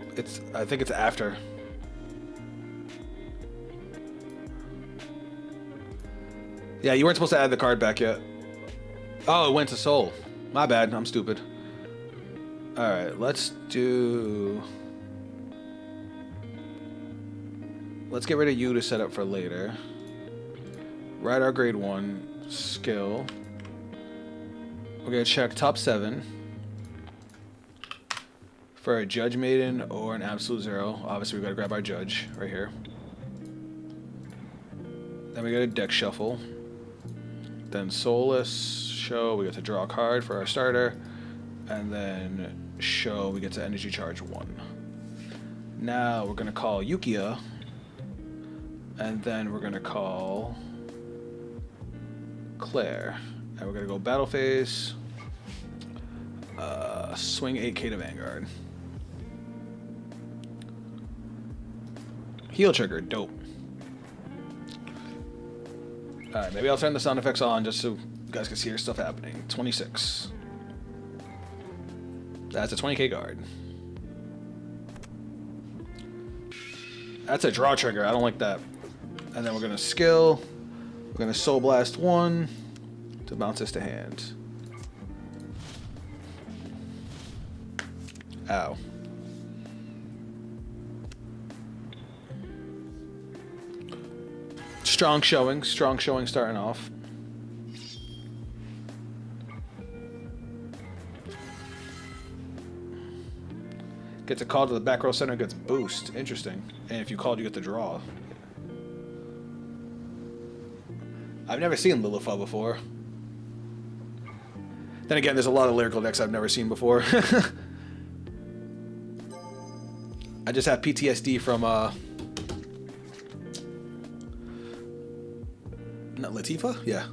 I think it's after. Yeah, you weren't supposed to add the card back yet. Oh, it went to Soul. My bad. I'm stupid. Alright, let's get rid of you to set up for later. Write our grade 1 skill. We're going to check top 7 for a Judge Maiden or an Absolute Zero. Obviously, we've got to grab our Judge right here. Then we got a deck shuffle. Then Soulless show, we get to draw a card for our starter. And then show, we get to energy charge 1. Now we're going to call Yukia. And then we're going to call Claire. And we're going to go battle phase. Swing 8k to Vanguard. Heal trigger, dope. Alright, maybe I'll turn the sound effects on just so you guys can see stuff happening. 26. That's a 20k guard. That's a draw trigger, I don't like that. And then we're gonna skill. We're gonna Soul Blast 1 to bounce this to hand. Ow. Strong showing starting off. Gets a call to the back row center, gets boost. Interesting. And if you called, you get the draw. I've never seen Lilify before. Then again, there's a lot of lyrical decks I've never seen before. I just have PTSD from, not Latifa? Yeah.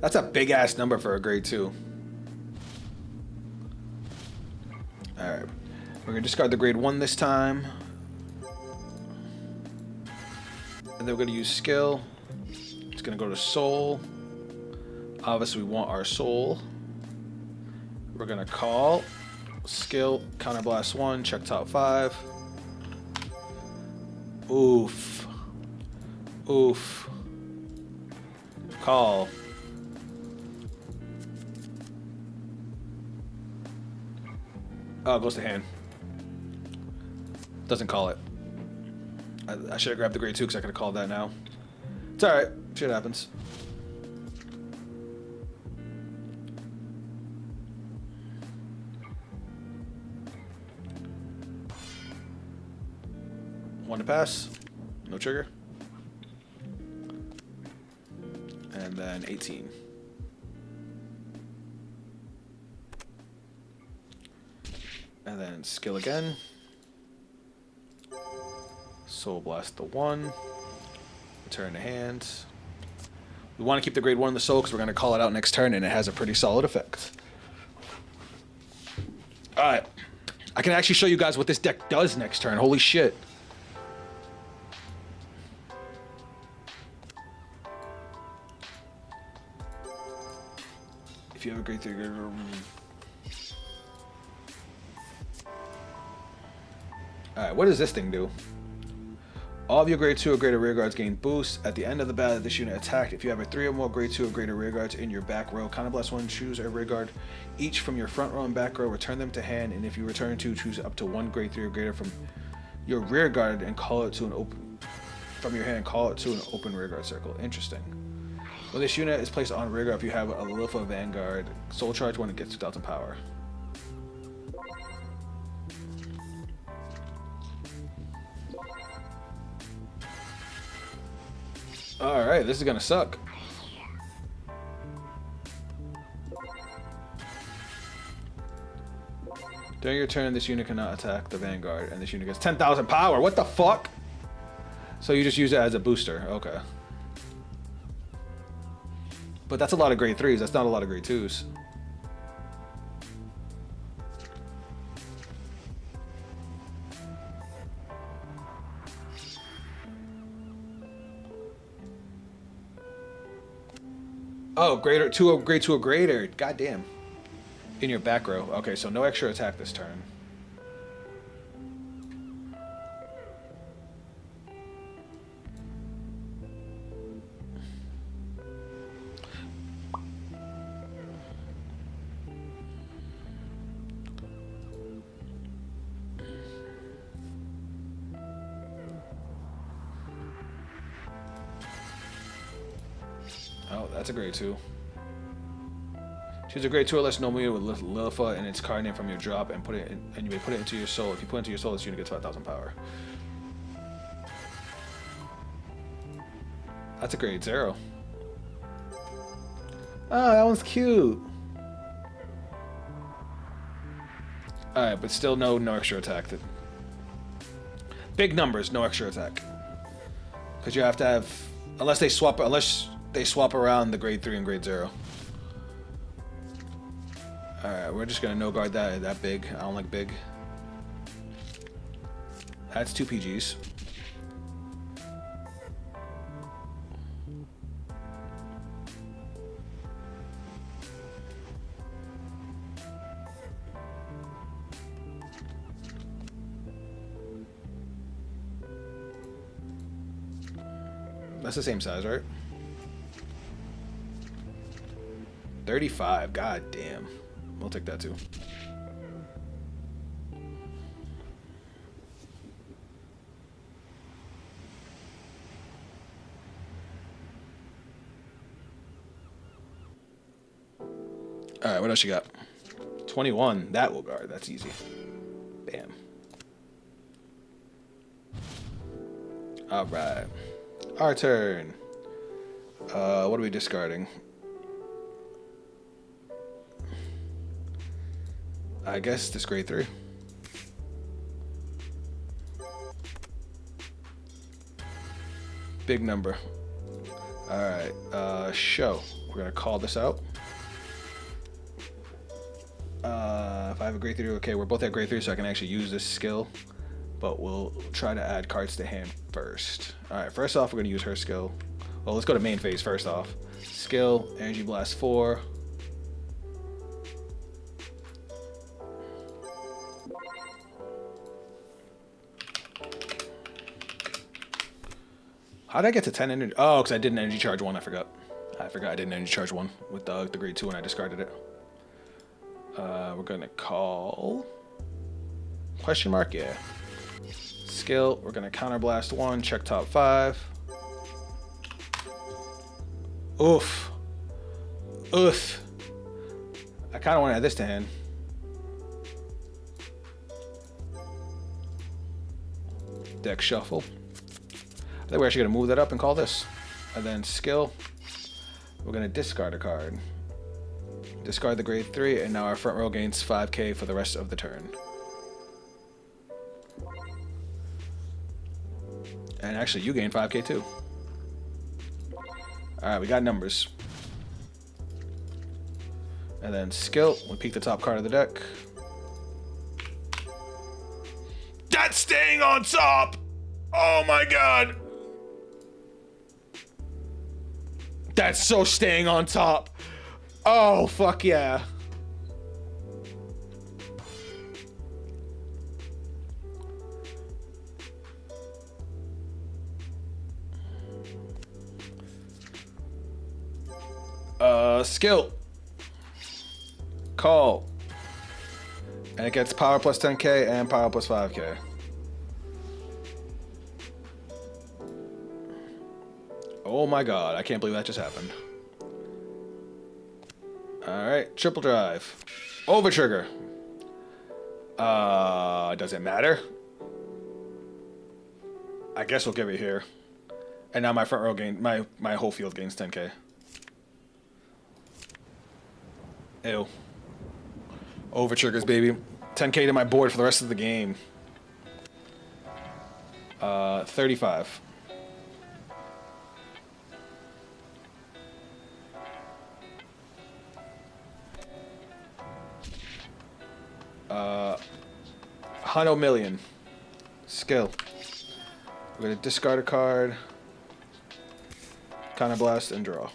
That's a big-ass number for a grade 2. Alright. We're going to discard the grade 1 this time. And then we're going to use skill. It's going to go to soul. Obviously, we want our soul. We're going to call. Skill. Counterblast 1. Check top 5. Oof. Oof. Call. Oh, it goes to hand. Doesn't call it. I should have grabbed the grade 2 because I could have called that now. It's alright. Shit happens. One to pass. No trigger. And then 18. And then skill again. Soul Blast the 1. Return to hand. We want to keep the grade 1 in the soul because we're going to call it out next turn and it has a pretty solid effect. Alright. I can actually show you guys what this deck does next turn. Holy shit. If you have a grade 3, grade... Alright, what does this thing do? All of your grade 2 or greater rear guards gain boost. At the end of the battle, this unit attacked. If you have a 3 or more grade 2 or greater rear guards in your back row, counterblast 1, choose a rear guard each from your front row and back row, return them to hand, and if you return 2, choose up to 1 grade 3 or greater from your rear guard and call it to an open... From your hand, call it to an open rear guard circle. Interesting. When this unit is placed on rear guard, if you have a Lilify Vanguard, soul charge 1, it gets 2,000 power. Alright, this is gonna suck. During your turn, this unit cannot attack the Vanguard, and this unit gets 10,000 power. What the fuck? So you just use it as a booster. Okay. But that's a lot of grade 3s. That's not a lot of grade 2s. Oh, grade 2 or greater. Goddamn. In your back row. Okay, so no extra attack this turn. Oh, that's a grade 2. Choose a grade 2 or less normal unit with Lilify and its card name from your drop and put it in, and you may put it into your soul. If you put it into your soul, this unit gets 5,000 power. That's a grade 0. Oh, that one's cute. Alright, but still no extra attack. Big numbers, no extra attack. Because you have to have, unless they swap around the grade 3 and grade 0. Alright, we're just gonna no guard that big. I don't like big. That's 2 PGs. That's the same size, right? 35. God damn. We'll take that too. All right, what else you got? 21. That will guard. That's easy. Bam. All right. Our turn. What are we discarding? I guess this grade 3. Big number. All right. Show. We're gonna call this out. If I have a grade 3, okay, we're both at grade 3, so I can actually use this skill. But we'll try to add cards to hand first. All right, first off, we're gonna use her skill. Well, let's go to main phase first off. Skill, Energy Blast 4. How did I get to 10 energy? Oh, because I did an energy charge 1, I forgot. I did an energy charge 1 with the grade 2 and I discarded it. We're gonna call question mark, yeah. Skill, we're gonna counterblast 1, check top 5. Oof. Oof. I kinda wanna add this to hand. Deck shuffle. I think we're actually gonna move that up and call this. And then skill, we're gonna discard a card. Discard the grade 3, and now our front row gains 5k for the rest of the turn. And actually, you gain 5k too. Alright, we got numbers. And then skill, we peek the top card of the deck. That's staying on top! Oh my god! That's so staying on top! Oh, fuck yeah. Skill. Call. And it gets power plus 10k and power plus 5k. Oh my god, I can't believe that just happened. Alright, triple drive. Over trigger. Does it matter? I guess we'll give it here. And now my front row gain, my whole field gains 10k. Ew. Over triggers, baby. 10k to my board for the rest of the game. 35. Hundo Million. Skill. We're gonna discard a card, counterblast, and draw.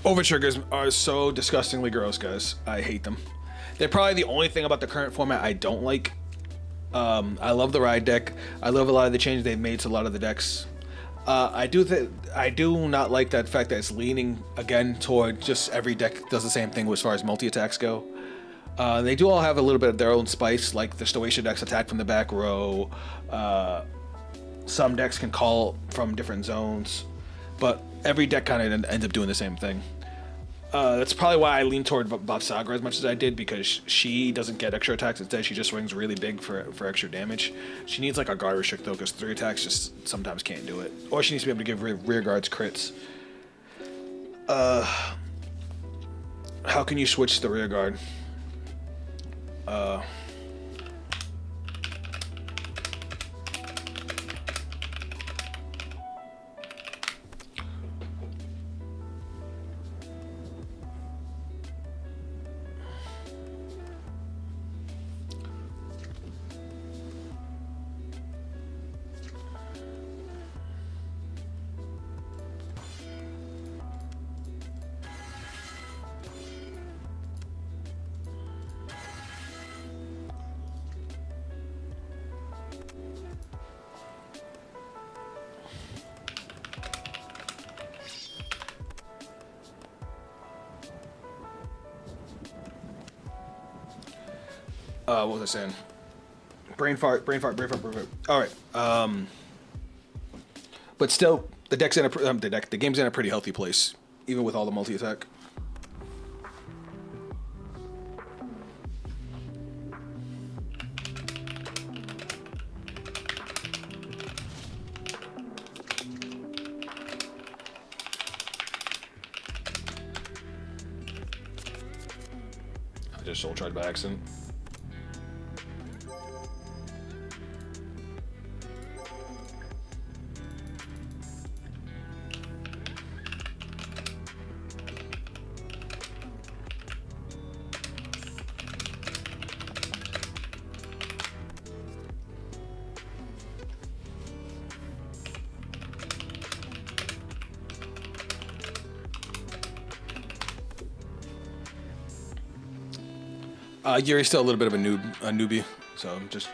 Over triggers are so disgustingly gross, guys. I hate them. They're probably the only thing about the current format I don't like. I love the ride deck. I love a lot of the changes they've made to a lot of the decks. I do not like that fact that it's leaning again toward just every deck does the same thing as far as multi-attacks go. They do all have a little bit of their own spice, like the Stoatia decks attack from the back row. Some decks can call from different zones, but every deck kind of ends up doing the same thing. That's probably why I lean toward Bavsagra as much as I did, because she doesn't get extra attacks. Instead, she just swings really big for extra damage. She needs like a guard restrict though, because 3 attacks just sometimes can't do it. Or she needs to be able to give rear guards crits. How can you switch the rear guard? What was I saying? Brain fart. All right. But still, the deck's in the game's in a pretty healthy place, even with all the multi-attack. I just soul tried by accident. Yuri's still a little bit of a newbie, so just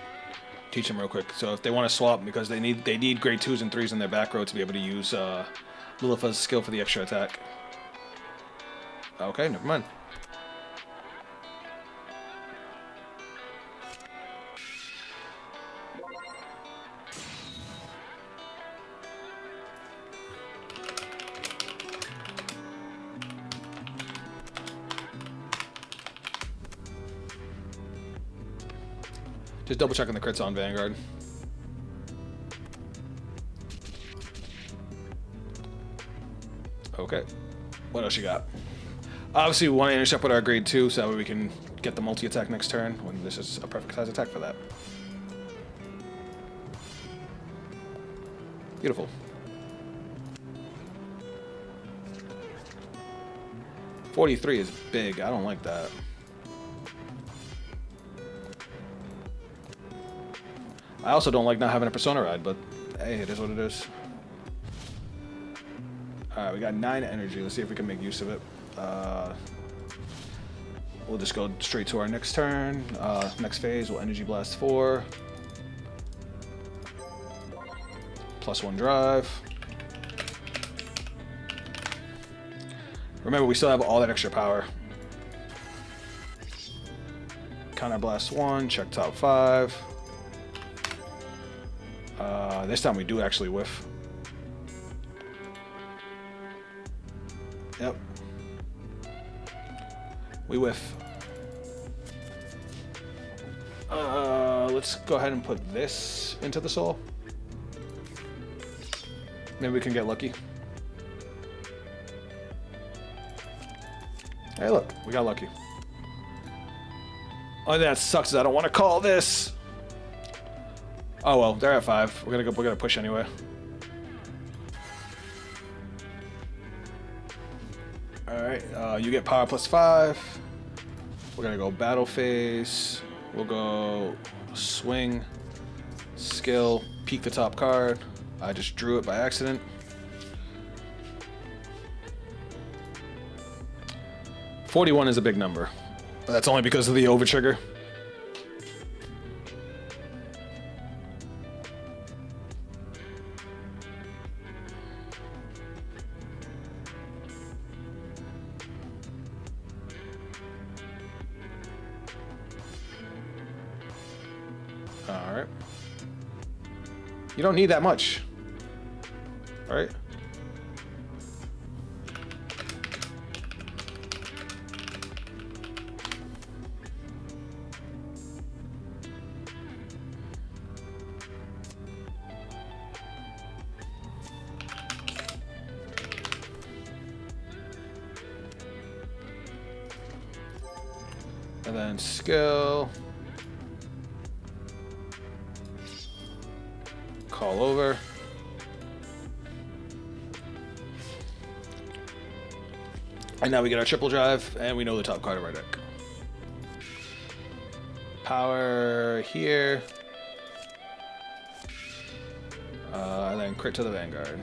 teach him real quick. So if they want to swap, because they need grade 2s and 3s in their back row to be able to use Lilith's skill for the extra attack. Okay, never mind. Just double checking the crits on Vanguard. Okay. What else you got? Obviously, we want to intercept with our grade 2, so that way we can get the multi-attack next turn, when this is a perfect size attack for that. Beautiful. $43 is big. I don't like that. I also don't like not having a Persona ride, but hey, it is what it is. Alright, we got 9 energy. Let's see if we can make use of it. We'll just go straight to our next turn. Next phase, we'll Energy Blast 4. +1 drive. Remember, we still have all that extra power. Counter Blast 1, check top 5. This time we do actually whiff. Yep. We whiff. Let's go ahead and put this into the soul. Maybe we can get lucky. Hey, look, we got lucky. Only thing that sucks is I don't want to call this. Oh well, they're at 5. We're gonna push anyway. Alright, you get power +5. We're gonna go battle phase. We'll go swing, skill, peek the top card. I just drew it by accident. $41 is a big number. But that's only because of the over trigger. Alright. You don't need that much. Alright. And then skill. Call over. And now we get our triple drive, and we know the top card of our deck. Power here. And then crit to the Vanguard.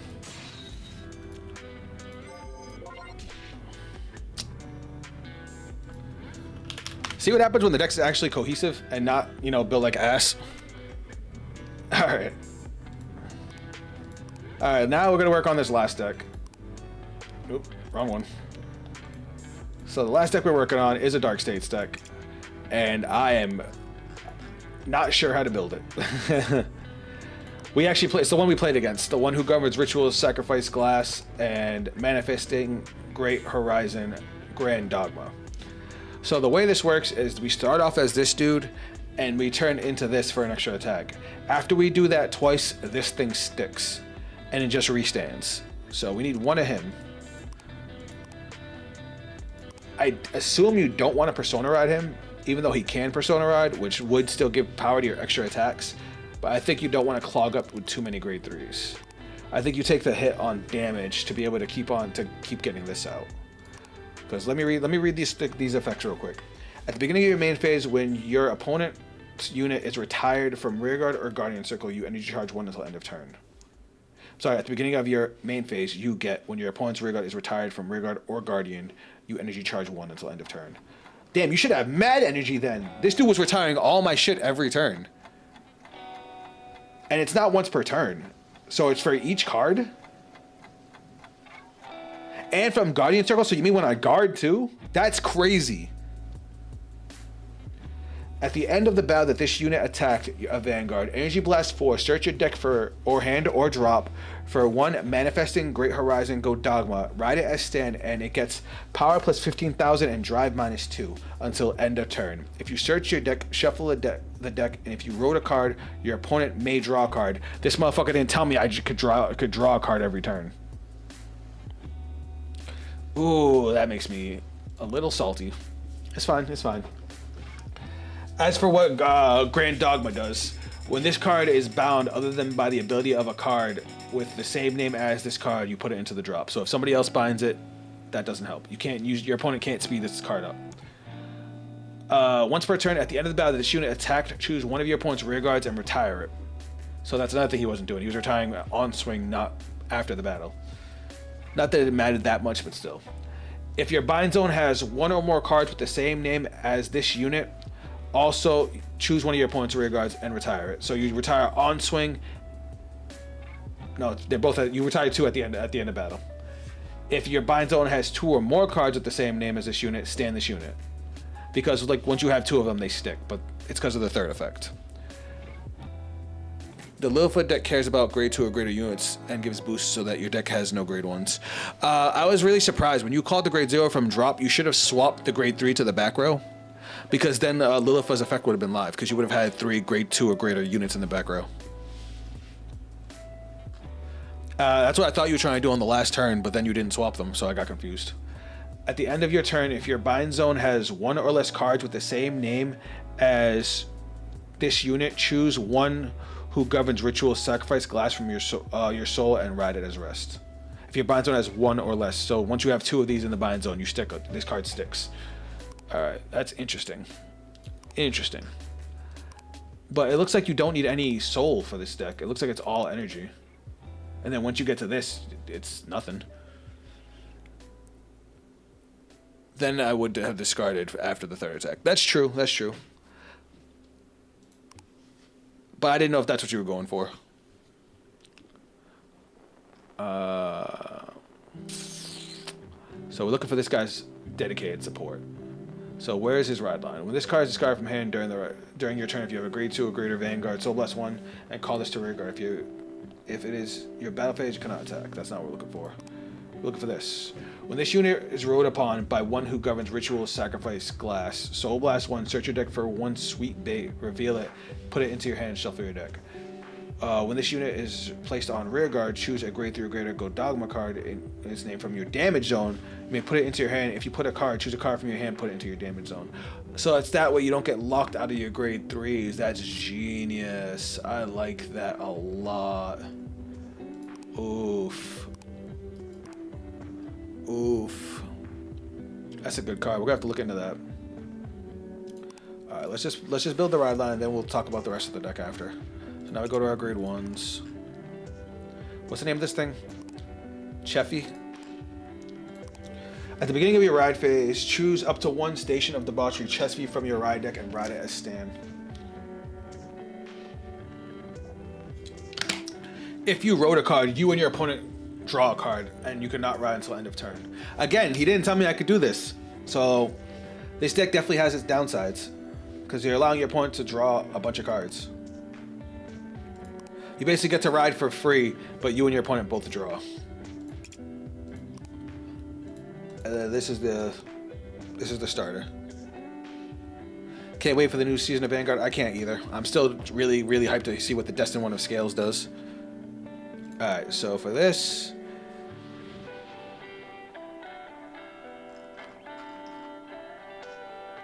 See what happens when the deck's actually cohesive and not, you know, built like ass? Alright. Alright, now we're going to work on this last deck. Oop, wrong one. So the last deck we're working on is a Dark States deck. And I am Not sure how to build it. We actually play. It's the one we played against. The one who governs rituals, sacrifice glass, and manifesting great horizon, grand dogma. So the way this works is we start off as this dude, and we turn into this for an extra attack. After we do that twice, this thing sticks, and it just restands. So we need one of him. I assume you don't want to Persona Ride him, even though he can Persona Ride, which would still give power to your extra attacks. But I think you don't want to clog up with too many grade 3s. I think you take the hit on damage to be able to keep getting this out. Because let me read these effects real quick. At the beginning of your main phase, when your opponent's unit is retired from rearguard or guardian circle, you energy charge 1 until end of turn. Sorry, at the beginning of your main phase, you get when your opponent's rearguard is retired from rearguard or guardian, you energy charge 1 until end of turn. Damn, you should have mad energy then. This dude was retiring all my shit every turn. And it's not once per turn. So it's for each card. And from Guardian Circle, so you mean when I guard too? That's crazy. At the end of the battle that this unit attacked a Vanguard, Energy Blast 4, search your deck for, or hand or drop, for 1 Manifesting Great Horizon Go Dogma, ride it as stand, and it gets power plus 15,000 and drive -2 until end of turn. If you search your deck, shuffle the deck, and if you wrote a card, your opponent may draw a card. This motherfucker didn't tell me I just could draw a card every turn. Ooh, that makes me a little salty. It's fine, it's fine. As for what Grand Dogma does, when this card is bound other than by the ability of a card with the same name as this card, you put it into the drop. So if somebody else binds it, that doesn't help. You can't use, your opponent can't speed this card up. Once per turn, at the end of the battle that this unit attacked, choose one of your opponent's rear guards and retire it. So that's another thing he wasn't doing. He was retiring on swing, not after the battle. Not that it mattered that much, but still. If your bind zone has 1 or more cards with the same name as this unit, also choose one of your opponent's rear guards and retire it. So you retire on swing. No, they're both. You retire 2 at the end of battle. If your bind zone has 2 or more cards with the same name as this unit, stand this unit. Because like once you have 2 of them, they stick. But it's because of the third effect. The Littlefoot deck cares about grade 2 or greater units and gives boosts so that your deck has no grade 1s. I was really surprised when you called the grade 0 from drop. You should have swapped the grade 3 to the back row. Because then Lilith's effect would have been live, because you would have had 3 grade 2 or greater units in the back row. That's what I thought you were trying to do on the last turn, but then you didn't swap them, so I got confused. At the end of your turn, if your bind zone has 1 or less cards with the same name as this unit, choose one who governs ritual, sacrifice glass from your soul, and ride it as rest. If your bind zone has 1 or less, so once you have 2 of these in the bind zone, you stick it. This card sticks. Alright, that's interesting. Interesting. But it looks like you don't need any soul for this deck. It looks like it's all energy. And then once you get to this, it's nothing. Then I would have discarded after the third attack. That's true, that's true. But I didn't know if that's what you were going for. So we're looking for this guy's dedicated support. So where is his ride line? When this card is discarded from hand during your turn, if you have a grade 2 or greater Vanguard, Soul Blast 1, and call this to rear guard. If it is your battle phase, you cannot attack. That's not what we're looking for. We're looking for this. When this unit is rode upon by one who governs ritual, sacrifice glass, Soul Blast 1, search your deck for 1 sweet bait, reveal it, put it into your hand, shuffle your deck. When this unit is placed on rear guard, choose a grade 3 or greater Go Dogma card in its name from your damage zone. You may put it into your hand. If you put a card, choose a card from your hand, put it into your damage zone. So it's that way you don't get locked out of your grade 3s. That's genius. I like that a lot. Oof. Oof. That's a good card. We're gonna have to look into that. Alright, let's just build the ride line, and then we'll talk about the rest of the deck after. So now we go to our grade 1s. What's the name of this thing? Cheffy. At the beginning of your ride phase, choose up to 1 station of debauchery Cheffy from your ride deck and ride it as stand. If you wrote a card, you and your opponent draw a card, and you cannot ride until end of turn. Again, he didn't tell me I could do this, so this deck definitely has its downsides. because you're allowing your opponent to draw a bunch of cards. You basically get to ride for free, but you and your opponent both draw. This is the starter. Can't wait for the new season of Vanguard. I can't either. I'm still really hyped to see what the Destined One of Scales does. Alright, so for this,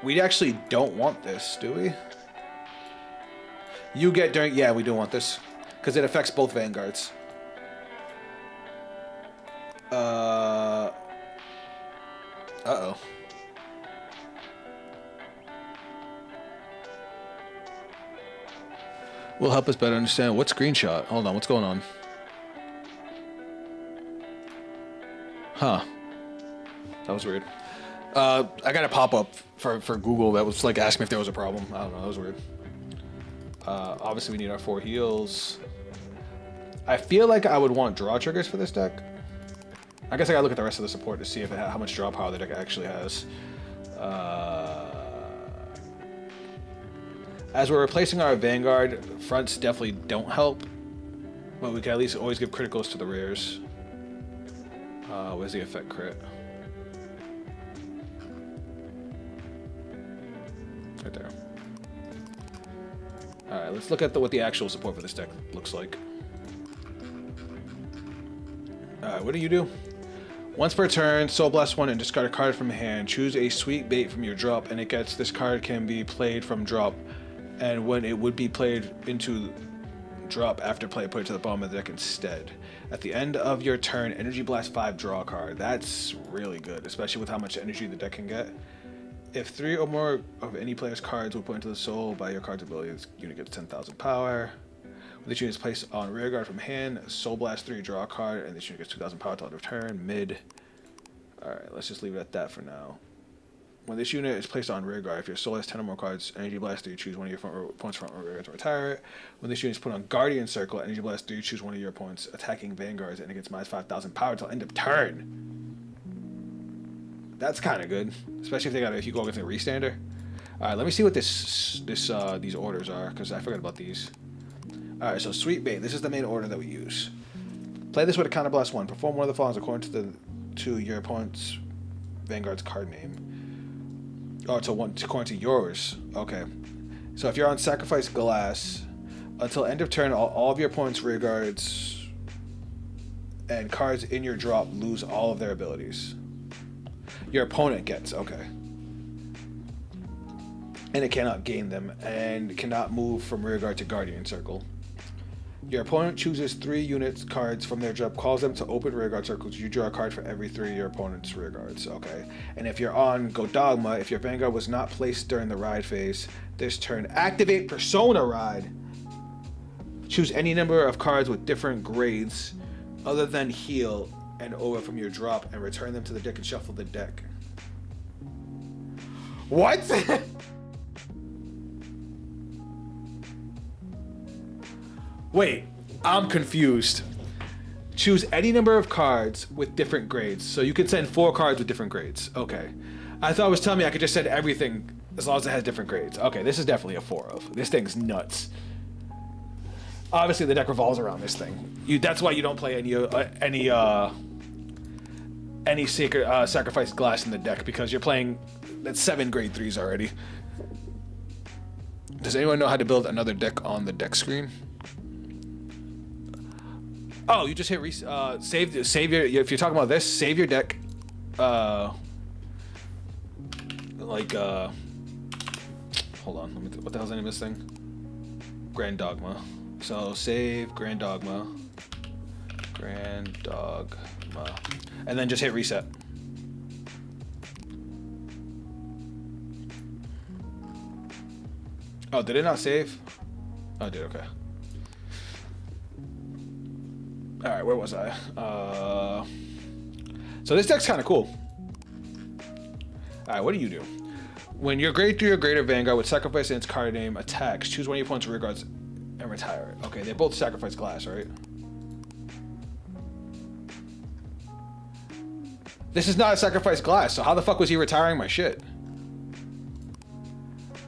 we actually don't want this, do we? You get during... Yeah, we do want this. Because it affects both Vanguards. Uh-oh. Will help us better understand what screenshot. Hold on, what's going on? Huh. That was weird. I got a pop-up for Google that was like asking me if there was a problem. I don't know, that was weird. Obviously we need our 4 heals. I feel like I would want draw triggers for this deck. I guess I gotta look at the rest of the support to see if how much draw power the deck actually has. As we're replacing our Vanguard, fronts definitely don't help. But we can at least always give criticals to the rares. Where's the effect crit? Right there. Alright, let's look at what the actual support for this deck looks like. Alright, what do you do? Once per turn, Soul Blast 1 and discard a card from hand. Choose a sweet bait from your drop, and it gets this card can be played from drop. And when it would be played into drop after play, put it to the bottom of the deck instead. At the end of your turn, Energy Blast 5, draw a card. That's really good, especially with how much energy the deck can get. If 3 or more of any player's cards were put into the soul by your card's ability, this unit gets 10,000 power. When this unit is placed on rearguard from hand, Soul Blast 3, draw a card, and this unit gets 2,000 power till end of turn. Mid. Alright, let's just leave it at that for now. When this unit is placed on rearguard, if your soul has 10 or more cards, Energy Blast 3, choose one of your opponent's front or rearguard to retire it. When this unit is put on Guardian Circle, Energy Blast 3, choose one of your opponent's attacking Vanguards, and it gets minus 5,000 power till end of turn. That's kind of good, especially if they got if you go against a restander. All right, let me see what these orders are, because I forgot about these. All right, so Sweet Bait. This is the main order that we use. Play this with a Counterblast 1. Perform one of the following according to your opponent's Vanguard's card name. Oh, according to yours. Okay. So if you're on Sacrifice Glass, until end of turn, all of your opponent's rearguards and cards in your drop lose all of their abilities. Your opponent gets, okay. And it cannot gain them, and cannot move from rearguard to Guardian Circle. Your opponent chooses 3 unit cards from their drop, calls them to open rearguard circles. You draw a card for every 3 of your opponent's rearguards, okay. And if you're on Go Dogma, if your Vanguard was not placed during the ride phase, this turn, activate Persona Ride. Choose any number of cards with different grades other than heal and over from your drop and return them to the deck and shuffle the deck. What? Wait, I'm confused. Choose any number of cards with different grades. So you can send 4 cards with different grades. Okay. I thought it was telling me I could just send everything as long as it has different grades. Okay, this is definitely a 4 of. This thing's nuts. Obviously, the deck revolves around this thing. That's why you don't play any sacred Sacrifice Glass in the deck, because you're playing that's 7 grade 3s already. Does anyone know how to build another deck on the deck screen? Oh, you just hit save your. If you're talking about this, save your deck. Hold on. What the hell's the name of this thing? Grand Dogma. So save Grand Dogma. Grand Dogma. And then just hit reset. Oh, did it not save? Oh, it did, okay. Alright, where was I? So this deck's kind of cool. Alright, what do you do? When your grade 3 or greater Vanguard with sacrifice in its card name attacks, choose one of your opponent's rear guards and retire it. Okay, they both sacrifice Glass, right? This is not a Sacrifice Glass, so how the fuck was he retiring my shit?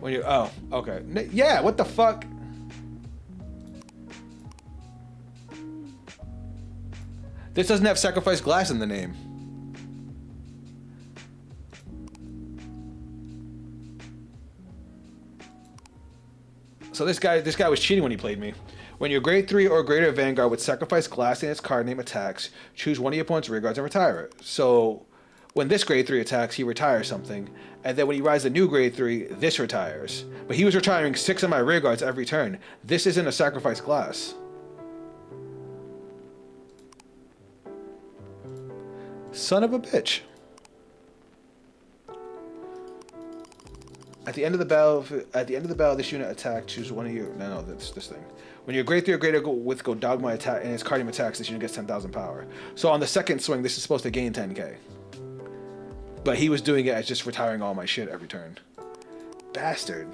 When you oh, okay. Yeah, what the fuck? This doesn't have Sacrifice Glass in the name. So this guy was cheating when he played me. When you're grade 3 or greater Vanguard with Sacrifice Glass in its card name attacks, choose one of your opponent's rear guards and retire it. So when this grade 3 attacks, he retires something. And then when he rides a new grade 3, this retires. But he was retiring 6 of my rear guards every turn. This isn't a Sacrifice Glass. Son of a bitch. At the end of the battle, this unit attack. Choose one of your. No, that's this thing. When you're grade 3 or greater with Godogma attack and its card name attacks, this unit gets 10,000 power. So on the second swing, this is supposed to gain 10k. But he was doing it as just retiring all my shit every turn. Bastard.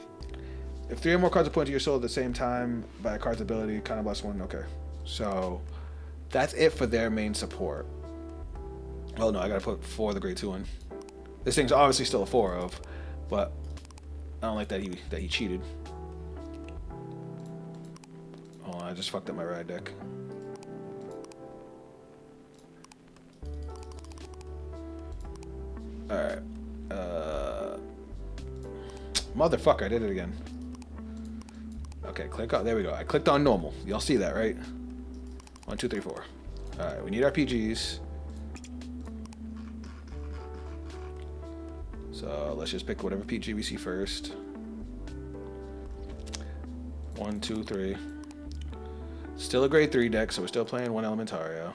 If 3 or more cards are put into your soul at the same time by a card's ability, kind of plus 1. Okay. So that's it for their main support. Oh no, I gotta put 4 of the grade 2 in. This thing's obviously still a 4 of, but I don't like that he cheated. Oh, I just fucked up my ride deck. Alright. Motherfucker, I did it again. Okay, click on. There we go. I clicked on normal. Y'all see that, right? 1, 2, 3, 4. Alright, we need our PGs. So let's just pick whatever PG we see first. 1, 2, 3. Still a grade 3 deck, so we're still playing 1 Elementario.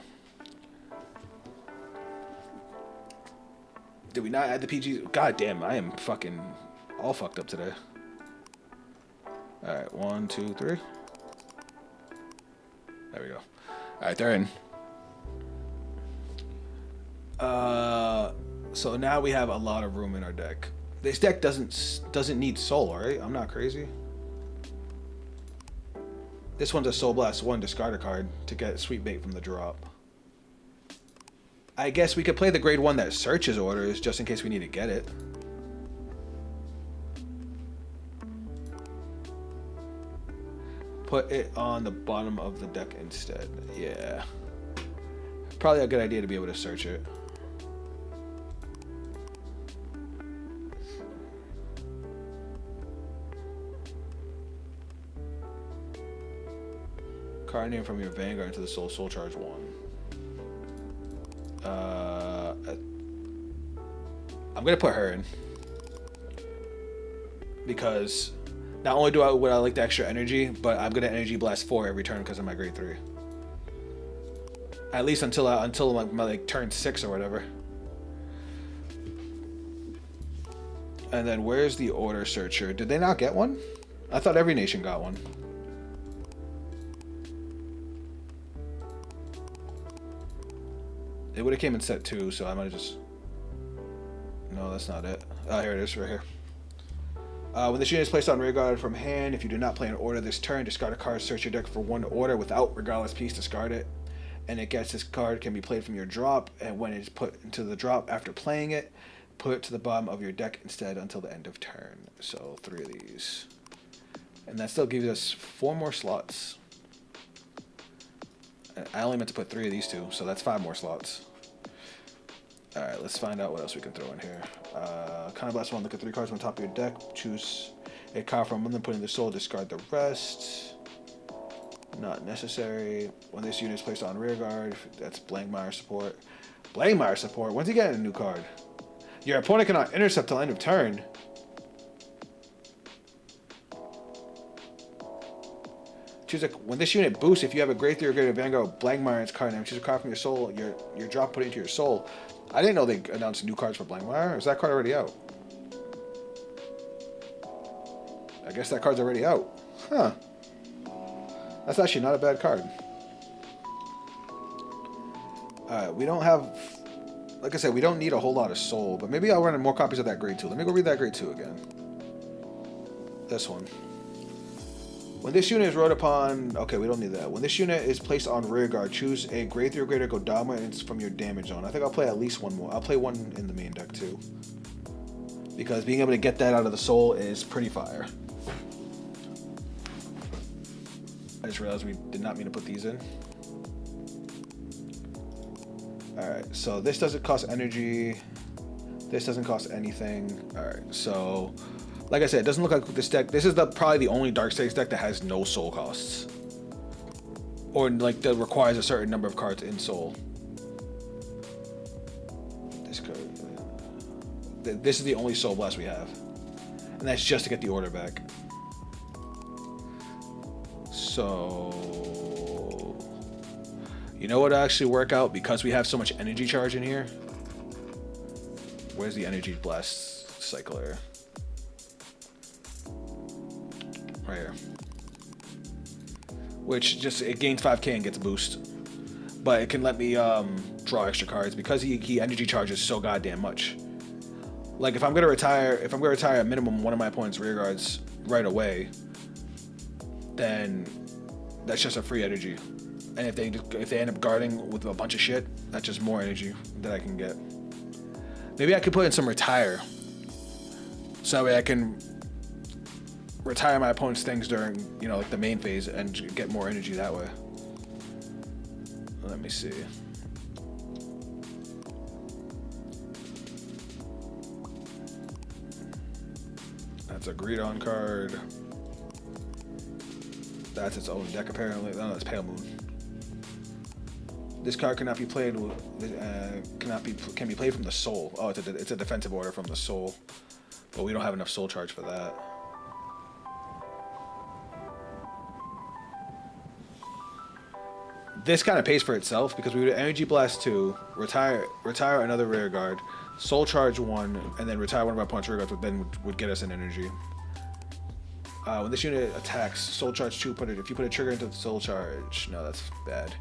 Did we not add the PGs? God damn, I am fucking all fucked up today. Alright, 1, 2, 3. There we go. Alright, they're in. So now we have a lot of room in our deck. This deck doesn't need soul, right? I'm not crazy. This one's a Soul Blast 1, discard a card to get Sweet Bait from the drop. I guess we could play the grade 1 that searches orders just in case we need to get it. Put it on the bottom of the deck instead. Yeah. Probably a good idea to be able to search it. Card name from your Vanguard into the Soul Charge 1. I'm gonna put her in because not only would I like the extra energy, but I'm gonna energy blast 4 every turn because of my grade 3. At least until my like turn 6 or whatever. And then where's the Order Searcher? Did they not get one? I thought every nation got one. It would have came in set 2, so I might have just... No, that's not it. Oh, here it is, right here. When this unit is placed on rearguard from hand, if you do not play an order this turn, discard a card, search your deck for 1 order without regardless piece, discard it. And it gets this card can be played from your drop, and when it's put into the drop after playing it, put it to the bottom of your deck instead until the end of turn. So 3 of these. And that still gives us 4 more slots. I only meant to put 3 of these 2, so that's 5 more slots. Alright, let's find out what else we can throw in here. Kind of blast 1, look at 3 cards on top of your deck. Choose a card from them, put in the soul, discard the rest. Not necessary. When this unit is placed on rearguard, that's Blankmire support. Blankmire support? When's he getting a new card? Your opponent cannot intercept till end of turn. Choose a, when this unit boosts, if you have a grade 3 or greater Vanguard Blankmire in its card name, choose a card from your soul, your drop, put it into your soul. I didn't know they announced new cards for Blankmire. Is that card already out? I guess that card's already out. Huh. That's actually not a bad card. We don't have... Like I said, we don't need a whole lot of soul, but maybe I'll run more copies of that grade 2. Let me go read that grade 2 again. This one. When this unit is rode upon... Okay, we don't need that. When this unit is placed on rearguard, choose a grade 3 or greater Godama and it's from your damage zone. I think I'll play at least 1 more. I'll play 1 in the main deck too. because being able to get that out of the soul is pretty fire. I just realized we did not mean to put these in. Alright, so this doesn't cost energy. This doesn't cost anything. Alright, so like I said, it doesn't look like this deck. This is probably the only Dark Stakes deck that has no soul costs. Or like that requires a certain number of cards in soul. This card. This is the only soul blast we have. And that's just to get the order back. So you know what would actually work out because we have so much energy charge in here? Where's the energy blast cycler? Right here. Which just, it gains 5k and gets a boost. But it can let me draw extra cards because he energy charges so goddamn much. Like if I'm gonna retire a minimum one of my opponent's rear guards right away, then that's just a free energy. And if they end up guarding with a bunch of shit, that's just more energy that I can get. Maybe I could put in some retire. So that way I can retire my opponent's things during, you know, like the main phase and get more energy that way. Let me see. That's a Greedon card. That's its own deck apparently. No, that's Pale Moon. This card cannot be played with, can be played from the soul. Oh, it's a defensive order from the soul, but we don't have enough soul charge for that. This kind of pays for itself because we would energy blast 2, retire another rear guard, soul charge 1, and then retire one of our opponent's rear guards would get us an energy. When this unit attacks, soul charge 2, if you put a trigger into the soul charge. No, that's bad.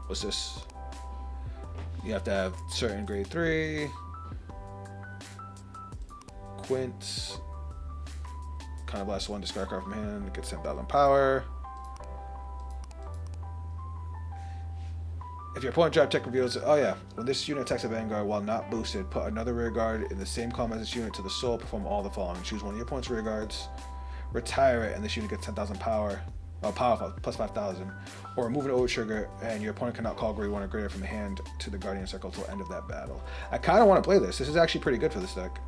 What's this? You have to have certain grade 3. Quint. Counterblast 1, discard card from hand, gets 10,000 power. If your opponent drop tech reveals, oh yeah, when this unit attacks a Vanguard while not boosted, put another rear guard in the same column as this unit to the soul, perform all the following. Choose one of your opponent's rear guards, retire it, and this unit gets 10,000 power. Power plus 5,000, or remove an over trigger, and your opponent cannot call grade 1 or greater from the hand to the Guardian Circle until the end of that battle. I kind of want to play this. This is actually pretty good for this deck.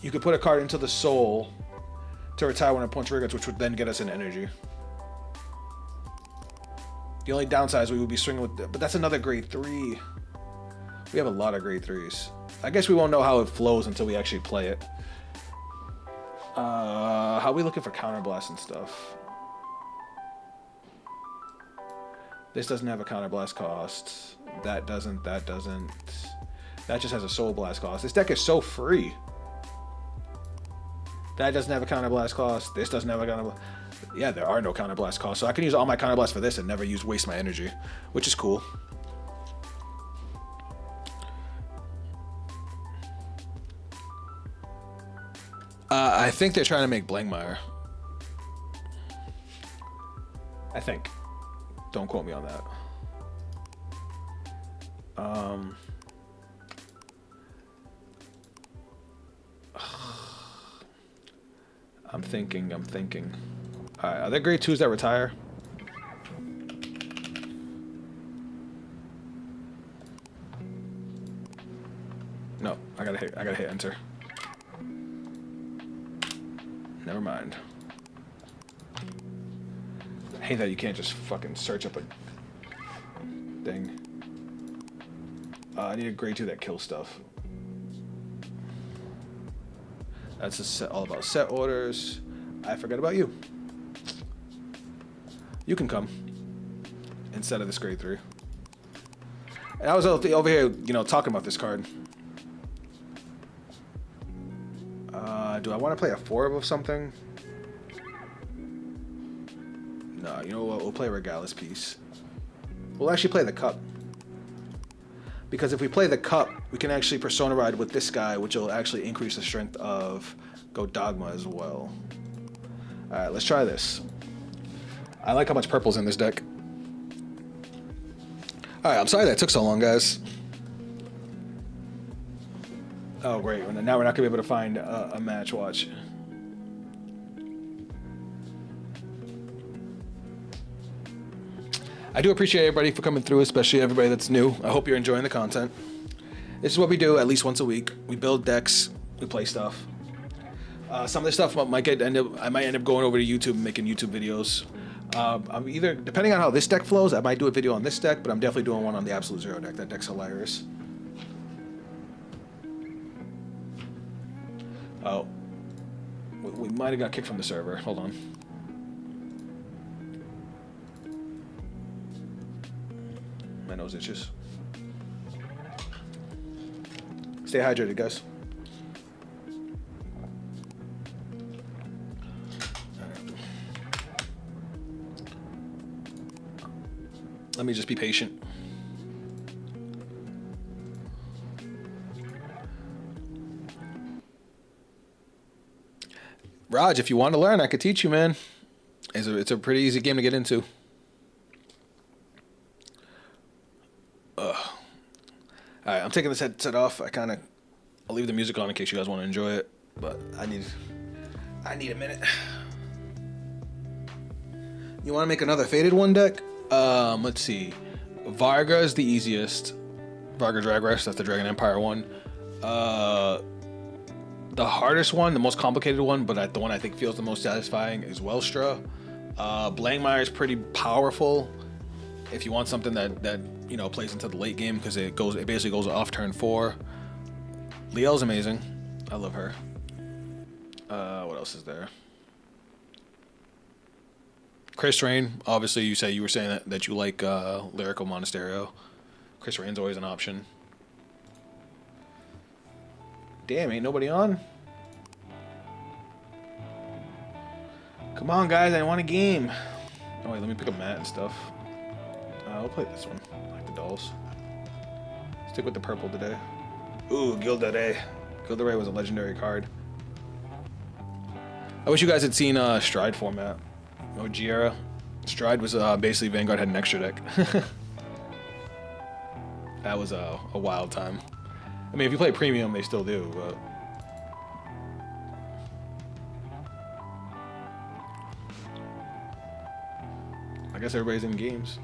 You could put a card into the soul to retire one of opponent's rear guards, which would then get us an energy. The only downside is we would be swinging with, but that's another grade 3. We have a lot of grade 3s. I guess we won't know how it flows until we actually play it. How are we looking for counterblast and stuff? This doesn't have a counterblast cost. That doesn't. That just has a soul blast cost. This deck is so free. That doesn't have a counterblast cost. This doesn't have a counterblast. Yeah, there are no counterblast costs. So I can use all my counterblasts for this and never waste my energy, which is cool. I think they're trying to make Blangmire. I think. Don't quote me on that. I'm thinking. All right, are there grade 2s that retire? No, I gotta hit enter. Never mind. I hate that you can't just fucking search up a thing. I need a grade 2 that kills stuff. That's a set, all about set orders. I forgot about you. You can come instead of this grade 3. And I was over here, you know, talking about this card. Do I want to play a 4 of something? No, you know what? We'll play a Regalis piece. We'll actually play the Cup. Because if we play the Cup, we can actually Persona Ride with this guy, which will actually increase the strength of Go Dogma as well. Alright, let's try this. I like how much purple's in this deck. All right, I'm sorry that took so long, guys. Oh, great. Now we're not going to be able to find a match. Watch. I do appreciate everybody for coming through, especially everybody that's new. I hope you're enjoying the content. This is what we do at least once a week. We build decks, we play stuff. Some of the stuff I might end up going over to YouTube and making YouTube videos. I'm either, depending on how this deck flows, I might do a video on this deck, but I'm definitely doing one on the Absolute Zero deck. That deck's hilarious. Oh. We might have got kicked from the server. Hold on. My nose itches. Stay hydrated, guys. Let me just be patient. Raj, if you want to learn, I could teach you, man. It's a pretty easy game to get into. Alright, I'm taking this headset off. I'll leave the music on in case you guys want to enjoy it, but I need a minute. You want to make another Faded one deck? Let's see. Varga is the easiest. Varga Drag Race, that's the Dragon Empire one. The hardest one, the most complicated one, but the one I think feels the most satisfying is Welstra. Blankmeyer is pretty powerful if you want something that you know plays into the late game because it basically goes off turn 4. Liel's amazing. I love her. What else is there? Chris Rain, obviously you were saying that you like Lyrical Monasterio. Chris Rain's always an option. Damn, ain't nobody on? Come on, guys, I want a game. Oh, wait, let me pick up Matt and stuff. I'll play this one. I like the dolls. Stick with the purple today. Ooh, Gilda-Ray. Gilda-Ray was a legendary card. I wish you guys had seen Stride format. Oh, Giera. Stride was basically Vanguard had an extra deck. That was a wild time. I mean, if you play premium, they still do, but... I guess everybody's in games.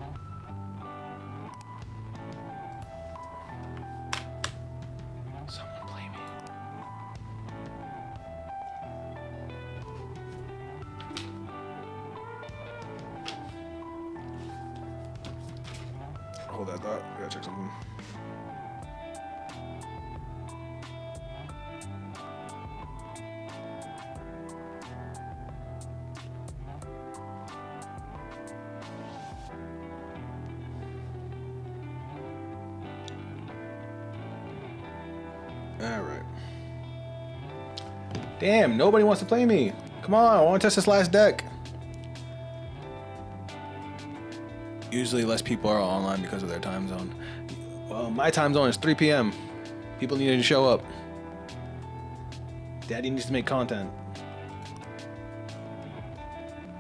Someone play me. Hold that thought. I gotta check something. Alright. Damn, nobody wants to play me. Come on, I want to test this last deck. Usually less people are online because of their time zone. Well, my time zone is 3 p.m. People need to show up. Daddy needs to make content.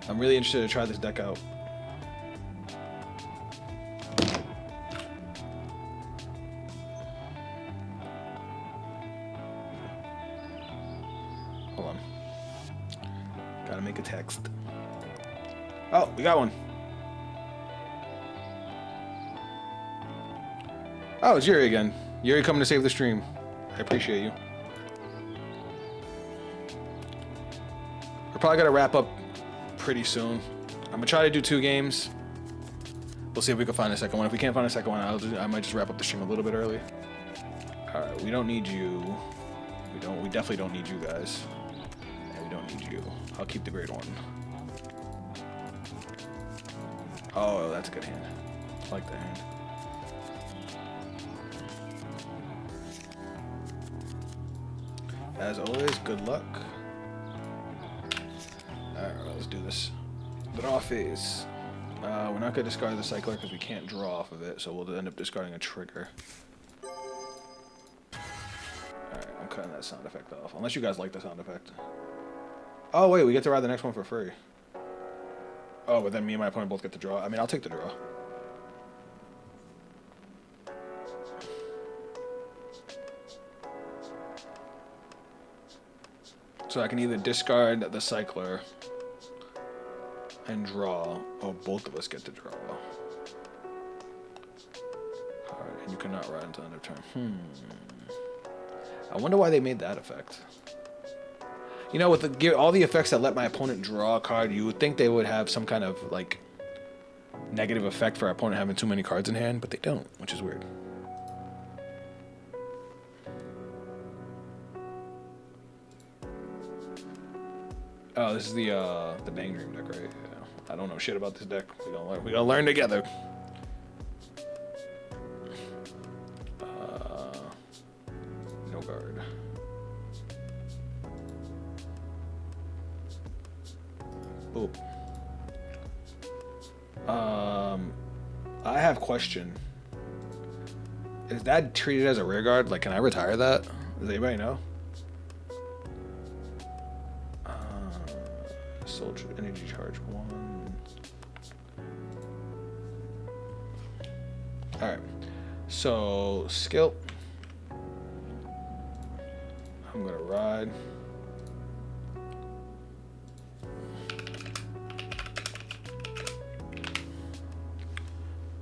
I'm really interested to try this deck out. Hold on. Gotta make a text. Oh, we got one. Oh, it's Yuri again. Yuri coming to save the stream. I appreciate you. We're probably gonna wrap up pretty soon. I'm gonna try to do 2 games. We'll see if we can find a second one. If we can't find a second one, I might just wrap up the stream a little bit early. Alright, we don't need you. We definitely don't need you guys. And we don't need you. I'll keep the grade 1. Oh, that's a good hand. I like that hand. As always, good luck. Alright, let's do this. Draw phase. We're not going to discard the cycler because we can't draw off of it, so we'll end up discarding a trigger. Alright, I'm cutting that sound effect off. Unless you guys like the sound effect. Oh, wait, we get to ride the next one for free. Oh, but then me and my opponent both get to draw. I mean, I'll take the draw. So I can either discard the cycler and draw, or both of us get to draw. Card, and you cannot ride until end of turn. I wonder why they made that effect. You know, with all the effects that let my opponent draw a card, you would think they would have some kind of like negative effect for our opponent having too many cards in hand, but they don't, which is weird. Oh, this is the Bang Dream deck, right? Yeah. I don't know shit about this deck. We gonna learn together. No guard. Boop. I have question. Is that treated as a rear guard? Like, can I retire that? Does anybody know? Soldier energy charge 1. All right. So skill. I'm gonna ride.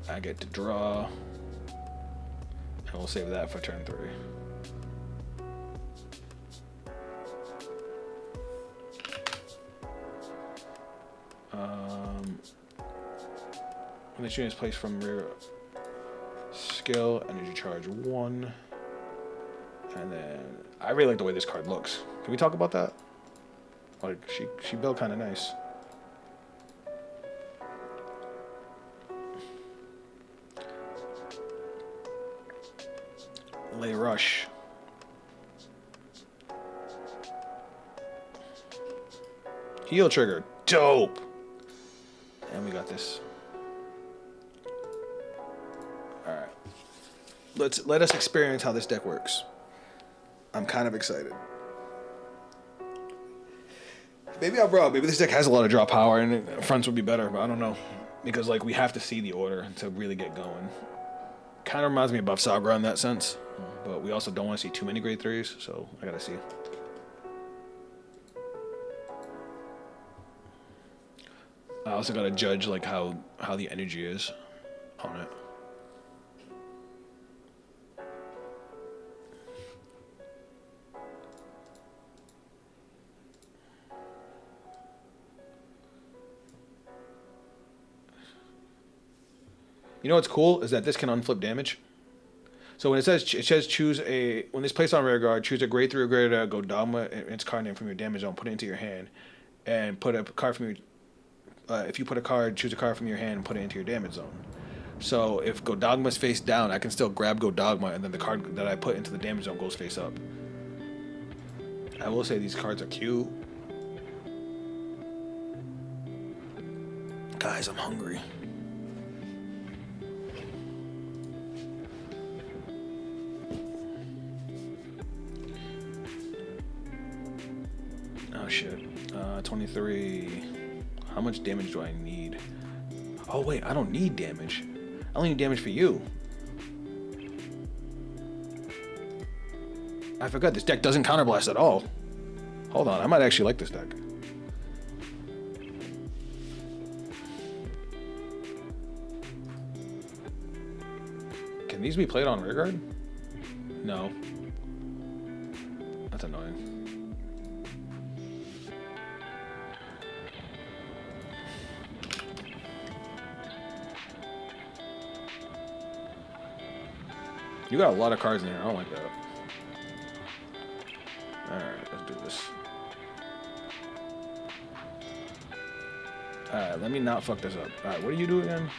I get to draw, and we'll save that for turn 3. When the unit is placed from rear, skill, energy charge 1, and then I really like the way this card looks. Can we talk about that? Like, she built kind of nice. Lay Rush. Heal trigger. Dope. And we got this. Alright. Let us experience how this deck works. I'm kind of excited. Maybe I'm wrong. Maybe this deck has a lot of draw power and fronts would be better, but I don't know. Because like we have to see the order to really get going. Kind of reminds me of Buff Sagra in that sense. But we also don't want to see too many grade 3s, so I gotta see. I also gotta judge like how the energy is on it. You know what's cool is that this can unflip damage. So when it says choose a, when it's placed on rear guard, choose a grade 3 or greater, go Dogma its card name from your damage zone, put it into your hand, and put a card from your, if you put a card, choose a card from your hand and put it into your damage zone. So if Godogma's face down, I can still grab Godogma, and then the card that I put into the damage zone goes face up. I will say these cards are cute. Guys, I'm hungry. Oh shit. 23. How much damage do I need? Oh wait, I don't need damage. I only need damage for you. I forgot this deck doesn't counterblast at all. Hold on, I might actually like this deck. Can these be played on rearguard? No. That's annoying. You got a lot of cards in here. I don't like that. Alright, let's do this. Alright, let me not fuck this up. Alright, what do you do again?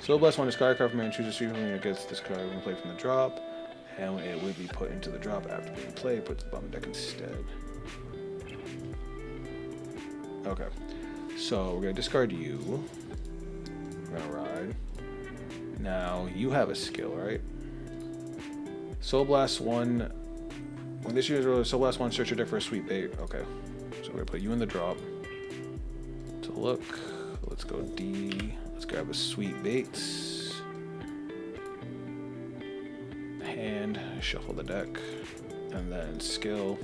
Soul Blast, one discard a card from here and choose a sweep from here against this card when played from the drop. And it will be put into the drop after being played. Puts the bottom deck instead. Okay. So we're gonna discard you. We're gonna ride. Now you have a skill, right? Soul Blast 1. When this user Soul Blast 1, search your deck for a sweet bait. Okay. So we're gonna put you in the drop. To look. Let's go D. Let's grab a sweet baits. Hand. Shuffle the deck. And then skill.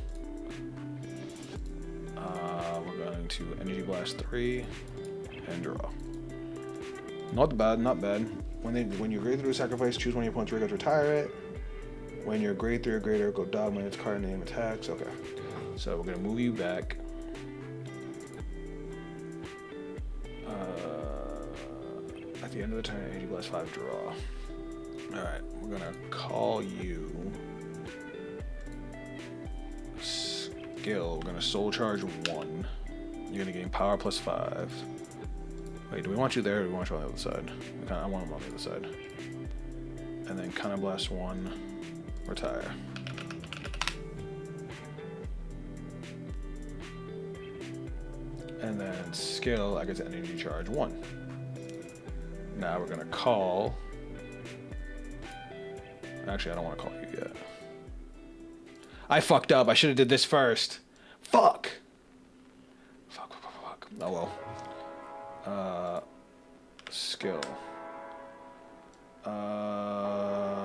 to Energy Blast 3 and draw. Not bad, not bad. When you grade through a sacrifice, choose one of your opponent's rearguards, retire it. When you're grade 3 or greater, go dog when its card name attacks. Okay. So we're gonna move you back. At the end of the turn, Energy Blast 5, draw. Alright, we're gonna call you Skill. We're gonna soul charge 1. You're gonna gain power plus 5. Wait, do we want you there or do we want you on the other side? I want him on the other side. And then Counter Blast 1, retire. And then skill, I get to energy charge 1. Now we're gonna call. Actually, I don't want to call you yet. I fucked up. I should have did this first. Fuck. Fuck. Oh well. Skill.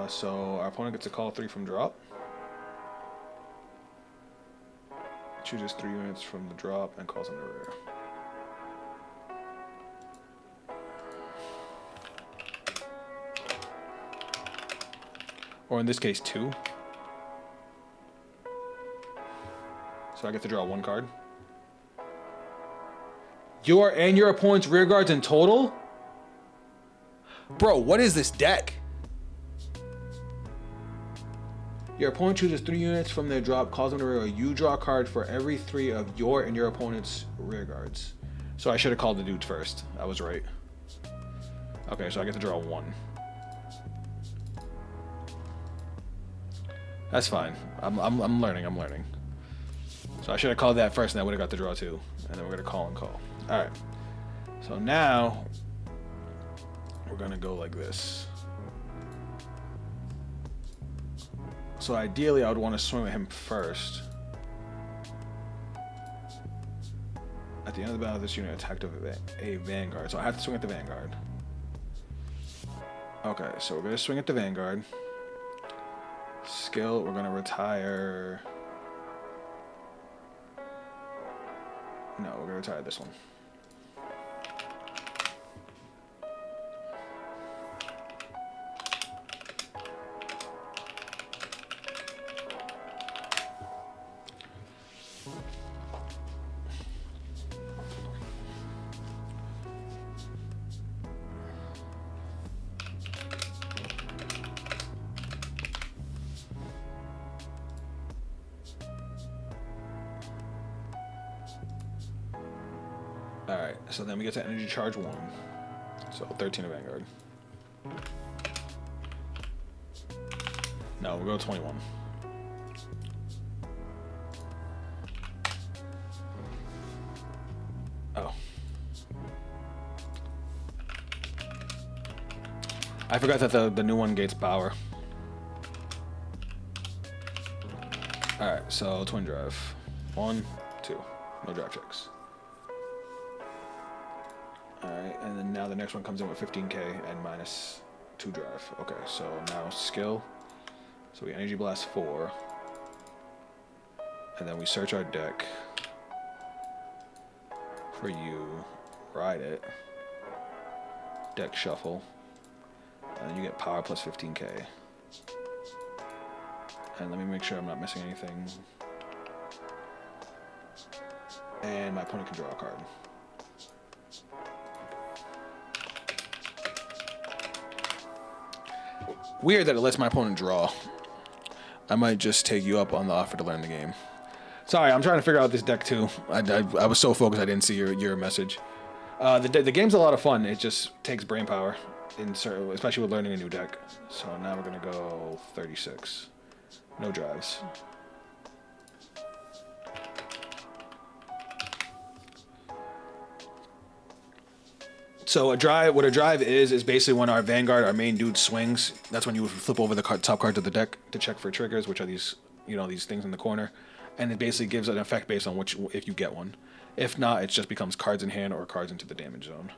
So our opponent gets a call 3 from drop. Chooses 3 units from the drop and calls on the rear. Or in this case, 2. So I get to draw 1 card. Your and your opponent's rear guards in total? Bro, what is this deck? Your opponent chooses 3 units from their drop, calls them to rear. You draw a card for every 3 of your and your opponent's rear guards. So I should have called the dude first. I was right. Okay, so I get to draw 1. That's fine. I'm learning. So I should have called that first, and I would have got the draw 2. And then we're gonna call and call. All right. So now we're gonna go like this. So ideally, I would want to swing at him first. At the end of the battle, this unit attacked a Vanguard. So I have to swing at the Vanguard. Okay, so we're gonna swing at the Vanguard. Skill, we're gonna retire. No, we're gonna retire this one. Alright, so then we get to energy charge 1. So 13 of Vanguard. No, we'll go 21. Oh. I forgot that the new one gates power. Alright, so twin drive. 1, 2. No drive checks. Alright, and then now the next one comes in with 15k and minus 2 drive. Okay, so now skill. So we energy blast 4. And then we search our deck for you. Ride it. Deck shuffle. And then you get power plus 15k. And let me make sure I'm not missing anything. And my opponent can draw a card. Weird that it lets my opponent draw. I might just take you up on the offer to learn the game. Sorry, I'm trying to figure out this deck too. I was so focused I didn't see your message. The game's a lot of fun. It just takes brain power, especially with learning a new deck. So now we're gonna go 36. No drives. So what a drive is basically when our Vanguard, our main dude, swings. That's when you would flip over the top cards of the deck to check for triggers, which are these, these things in the corner, and it basically gives an effect based on if you get one. If not, it just becomes cards in hand or cards into the damage zone.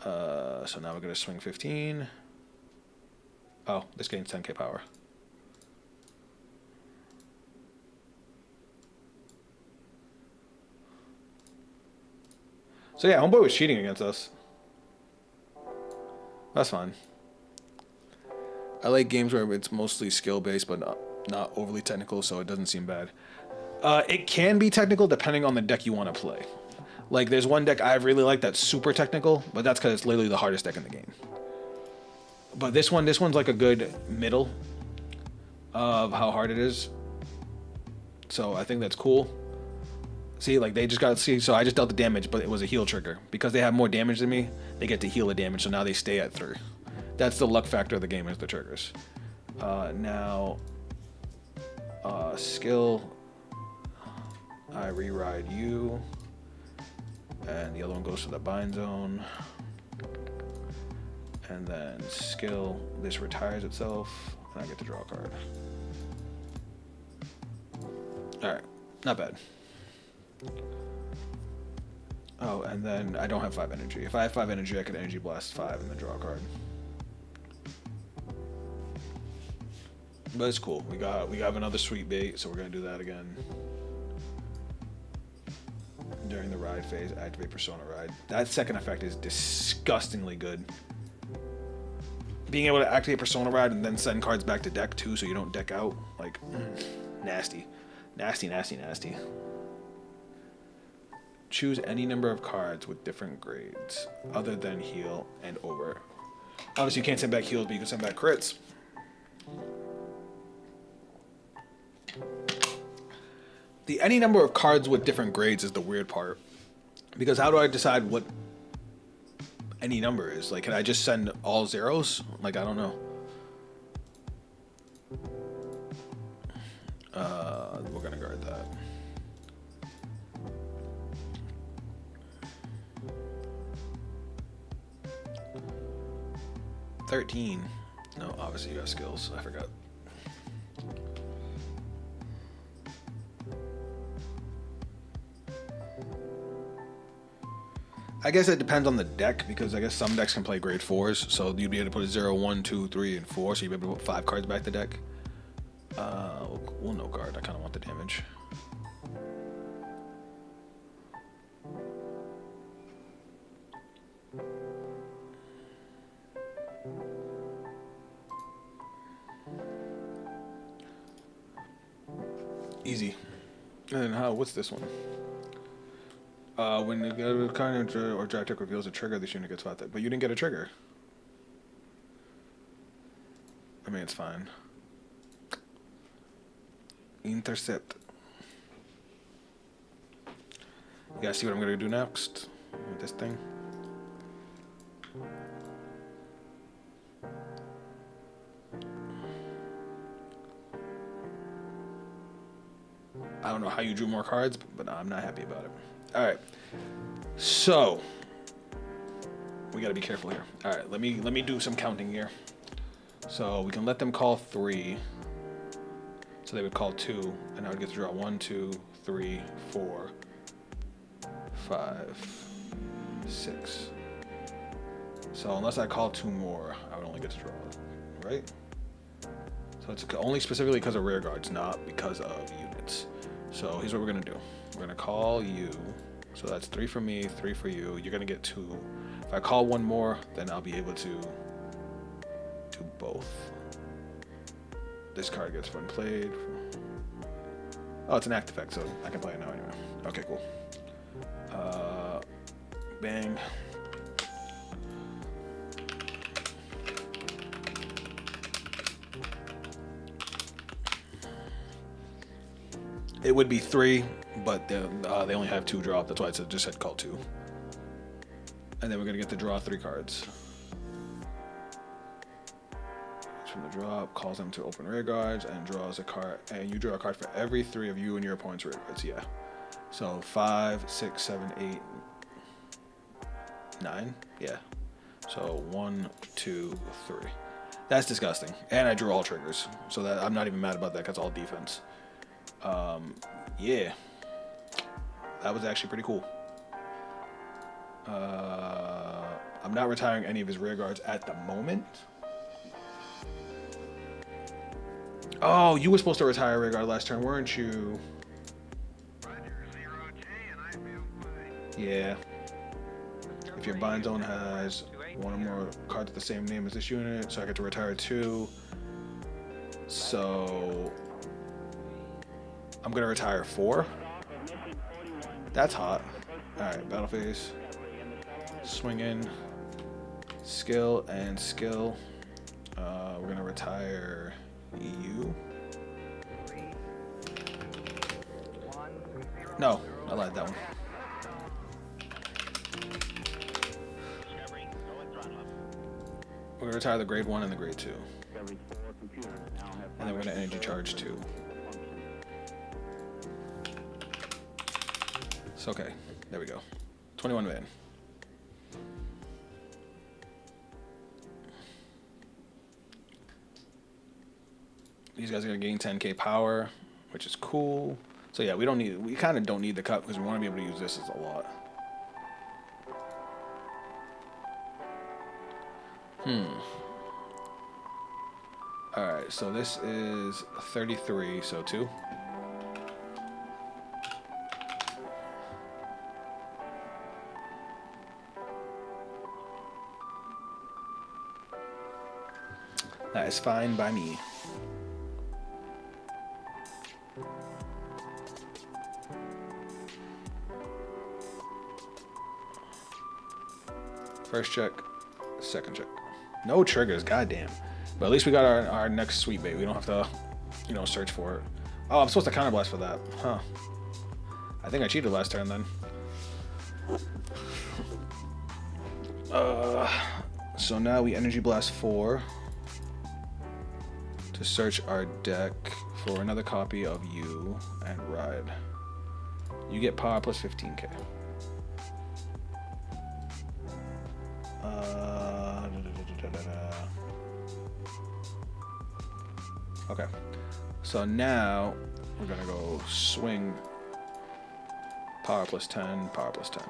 So now we're gonna swing 15. Oh, this gains 10k power. So yeah, homeboy was cheating against us. That's fine. I like games where it's mostly skill-based, but not overly technical, so it doesn't seem bad. It can be technical depending on the deck you want to play. Like, there's one deck I really like that's super technical, but that's because it's literally the hardest deck in the game. But this one's like a good middle of how hard it is. So I think that's cool. See, like, they just got to see. So I just dealt the damage, but it was a heal trigger. Because they have more damage than me, they get to heal the damage, so now they stay at 3. That's the luck factor of the game, is the triggers. Now, skill, I re-ride you. And the other one goes to the bind zone. And then skill, this retires itself, and I get to draw a card. Alright, not bad. Oh, and then I don't have 5 energy. If I have 5 energy, I could energy blast 5 and then draw a card. But it's cool. We got another sweet bait, so we're gonna do that again. During the ride phase, activate Persona Ride. That second effect is disgustingly good. Being able to activate Persona Ride and then send cards back to deck too, so you don't deck out, like, nasty. Nasty, nasty, nasty. Choose any number of cards with different grades, other than heal and over. Obviously, you can't send back heals, but you can send back crits. The any number of cards with different grades is the weird part. Because how do I decide what any number is? Like, can I just send all zeros? Like, I don't know. We're gonna guard that. $13. No, obviously you have skills. I forgot. I guess it depends on the deck, because I guess some decks can play grade 4s, so you'd be able to put a 0, 1, 2, 3, and 4, so you'd be able to put 5 cards back to deck. Well, no guard. I kind of want the damage. Easy. And then what's this one? When the card or draft deck reveals a trigger, this unit gets fought. But you didn't get a trigger. I mean, it's fine. Intercept. You guys see what I'm gonna do next with this thing? I don't know how you drew more cards, but I'm not happy about it. All right, so we got to be careful here. All right, let me do some counting here. So we can let them call 3. So they would call 2, and I would get to draw 1, 2, 3, 4, 5, 6. So unless I call 2 more, I would only get to draw, right? So it's only specifically because of rear guards, not because of units. So here's what we're gonna do. We're gonna call you. So that's 3 for me, 3 for you. You're gonna get 2. If I call 1 more, then I'll be able to do both. This card gets when played. Oh, it's an act effect, so I can play it now anyway. Okay, cool. Bang. It would be 3, but they only have 2 drop. That's why it just said call 2. And then we're gonna get to draw 3 cards. From the drop, calls them to open rear guards, and draws a card. And you draw a card for every 3 of you and your opponent's rear guards. Yeah. So 5, 6, 7, 8, 9. Yeah. So 1, 2, 3. That's disgusting. And I drew all triggers, so that I'm not even mad about that. That's all defense. Yeah, that was actually pretty cool. I'm not retiring any of his rear guards at the moment. Oh, you were supposed to retire rear guard last turn, weren't you? Roger, 0J, and I feel fine. Yeah. if your bind zone has one or more cards with the same name as this unit, so I get to retire 2. So I'm gonna retire 4. That's hot. Alright, battle phase. Swing in. Skill and skill. We're gonna retire EU. No, I lied, that one. We're gonna retire the grade 1 and the grade 2. And then we're gonna energy charge 2. So okay, there we go. 21 man. These guys are gonna gain 10k power, which is cool. So yeah, we kind of don't need the cup because we want to be able to use this as a lot. Alright, so this is 33, so 2. That is fine by me. First check, second check. No triggers, goddamn. But at least we got our next sweet bait. We don't have to, you know, search for it. Oh, I'm supposed to counterblast for that. Huh. I think I cheated last turn then. So now we energy blast 4 to search our deck for another copy of you and ride. You get power plus 15k. Okay, so now we're gonna go swing power plus 10, power plus 10.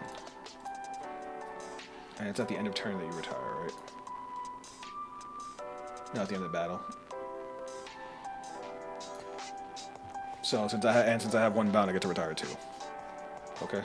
And it's at the end of turn that you retire, right? No, at the end of the battle. So since I have 1 bound, I get to retire 2. Okay.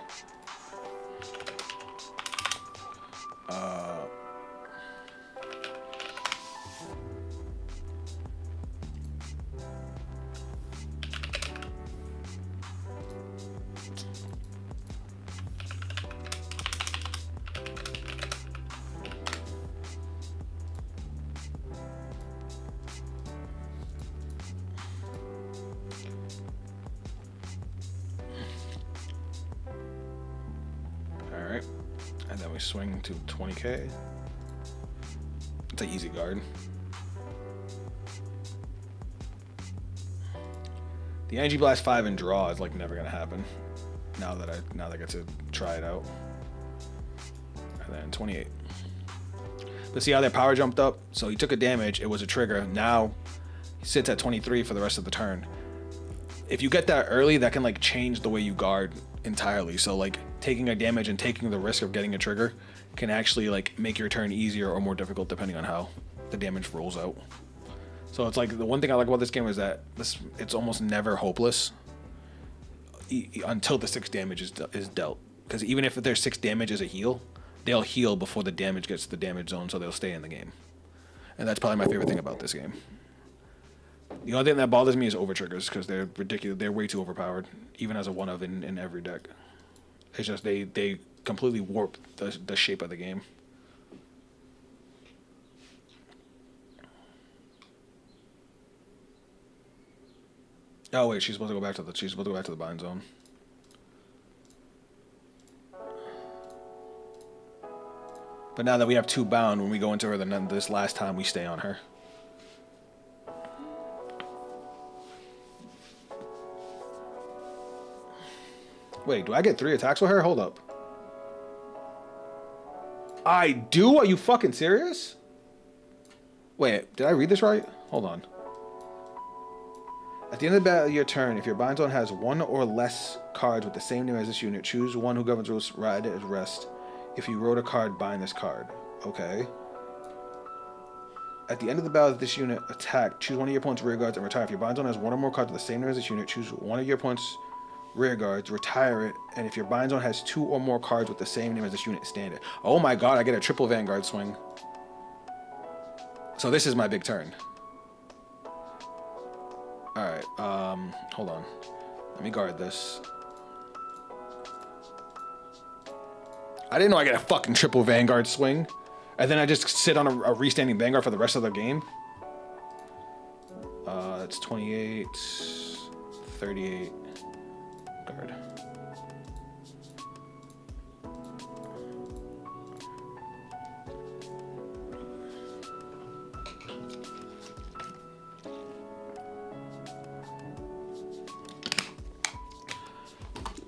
Alright, and then we swing to 20k. It's an easy guard. The energy blast 5 and draw is like never gonna happen. Now that I get to try it out. And then 28. But see how their power jumped up? So he took a damage, it was a trigger. Now he sits at 23 for the rest of the turn. If you get that early, that can like change the way you guard entirely. So like taking a damage and taking the risk of getting a trigger can actually like make your turn easier or more difficult depending on how the damage rolls out. So it's like the one thing I like about this game is that it's almost never hopeless until the 6 damage is dealt. Because even if their 6 damage is a heal, they'll heal before the damage gets to the damage zone, so they'll stay in the game. And that's probably my favorite thing about this game. The only thing that bothers me is over triggers because they're ridiculous. They're way too overpowered, even as a one of in every deck. It's just they completely warp the shape of the game. Oh wait, she's supposed to go back to the bind zone. But now that we have 2 bound, when we go into her, then this last time we stay on her. Wait, do I get 3 attacks with her? Hold up. I do? Are you fucking serious? Wait, did I read this right? Hold on. At the end of your turn, if your bind zone has 1 or less cards with the same name as this unit, choose one who governs rules, ride as rest. If you wrote a card, bind this card. Okay. At the end of the battle of this unit attack, choose one of your opponent's rear guards and retire. If your bind zone has 1 or more cards with the same name as this unit, choose one of your opponent's rear guards, retire it, and if your bind zone has 2 or more cards with the same name as this unit, stand it. Oh my god, I get a triple Vanguard swing. So this is my big turn. Alright, hold on. Let me guard this. I didn't know I get a fucking triple Vanguard swing. And then I just sit on a restanding Vanguard for the rest of the game. That's 28, 38, guard.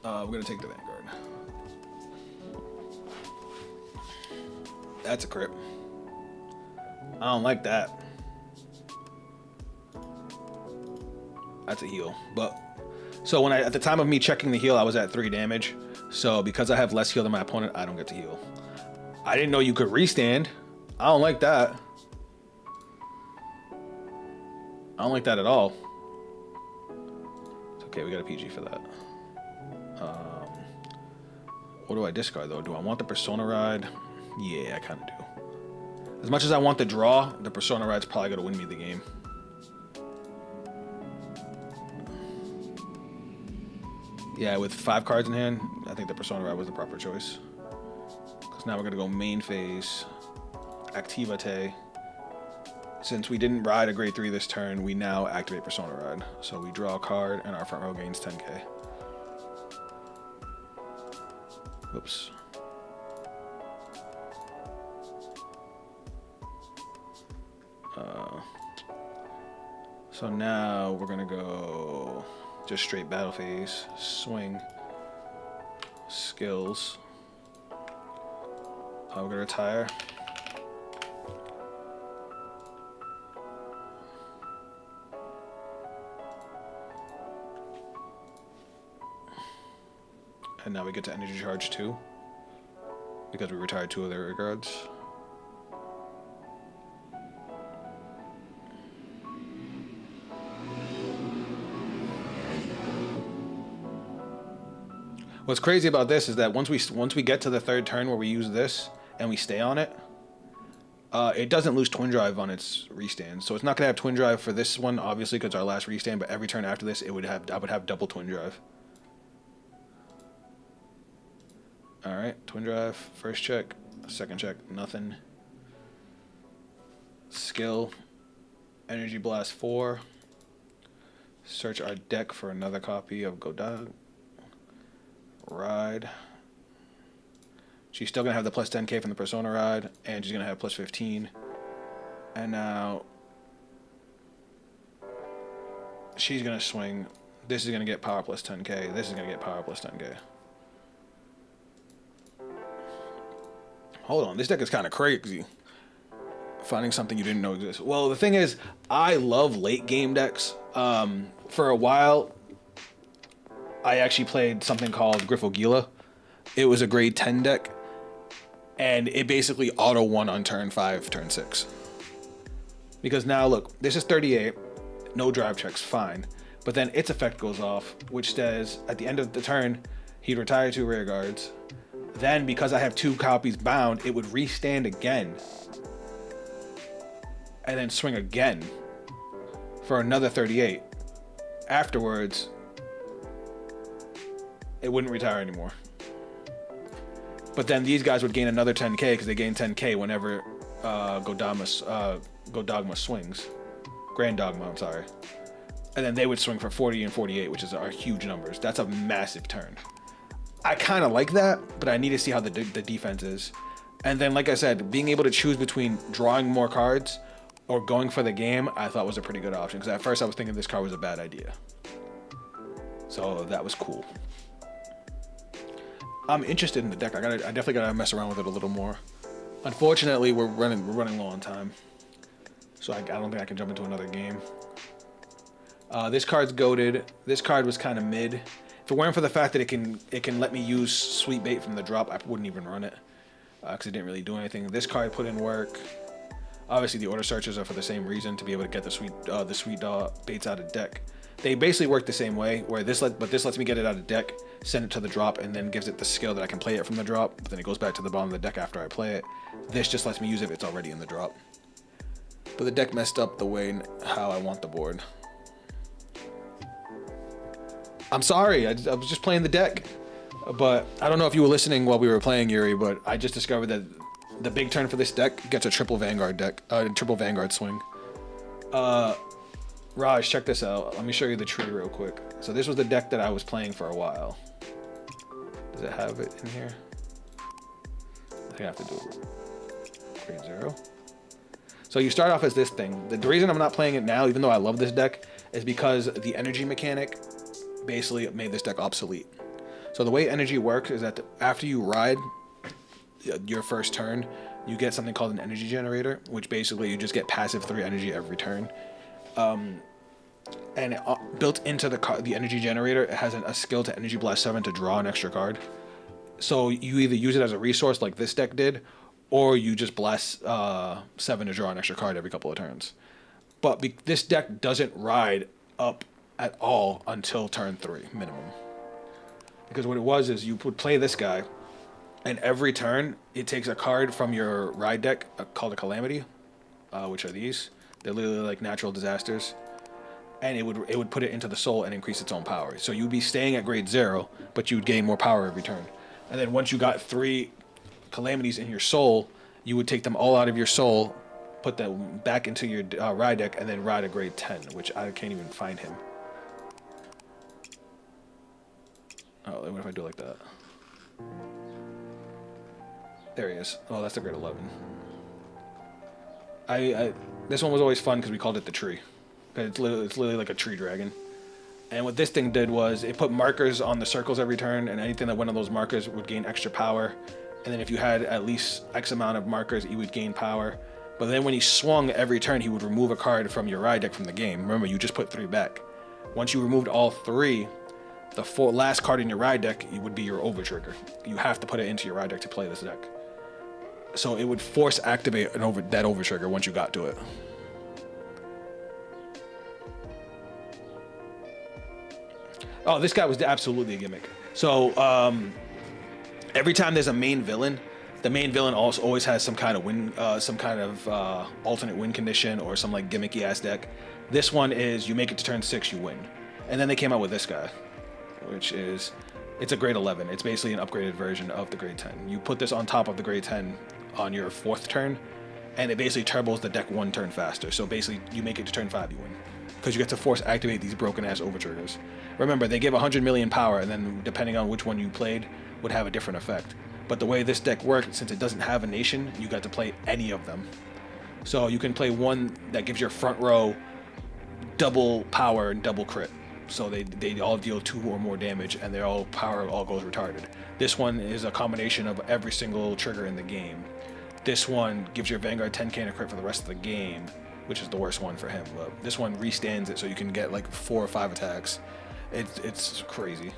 We're gonna take the Vanguard. That's a crit. I don't like that. That's a heal. But so when at the time of me checking the heal, I was at 3 damage. So because I have less heal than my opponent, I don't get to heal. I didn't know you could restand. I don't like that. I don't like that at all. It's okay, we got a PG for that. What do I discard though? Do I want the Persona Ride? Yeah, I kind of do. As much as I want the draw, the Persona Ride's probably gonna win me the game. Yeah, with 5 cards in hand, I think the Persona Ride was the proper choice. Because now we're gonna go main phase, Activate. Since we didn't ride a grade 3 this turn, we now activate Persona Ride. So we draw a card and our front row gains 10k. Oops. So now we're gonna go just straight battle phase, swing, skills. We're gonna retire. And now we get to energy charge 2 because we retired 2 of their rear guards. What's crazy about this is that once we get to the 3rd turn where we use this and we stay on it, it doesn't lose Twin Drive on its restand. So it's not gonna have Twin Drive for this one, obviously, because it's our last restand. But every turn after this, I would have double Twin Drive. All right, Twin Drive, first check, second check, nothing. Skill, Energy Blast 4. Search our deck for another copy of Godog. Ride. She's still gonna have the plus 10k from the Persona Ride, and she's gonna have plus 15. And now she's gonna swing. This is gonna get power plus 10k. This is gonna get power plus 10k. Hold on, this deck is kind of crazy. Finding something you didn't know exists. Well, the thing is, I love late game decks. For a while, I actually played something called Griffogila. It was a grade 10 deck, and it basically auto won on turn 5, turn 6. Because now, look, this is 38, no drive checks, fine. But then its effect goes off, which says at the end of the turn, he'd retire 2 rear guards. Then, because I have 2 copies bound, it would restand again. And then swing again for another 38. Afterwards, it wouldn't retire anymore. But then these guys would gain another 10k because they gain 10k whenever Godogma swings. Grand Dogma, I'm sorry. And then they would swing for 40 and 48, which are huge numbers. That's a massive turn. I kind of like that, but I need to see how the defense is. And then, like I said, being able to choose between drawing more cards or going for the game, I thought was a pretty good option. Because at first I was thinking this card was a bad idea. So that was cool. I'm interested in the deck. I definitely gotta mess around with it a little more. Unfortunately, we're running low on time, so I don't think I can jump into another game. This card's goated. This card was kind of mid. If it weren't for the fact that it can let me use Sweet Bait from the drop, I wouldn't even run it because it didn't really do anything. This card put in work. Obviously, the order searches are for the same reason, to be able to get the sweet baits out of deck. They basically work the same way, where this lets me get it out of deck, send it to the drop, and then gives it the skill that I can play it from the drop. But then it goes back to the bottom of the deck after I play it. This just lets me use it if it's already in the drop. But the deck messed up the way how I want the board. I'm sorry, I was just playing the deck. But I don't know if you were listening while we were playing, Yuri, but I just discovered that the big turn for this deck gets a triple Vanguard deck, triple Vanguard swing. Raj, check this out. Let me show you the tree real quick. So this was the deck that I was playing for a while. Does it have it in here? I think I have to do it. Grade 0. So you start off as this thing. The reason I'm not playing it now, even though I love this deck, is because the energy mechanic basically made this deck obsolete. So the way energy works is that after you ride your first turn, you get something called an energy generator, which basically you just get passive 3 energy every turn. And built into the energy generator, it has a skill to energy blast 7 to draw an extra card. So you either use it as a resource like this deck did, or you just blast 7 to draw an extra card every couple of turns. But this deck doesn't ride up at all until turn 3 minimum. Because what it was is you would play this guy, and every turn it takes a card from your ride deck called a calamity, which are these. They're literally like natural disasters, and it would put it into the soul and increase its own power. So you'd be staying at grade 0, but you would gain more power every turn. And then once you got 3 calamities in your soul, you would take them all out of your soul, put them back into your ride deck, and then ride a grade 10, which I can't even find him. Oh, what if I do it like that? There he is. Oh, that's a grade 11. This one was always fun because we called it the tree. It's literally like a tree dragon. And what this thing did was it put markers on the circles every turn, and anything that went on those markers would gain extra power. And then if you had at least X amount of markers, you would gain power. But then when he swung every turn, he would remove a card from your ride deck from the game. Remember, you just put 3 back. Once you removed all 3, the last card in your ride deck would be your over trigger. You have to put it into your ride deck to play this deck. So it would force activate that over trigger once you got to it. Oh, this guy was absolutely a gimmick. So every time there's a main villain, the main villain also always has some kind of win, alternate win condition or some like gimmicky ass deck. This one is you make it to turn 6, you win. And then they came out with this guy, which is, it's a grade 11. It's basically an upgraded version of the grade 10. You put this on top of the grade 10 on your 4th turn, and it basically turbos the deck 1 turn faster. So basically, you make it to turn 5, you win. Because you get to force activate these broken ass over triggers. Remember, they give 100 million power, and then depending on which one you played, would have a different effect. But the way this deck worked, since it doesn't have a nation, you got to play any of them. So you can play one that gives your front row double power and double crit. So they all deal 2 or more damage, and their power all goes retarded. This one is a combination of every single trigger in the game. This one gives your Vanguard 10 can crit for the rest of the game, which is the worst one for him. But this one restands it so you can get like 4 or 5 attacks. It's crazy.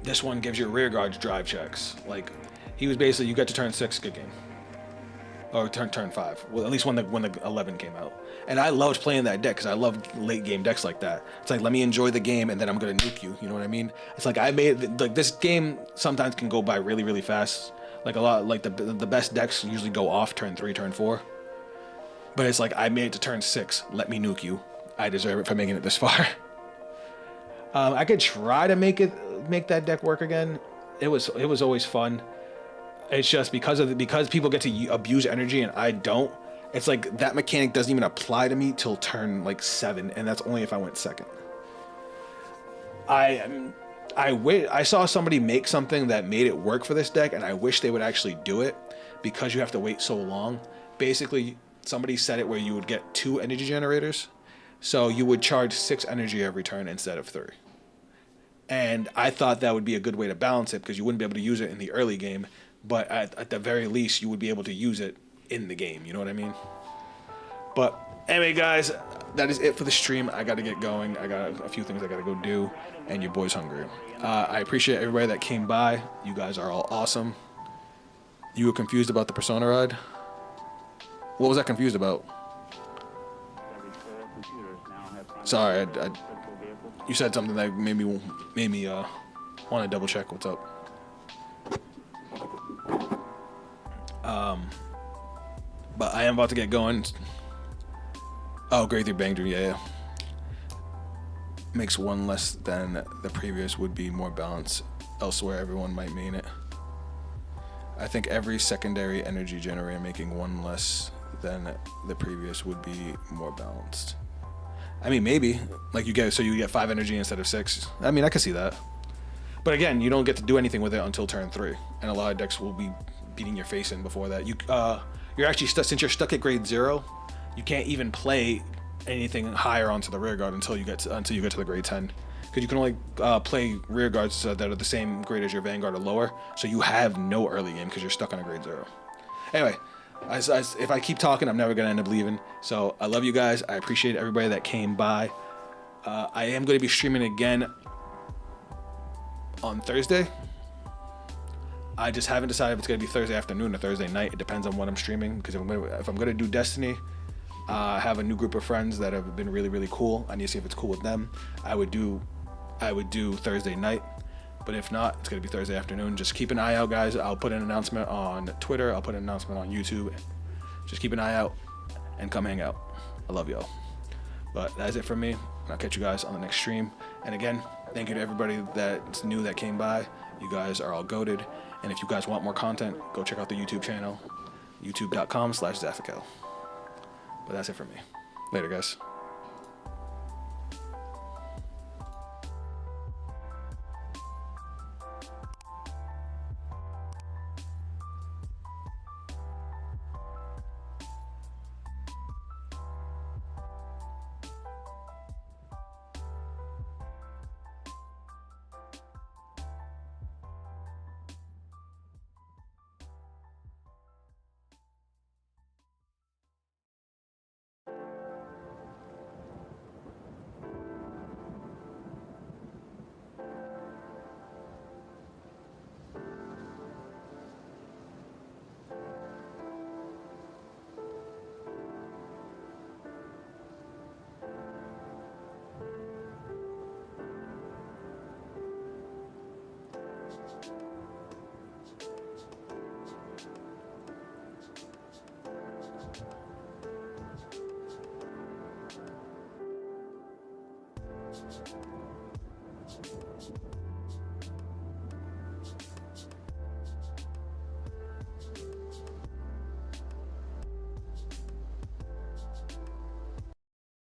This one gives your rear guards drive checks. Like, he was basically, you get to turn 6, good game. Or turn 5. Well, at least when the 11 came out. And I loved playing that deck because I love late game decks like that. It's like, let me enjoy the game and then I'm gonna nuke you. You know what I mean? It's like this game sometimes can go by really, really fast. Like the best decks usually go off turn 3, turn 4. But it's like, I made it to turn 6. Let me nuke you. I deserve it for making it this far. I could try to make that deck work again. It was always fun. It's just because people get to abuse energy and I don't. It's like that mechanic doesn't even apply to me till turn like 7, and that's only if I went 2nd. I saw somebody make something that made it work for this deck, and I wish they would actually do it because you have to wait so long. Basically, somebody said it where you would get 2 energy generators, so you would charge 6 energy every turn instead of 3. And I thought that would be a good way to balance it because you wouldn't be able to use it in the early game, but at the very least, you would be able to use it in the game. You know what I mean? But anyway, guys, that is it for the stream. I got to get going. I got a few things I got to go do, and your boy's hungry. I appreciate everybody that came by. You guys are all awesome. You were confused about the Persona ride? What was I confused about? Sorry, you said something that made me want to double check what's up. But I am about to get going. Oh, grade 3 bang dream, yeah. Makes one less than the previous would be more balanced. Elsewhere, everyone might mean it. I think every secondary energy generator making one less than the previous would be more balanced. I mean, maybe. Like you get 5 energy instead of 6. I mean, I can see that. But again, you don't get to do anything with it until turn 3, and a lot of decks will be beating your face in before that. You're actually stuck, since you're stuck at grade 0. You can't even play anything higher onto the rear guard until you get to the grade 10, because you can only play rear guards that are the same grade as your Vanguard or lower. So you have no early game because you're stuck on a grade 0. Anyway, if I keep talking, I'm never gonna end up leaving. So I love you guys. I appreciate everybody that came by. I am going to be streaming again on Thursday. I just haven't decided if it's going to be Thursday afternoon or Thursday night. It depends on what I'm streaming, because if I'm going to do Destiny, I have a new group of friends that have been really, really cool. I need to see if it's cool with them. I would do Thursday night, but if not, it's going to be Thursday afternoon. Just keep an eye out, guys. I'll put an announcement on Twitter. I'll put an announcement on YouTube. Just keep an eye out and come hang out. I love y'all. But that's it from me. I'll catch you guys on the next stream. And again, thank you to everybody that's new that came by. You guys are all goated. And if you guys want more content, go check out the YouTube channel, youtube.com/Zaffikel. But that's it for me. Later, guys.